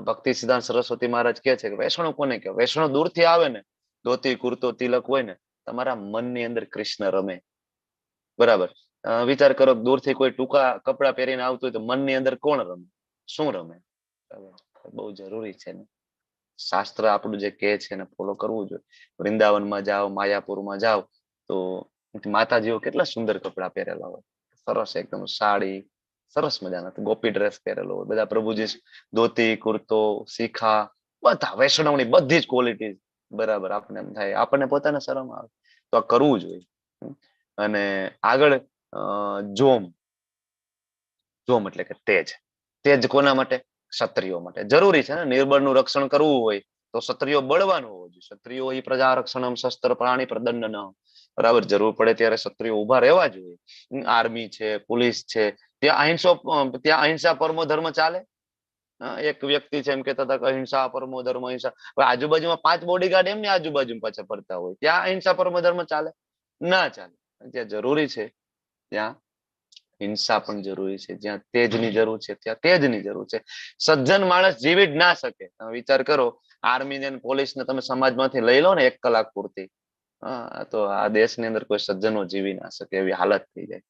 ભક્તિ સિદ્ધાંત સરસ્વતી મહારાજ કહે છે કે વૈષ્ણવ કોને કહે? વૈષ્ણવ દૂરથી આવે ને, ધોતી કુર્તો તિલક હોય ને, તમારા મનની અંદર કૃષ્ણ રમે. બરાબર. વિચાર કરો, દૂરથી કોઈ ટૂંકા કપડા પહેરીને આવતું હોય તો મનની અંદર કોણ રમે? શું રમે? બહુ જરૂરી છે ને. શાસ્ત્ર આપણું જે કહે છે એને ફોલો કરવું જોઈએ. વૃંદાવનમાં જાઓ, માયાપુરમાં જાઓ તો માતાજીઓ કેટલા સુંદર કપડા પહેરેલા હોય, સરસ એકદમ સાડી, સરસ મજાના ગોપી ડ્રેસ પહેરેલો હોય. બધા પ્રભુજી ધોતી કુર્તો શીખા, બધા વૈષ્ણવની બધી જ ક્વોલિટી. બરાબર. આપણને એમ થાય, આપણને પોતાને શરમ આવે. તો આ કરવું જોઈએ. અને આગળ જોમ. જોમ એટલે કે તેજ. તેજ કોના માટે? ક્ષત્રિયો માટે. જરૂરી છે ને, નિર્બળનું રક્ષણ કરવું હોય તો ક્ષત્રિયો બળવાન હોવો જોઈએ. ક્ષત્રિયો ઈ પ્રજા રક્ષણમ શસ્ત્ર પ્રાણી પ્રદંડ. બરાબર. જરૂર પડે ત્યારે ક્ષત્રિયો ઉભા રહેવા જોઈએ. આર્મી છે, પોલીસ છે, ત્યાં અહિંસા પરમો ધર્મ ચાલે. એક વ્યક્તિ છે એમ કહેતા હતા કે અહિંસા પરમો ધર્મ, અહિંસા. આજુબાજુમાં 5 બોડીગાર્ડ એમની આજુબાજુ પાછા ફરતા હોય, ત્યાં અહિંસા પરમો ધર્મ ચાલે? ના ચાલે. ત્યાં જરૂરી છે, ત્યાં હિંસા પણ જરૂરી છે. જ્યાં તેજની જરૂર છે ત્યાં તેજની જરૂર છે. સજ્જન માણસ જીવી જ ના શકે. વિચાર કરો, આર્મી ને પોલીસ ને તમે સમાજમાંથી લઈ લો ને 1 કલાક પૂરતી, તો આ દેશની અંદર કોઈ સજ્જનો જીવી ના શકે એવી હાલત થઈ જાય.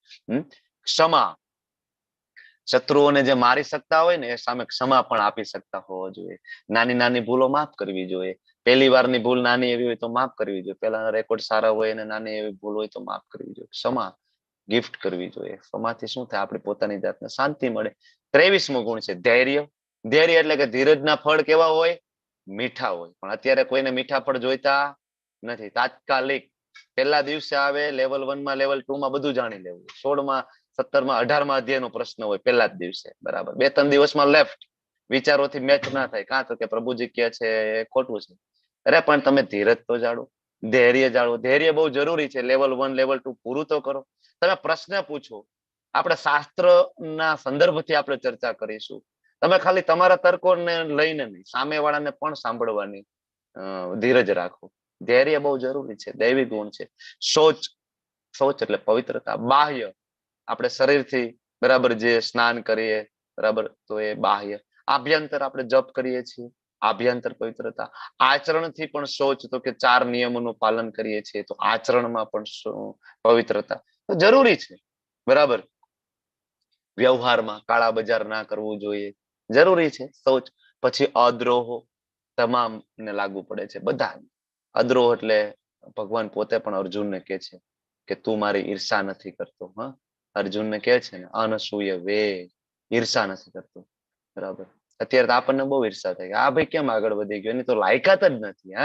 ક્ષમા. શત્રુઓને જે મારી શકતા હોય ને એ સામે ક્ષમા પણ આપી શકતા હોવા જોઈએ. નાની નાની ભૂલો માફ કરવી જોઈએ. પહેલી વારની ભૂલ નાની એવી હોય તો માફ કરવી જોઈએ. પહેલાના રેકોર્ડ સારા હોય અને નાની એવી ભૂલ હોય તો માફ કરવી જોઈએ. ક્ષમા ગિફ્ટ કરવી જોઈએ. ક્ષમાથી શું થાય? આપણી પોતાની જાતને શાંતિ મળે. 23મો ગુણ છે ધૈર્ય. ધૈર્ય એટલે કે ધીરજના ફળ કેવા હોય? મીઠા હોય. પણ અત્યારે કોઈને મીઠા ફળ જોઈતા નથી. તાત્કાલિક પહેલા દિવસે આવે, લેવલ 1 માં લેવલ 2 માં બધું જાણી લેવું. 16માં 17માં 18માં અધ્યાયનો પ્રશ્ન હોય પહેલા જ દિવસે. બરાબર. 2-3 દિવસમાં લેફ્ટ. વિચારોથી મેચ ના થાય. કાં તો કે પ્રભુજી કહે છે એ ખોટું છે. અરે પણ તમે ધીરજ તો જાળવો, ધૈર્ય જાળવો. ધૈર્ય બહુ જરૂરી છે. લેવલ 1 લેવલ 2 પૂરું તો કરો. તમે પ્રશ્ન પૂછો. આપણે શાસ્ત્રના સંદર્ભથી આપણે ચર્ચા કરીશું. તમે ખાલી તમારા તર્કોને લઈને નહીં, સામેવાળાને પણ સાંભળવાની ધીરજ રાખો. ધૈર્ય બહુ જરૂરી છે. દૈવી ગુણ છે. શૌચ. શૌચ એટલે પવિત્રતા. બાહ્ય. આપણે શરીરથી બરાબર જે સ્નાન કરીએ, બરાબર, તો એ બાહ્ય. આભ્યંતર આપણે જપ કરીએ છીએ, આભ્યંતર પવિત્રતા. આચરણથી પણ શૌચ, તો કે 4 નિયમોનું પાલન કરીએ છીએ તો આચરણમાં પણ પવિત્રતા તો જરૂરી છે. બરાબર. વ્યવહારમાં કાળા બજાર ના કરવું જોઈએ, જરૂરી છે શૌચ. પછી અદ્રોહો તમામને લાગુ પડે છે, બધા. અદ્રોહ એટલે ભગવાન પોતે પણ અર્જુનને કહે છે કે તું મારી ઈર્ષા નથી કરતો. અર્જુનને કહે છે ને, અનસૂય વે, ઈર્ષા નથી કરતો. બરાબર. અત્યારે તો આપણને બહુ ઈર્ષા થાય, આ ભાઈ કેમ આગળ વધી ગયો, એની તો લાયકાત જ નથી.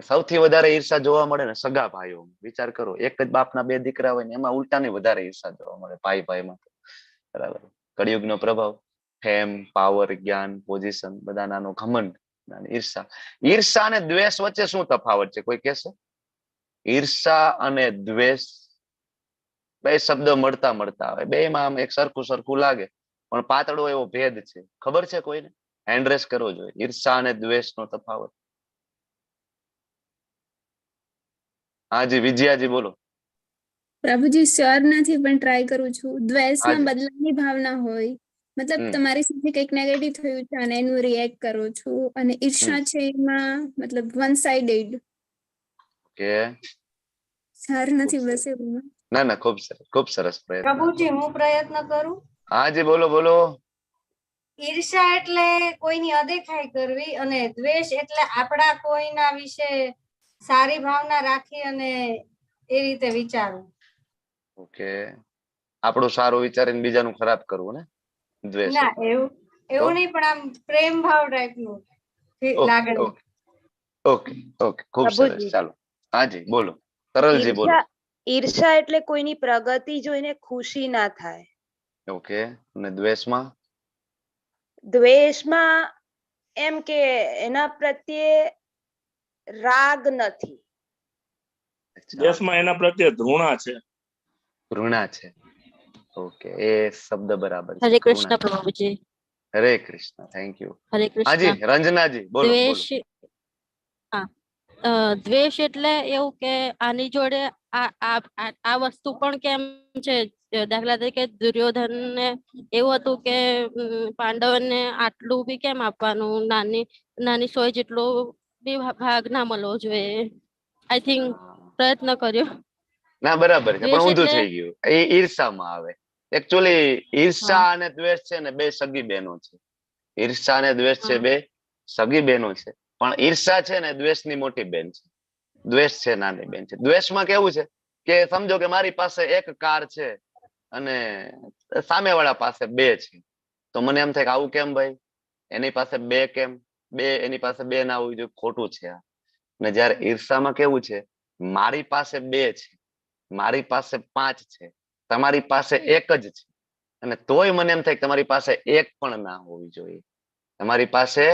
સૌથી વધારે ઈર્ષા જોવા મળે ને સગા ભાઈઓ. વિચાર કરો, એક જ બાપના 2 દીકરા હોય ને એમાં ઉલટાની વધારે ઈર્ષા જોવા મળે ભાઈ ભાઈમાં. બરાબર. કળિયુગનો પ્રભાવ. ફેમ, પાવર, જ્ઞાન, પોઝિશન, બધા નાનો ઘમંડ, ઈર્ષા. ઈર્ષા અને દ્વેષ વચ્ચે શું તફાવત છે? કોઈ કહેશે? ઈર્ષા અને દ્વેષ બે શબ્દ મળતા આવે. બેમાં આમ એક સરખું લાગે પણ પાતળો એવો ભેદ છે. ખબર છે કોઈને? હેન્ડ રેસ કરવો જોઈએ. ઈર્ષા અને દ્વેષનો તફાવત. હાજી વિજયાજી બોલો. પ્રભુજી શ્યોર નથી પણ ટ્રાય કરું છું. દ્વેષમાં બદલાની ભાવના હોય, મતલબ તમારી સાથે કંઈક નેગેટિવ થયું છે અને એનું રિએક્ટ કરો છો. અને ઈર્ષા છે એમાં મતલબ વન સાઇડેડ. ઓકે. શ્યોર નથી બસ એવું. ના ખૂબ સરસ પ્રયત્ન. પ્રભુજી હું પ્રયત્ન કરું. હાજી બોલો. ઈર્ષા એટલે કોઈની અદેખાઈ કરવી અને દ્વેષ એટલે આપણા કોઈના વિશે સારી ભાવના રાખી અને એ રીતે વિચારવું. ઓકે. આપણું સારું વિચારીને બીજાનું ખરાબ કરવું ને? દ્વેષ. ના, એવું નહીં, પણ આમ પ્રેમ ભાવ ટાઈપનું લાગણી. ઓકે ખૂબ સરસ. ચાલો હાજી બોલો. તરલજી બોલો. ઈર્ષા એટલે કોઈની પ્રગતિ જોઈને ખુશી ના થાય. ઓકે. અને દ્વેષમાં? દ્વેષમાં એમ કે એના પ્રત્યે રાગ નથી. દ્વેષમાં એના પ્રત્યે ઘૃણા છે. ઘૃણા છે. ઓકે. એ શબ્દ બરાબર છે. હરે કૃષ્ણ પ્રભુજી. હરે કૃષ્ણ. Thank you. હરે કૃષ્ણ. હાજી રંજનાજી બોલો. દ્વેષ એટલે એવું કે આની જોડે આ વસ્તુ પણ કેમ છે, દાખલા તરીકે દુર્યોધનને એવું હતું કે પાંડવને આટલું બી કેમ આપવાનું, નાની સોય જેટલો બી ભાગ ના મળવો જોઈએ. આઈ થિંક પ્રયત્ન કર્યો. ના બરાબર છે, પણ દ્વેષ ઊંધું એટલે થઈ ગયું. એ ઈર્ષામાં આવે. એકચ્યુઅલી ઈર્ષા અને દ્વેષ છે ને બે સગી બહેનો છે. ઈર્ષા અને દ્વેષ છે બે સગી બહેનો છે, પણ ઈર્ષા છે ને દ્વેષની મોટી બેન છે, દ્વેષ છે નાની બેન છે. દ્વેષમાં કેવું છે કે સમજો કે મારી પાસે એક કાર છે અને સામેવાળા પાસે બે છે, તો મને એમ થાય કે આવું કેમ ભાઈ, એની પાસે બે કેમ, એની પાસે બે ના હોવી જોઈએ, ખોટું છે આ. અને જયારે ઈર્ષામાં કેવું છે, મારી પાસે બે છે, મારી પાસે 5 છે, તમારી પાસે એક જ છે, અને તોય મને એમ થાય કે તમારી પાસે એક પણ ના હોવી જોઈએ, તમારી પાસે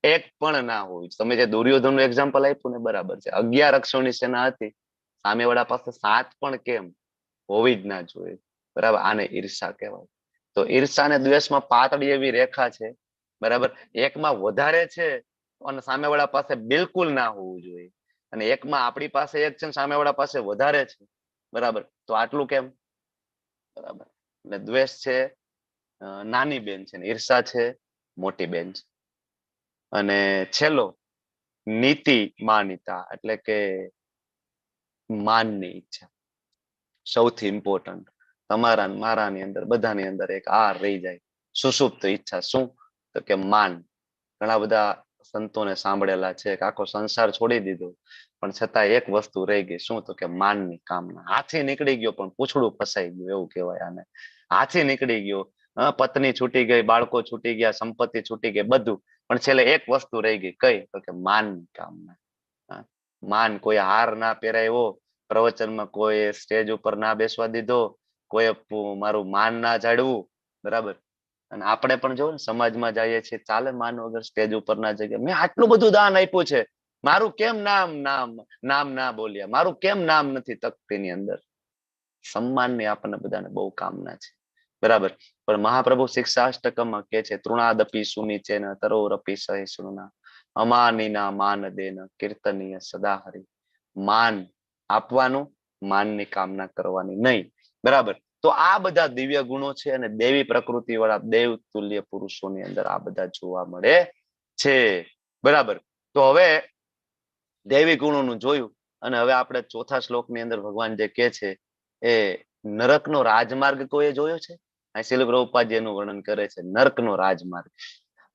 એક પણ ના હોવી જોઈએ. તમે જે દુર્યોધન નું એક્ઝામ્પલ આપ્યું ને બરાબર છે. 11 અક્ષોની સેના હતી, સામેવાળા પાસે 7 પણ કેમ હોવી જ ના જોઈએ, બરાબર. આને ઈર્ષા કહેવાય. તો ઈર્ષા અને દ્વેષમાં પાતળી એવી રેખા છે, બરાબર. એકમાં વધારે છે અને સામેવાળા પાસે બિલકુલ ના હોવું જોઈએ, અને એકમાં આપણી પાસે એક છે સામેવાળા પાસે વધારે છે, બરાબર. તો આટલું કેમ, બરાબર. એટલે દ્વેષ છે નાની બેન છે, ઈર્ષા છે મોટી બેન છે. અને છેલ્લો નીતિ માન્યતા, એટલે કે માનની ઈચ્છા. સૌથી ઇમ્પોર્ટન્ટ તમારા મારાની અંદર બધાની અંદર એક આ રહી જાય, સુષુપ્ત ઈચ્છા. શું? તો કે માન. ઘણા બધા સંતોને સાંભળેલા છે કે આખો સંસાર છોડી દીધો પણ છતાં એક વસ્તુ રહી ગઈ. શું? તો કે માનની કામના. હાથી નીકળી ગયો પણ પૂછડું ફસાઈ ગયું, એવું કહેવાય આને. હાથી નીકળી ગયો, પત્ની છૂટી ગઈ, બાળકો છૂટી ગયા, સંપત્તિ છૂટી ગઈ, બધું, પણ છેલ્લે એક વસ્તુ રહી ગઈ. કઈ? તો કે માનની કામના. માન. કોઈ હાર ના પહેરાયો, પ્રવચનમાં કોઈ સ્ટેજ ઉપર ના બેસવા દીધો, કોઈ મારું માન ના જાળવું, બરાબર. અને આપણે પણ જો સમાજમાં જઈએ છીએ, ચાલે માન વગર સ્ટેજ ઉપર ના જઈએ, મેં આટલું બધું દાન આપ્યું છે, મારું કેમ નામ ના બોલ્યા, મારું કેમ નામ નથી તકતીની અંદર. સન્માનની આપણને બધાને બહુ કામના છે, બરાબર. પણ મહાપ્રભુ શિક્ષાષ્ટકમાં કે છે, તૃણાદપી સુનિચેન તરોરપી સહિષ્ણુના અમાનીના માન દેન કીર્તનીય સદા હરિ. માન આપવાનું, માનની કામના કરવાની નહીં, બરાબર. તો આ બધા દિવ્ય ગુણો છે અને દેવી પ્રકૃતિ વાળા દેવ તુલ્ય પુરુષોની અંદર આ બધા જોવા મળે છે, બરાબર. તો હવે દેવી ગુણોનું જોયું, અને હવે આપણે ચોથા શ્લોકની અંદર ભગવાન જે કે છે એ નરકનો રાજમાર્ગ કોઈએ જોયો છે? શીલ પ્રભુપાદ એનું વર્ણન કરે છે, નર્કનો રાજમાર્ગ,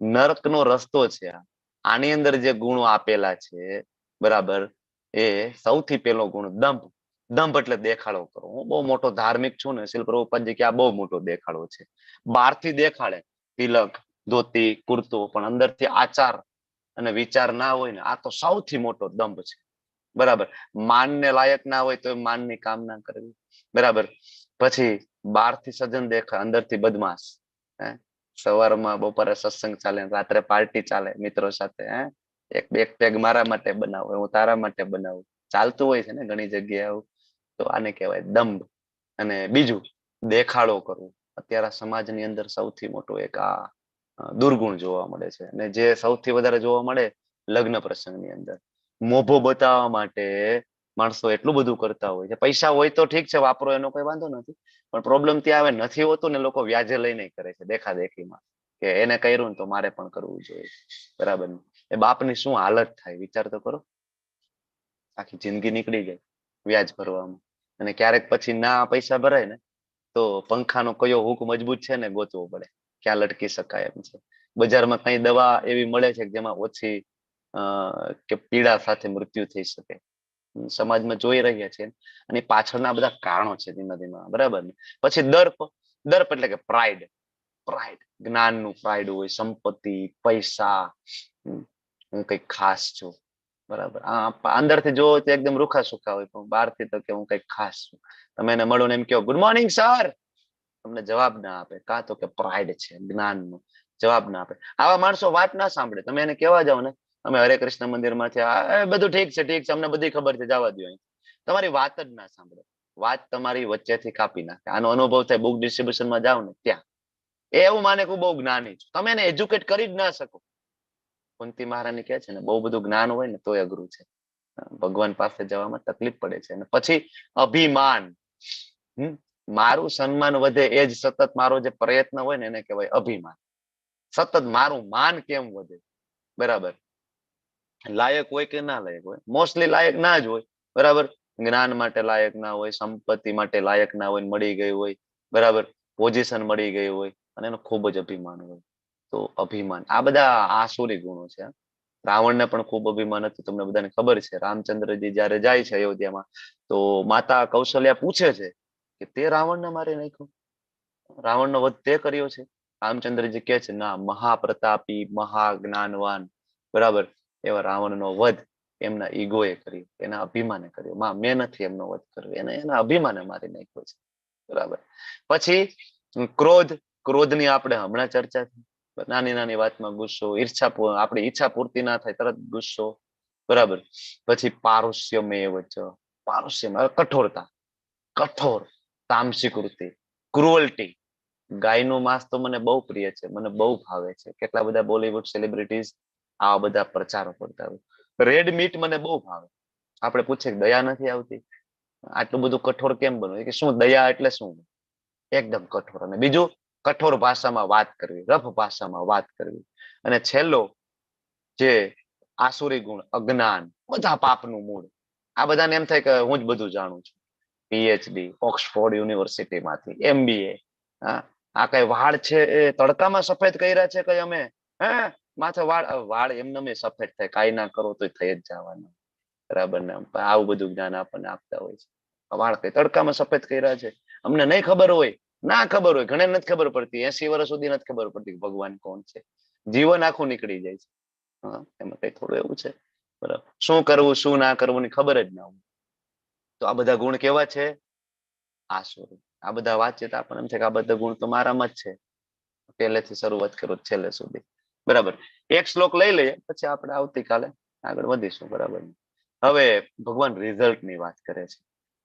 નર્કનો રસ્તો છે. આની અંદર જે ગુણો આપેલા છે, બરાબર, એ સૌથી પહેલો ગુણ દંભ. દંભ એટલે દેખાડો કરો. હું બહુ મોટો ધાર્મિક છું ને, શીલ પ્રભુપાદજી કે આ બહુ મોટો દેખાડો છે. બહારથી દેખાડે તિલક, ધોતી, કુર્તો, પણ અંદરથી આચાર અને વિચાર ના હોય ને, આ તો સૌથી મોટો દંભ છે, બરાબર. માનને લાયક ના હોય તો માનની કામના કરવી, બરાબર. પછી બહારથી સજ્જન દેખાય, અંદરથી બદમાશ. સવારમાં બપોરે સત્સંગ ચાલે, રાત્રે પાર્ટી ચાલે મિત્રો સાથે. એક પેગ મારા માટે બનાવો, હું તારા માટે બનાવું, ચાલતું હોય છે ને ઘણી જગ્યાએ આવું. તો આને કહેવાય દંભ. અને બીજું દેખાડો કરવો. અત્યારે સમાજની અંદર સૌથી મોટો એક આ દુર્ગુણ જોવા મળે છે, અને જે સૌથી વધારે જોવા મળે લગ્ન પ્રસંગની અંદર. મોભો બતાવવા માટે માણસો એટલું બધું કરતા હોય છે. પૈસા હોય તો ઠીક છે, વાપરો, એનો કોઈ વાંધો નથી, પણ પ્રોબ્લેમ ત્યાં આવે નથી હોતું ને, લોકો વ્યાજે લઈને કરે છે દેખાદેખીમાં, કે એને કર્યું ને તો મારે પણ કરવું જોઈએ, બરાબર. એ બાપની શું હાલત થાય વિચાર તો કરો. આખી જિંદગી નીકળી ગઈ વ્યાજ ભરવામાં, અને ક્યારેક પછી ના પૈસા ભરાય ને તો પંખાનો કયો હુક મજબૂત છે ને ગોતવો પડે, ક્યાં લટકી શકાય એમ છે. બજારમાં કઈ દવા એવી મળે છે જેમાં ઓછી કે પીડા સાથે મૃત્યુ થઈ શકે, સમાજમાં જોઈ રહ્યા છે. અને પાછળના બધા કારણો છે ધીમે ધીમે, બરાબર ને. પછી દર્પ. દર્પ એટલે કે પ્રાઇડ. પ્રાઇડ, જ્ઞાનનું પ્રાઇડ હોય, સંપત્તિ, પૈસા, હું કઈક ખાસ છું, બરાબર. અંદરથી જો તો એકદમ રૂખા સુખા હોય, પણ બહારથી તો કે હું કઈક ખાસ છું. તમે એને મળો ને એમ કહો ગુડ મોર્નિંગ સર, તમને જવાબ ના આપે, કાં તો કે પ્રાઇડ છે, જ્ઞાનનું જવાબ ના આપે. આવા માણસો વાત ના સાંભળે. તમે એને કહેવા જાવ ને અમે હરે કૃષ્ણ મંદિરમાં છે, બધું ઠીક છે, ઠીક છે, અમને બધી ખબર છે, જવા દો, તમારી વાત જ ના સાંભળે. વાત તમારી વચ્ચેથી કાપી નાખે. આનો અનુભવ થાય બુક ડિસ્ટ્રીબ્યુશનમાં જાવ ને ત્યાં. એ એવું માને કે બહુ જ્ઞાની છું, તમે એને એજ્યુકેટ કરી જ ના શકો. કુંતી મહારાણી કહે છે ને, બહુ બધું જ્ઞાન હોય ને તોય અઘરું છે. ભગવાન પાસે જવામાં તકલીફ પડે છે. અને પછી અભિમાન, મારું સન્માન વધે એ જ સતત મારો જે પ્રયત્ન હોય ને એને કહેવાય અભિમાન. સતત મારું માન કેમ વધે, બરાબર. લાયક હોય કે ના લાયક હોય, મોસ્ટલી લાયક ના જ હોય, બરાબર. જ્ઞાન માટે લાયક ના હોય, સંપત્તિ માટે લાયક ના હોય, મળી ગઈ હોય, બરાબર, પોઝિશન મળી ગઈ હોય, અને એનો ખૂબ જ અભિમાન હોય. તો અભિમાન, આ બધા આસુરી ગુણો છે. રાવણને પણ ખૂબ અભિમાન હતું, તમને બધાને ખબર છે. રામચંદ્રજી જયારે જાય છે અયોધ્યામાં, તો માતા કૌશલ્યા પૂછે છે કે તે રાવણને મારી નાખ્યો, રાવણનો વધ તે કર્યો છે? રામચંદ્રજી કહે છે ના, મહાપ્રતાપી મહાજ્ઞાનવાન, બરાબર, એવા રાવણનો વધ એમના ઈગોએ કર્યો, એના અભિમાને કર્યો. મેં નથી એમનો વધ કર્યો, એના અભિમાને મારી નાખ્યો છે, બરાબર. પછી ક્રોધ, ક્રોધની આપણે હમણાં ચર્ચા થઈ. નાની નાની વાતમાં ગુસ્સો, ઈર્ષા, આપણી ઈચ્છા પૂર્તિ ના થાય તરત ગુસ્સો, બરાબર. પછી પારુષ્યમેવ ચ, પારુષ્યમ કઠોરતા, કઠોર, તામસિક વૃત્તિ, ક્રુઅલ્ટી. ગાયનું માંસ તો મને બહુ પ્રિય છે, મને બહુ ભાવે છે. કેટલા બધા બોલીવુડ સેલિબ્રિટીઝ આવા બધા પ્રચારો કરતા હોય. રેડ મીટ મને બહુ ભાવે. આપણે પૂછીએ દયા નથી આવતી, આટલું બધું કઠોર કેમ બનવું? કે શું દયા એટલે શું? એકદમ કઠોર. અને બીજું, કઠોર ભાષામાં વાત કરવી, રફ ભાષામાં વાત કરવી. અને છેલ્લો જે આસુરી ગુણ, અજ્ઞાન, બધા પાપનું મૂળ. આ બધાને એમ થાય કે હું જ બધું જાણું છું. પીએચડી ઓક્સફોર્ડ યુનિવર્સિટી માંથી, MBA. આ કઈ વાળ છે એ તડકામાં સફેદ કર્યા છે કઈ અમે? માથે વાળ એમને સફેદ થાય, કાંઈ ના કરો તો થઈ જ જવાનું, બરાબર ને? આવું બધું જ્ઞાન આપણને આપતા હોય છે. વાળ કઈ તડકામાં સફેદ કર્યા છે, અમને નહીં ખબર હોય, ના ખબર હોય, ઘણે નથી ખબર પડતી, 80 વર્ષ સુધી નથી ખબર પડતી ભગવાન કોણ છે. જીવન આખું નીકળી જાય છે. એમાં કઈ થોડું એવું છે, બરાબર. શું કરવું શું ના કરવું ની ખબર જ ના હોય. તો આ બધા ગુણ કેવા છે? આસુરી. આ બધા વાતચીત આપણને એમ છે કે આ બધા ગુણ તો મારામાં જ છે, પહેલેથી શરૂઆત કરું છેલ્લે સુધી, બરાબર. એક શ્લોક લઈ લઈએ, પછી આપણે આવતીકાલે આગળ વધીશું, બરાબર. હવે ભગવાન રિઝલ્ટ ની વાત કરે છે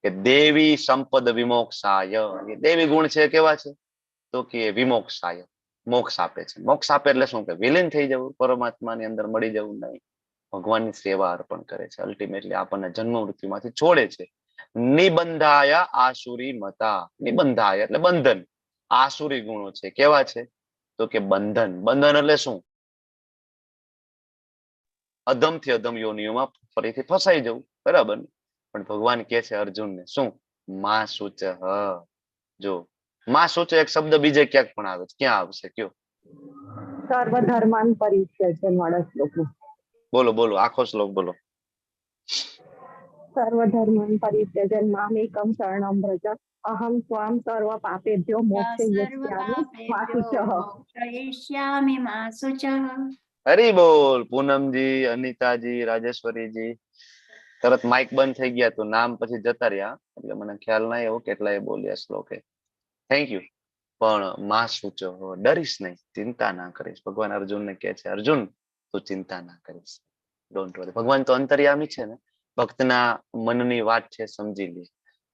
કે દેવી સંપદ વિમોક્ષાય. દેવી ગુણ છે કેવા છે? તો કે વિમોક્ષાય, મોક્ષ આપે છે. મોક્ષ આપે એટલે શું? કે વિલીન થઈ જવું, પરમાત્માની અંદર મળી જવું નહીં. ભગવાનની સેવા અર્પણ કરે છે. અલ્ટિમેટલી આપણને જન્મ મૃત્યુમાંથી છોડે છે. નિબંધાય આસુરી મતા. નિબંધાય એટલે બંધન. આસુરી ગુણો છે કેવા છે? તો કે બંધન. બંધન એટલે શું? અધમ થી અધમ યોનિઓમાં ફરીથી ફસાઈ જવું, બરાબર. પણ ભગવાન કે છે અર્જુનને શું? માં સૂચ. જો માં સૂચ એક શબ્દ બીજે ક્યાંક પણ આવે છે, ક્યાં આવશે કયો? સર્વધર્માન પરિત્યજન વાળા શ્લોક. બોલો બોલો, આખો શ્લોક બોલો. સર્વધર્માન પરિત્યજન મામેકમ શરણમ વ્રજ અહમ સ્વામ સર્વ પાપેભ્યો મોક્ષયિષ્યામિ મા શુચઃ. હરી બોલ. પૂનમજી, અનિતાજી, રાજેશ્વરીજી, તરત માઇક બંધ થઈ ગયા તો નામ પછી જતા રહ્યા, એટલે મને ખ્યાલ ના આવ્યો કેટલા એ બોલ્યા શ્લોકે. Thank you. પણ માં સૂચો, ડરીશ નહીં, ચિંતા ના કરીશ. ભગવાન અર્જુનને કહે છે અર્જુન તું ચિંતા ના કરીશ, ડોન્ટ વરી. ભગવાન તો અંતર્યામી છે ને, ભક્તના મનની વાત છે સમજી લે.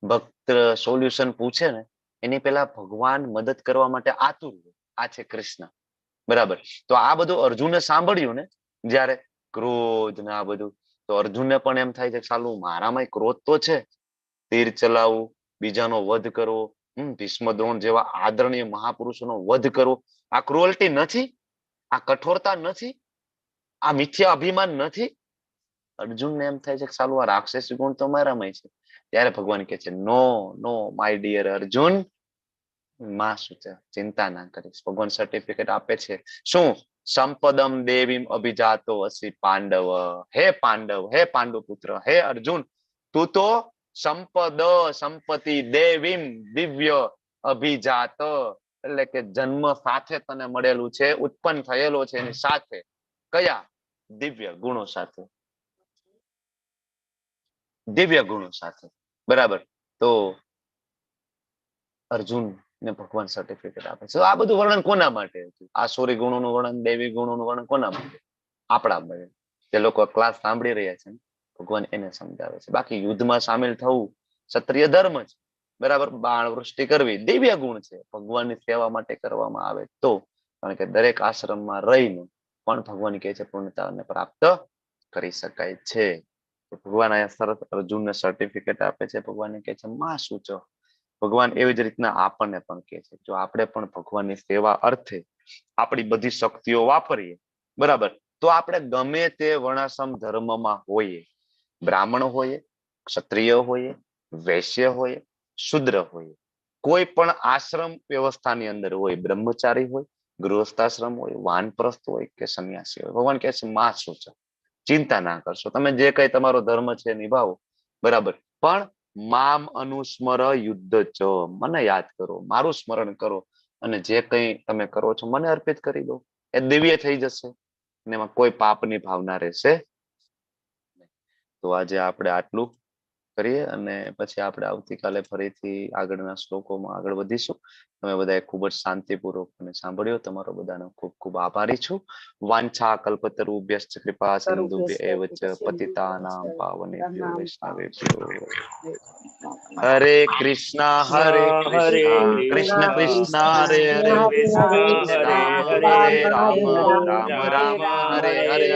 ભક્ત સોલ્યુશન પૂછે ને એની પહેલા ભગવાન મદદ કરવા માટે આતુર હોય. આ છે કૃષ્ણ, બરાબર. તો આ બધું અર્જુને સાંભળ્યું ને જયારે, ક્રોધ ને આ બધું, તો અર્જુનને પણ એમ થાય છે ચાલુ મારામાં ક્રોધ તો છે, તીર ચલાવવું, બીજાનો વધ કરવો, ભીષ્મ દ્રોણ જેવા આદરણીય મહાપુરુષોનો વધ કરવો, આ ક્રુઅલ્ટી નથી? આ કઠોરતા નથી? આ મિથ્યા અભિમાન નથી? અર્જુનને એમ થાય છે કે ચાલુ આ રાક્ષસી ગુણ તો મારામાં છે. ત્યારે ભગવાન કહે છે નો નો માય ડિયર અર્જુન, માં શું છે, ચિંતા ના કરીશ. ભગવાન સર્ટિફિકેટ આપે છે. શું? સંપદમ દેવીમ અભિજાતો અસી પાંડવ. હે પાંડવ, હે પાંડુ પુત્ર, હે અર્જુન, તું તો સંપદ, સંપત્તિ, દેવીમ, દિવ્ય, અભિજાત એટલે કે જન્મ સાથે તને મળેલું છે, ઉત્પન્ન થયેલો છે એની સાથે. કયા? દિવ્ય ગુણો સાથે, દિવ્ય ગુણો સાથે, બરાબર. તો અર્જુન ને ભગવાન સર્ટિફિકેટ આપે છે. આ બધું વર્ણન કોના માટે હતું? આસુરી ગુણોનું વર્ણન, દેવી ગુણોનું વર્ણન કોના માટે? આપણા માટે. જે લોકો ક્લાસ સાંભળી રહ્યા છે ભગવાન એને સમજાવે છે. બાકી યુદ્ધમાં સામેલ થવું ક્ષત્રિય ધર્મ છે, બરાબર. બાણ વૃષ્ટિ કરવી દિવ્ય ગુણ છે, ભગવાનની સેવા માટે કરવામાં આવે તો. કારણ કે દરેક આશ્રમમાં રહીને પણ ભગવાન કહે છે પૂર્ણતાને પ્રાપ્ત કરી શકાય છે. ભગવાન અહીંયા સરસ અર્જુનને સર્ટિફિકેટ આપે છે. ભગવાન કહે છે માં સૂચો. ભગવાન એવી જ રીતના આપણને પણ કહે છે જો આપણે પણ ભગવાનની સેવા અર્થે આપણી બધી શક્તિઓ વાપરીએ, બરાબર, તો આપણે ગમે તે વર્ણાશ્રમ ધર્મમાં હોઈએ, બ્રાહ્મણ હોઈએ, ક્ષત્રિય હોઈએ, વૈશ્ય હોઈએ, શુદ્ર હોઈએ, કોઈ પણ આશ્રમ વ્યવસ્થાની અંદર હોય, બ્રહ્મચારી હોય, ગૃહસ્થાશ્રમ હોય, વાનપ્રસ્થ હોય કે સંન્યાસી હોય, ભગવાન કહે છે માં સૂચો, ચિંતા ના કરશો, તમે જે કઈ તમારો ધર્મ છે નિભાવો, બરાબર, પણ મામ અનુસ્મર યુદ્ધ ચ, મને યાદ કરો, મારું સ્મરણ કરો, અને જે કઈ તમે કરો છો મને અર્પિત કરી દો, એ દિવ્ય થઈ જશે અને એમાં કોઈ પાપની ભાવના રહેશે. તો આજે આપણે આટલું કરીએ અને પછી આપણે આવતીકાલે ફરીથી આગળના શ્લોકોમાં આગળ વધીશું. તમે બધાએ ખૂબ જ શાંતિપૂર્વક મને સાંભળ્યો. તમારો બધાનો ખૂબ ખૂબ આભારી છું. વાંછા કલ્પતરુભ્યશ્ચ કૃપા સિંધુભ્ય એવ ચ પતિતાનાં પાવનેભ્યો વૈષ્ણવેભ્યો. હરે કૃષ્ણ કૃષ્ણ કૃષ્ણ હરે હરે, રામ હરે રામ રામ રામ હરે હરે.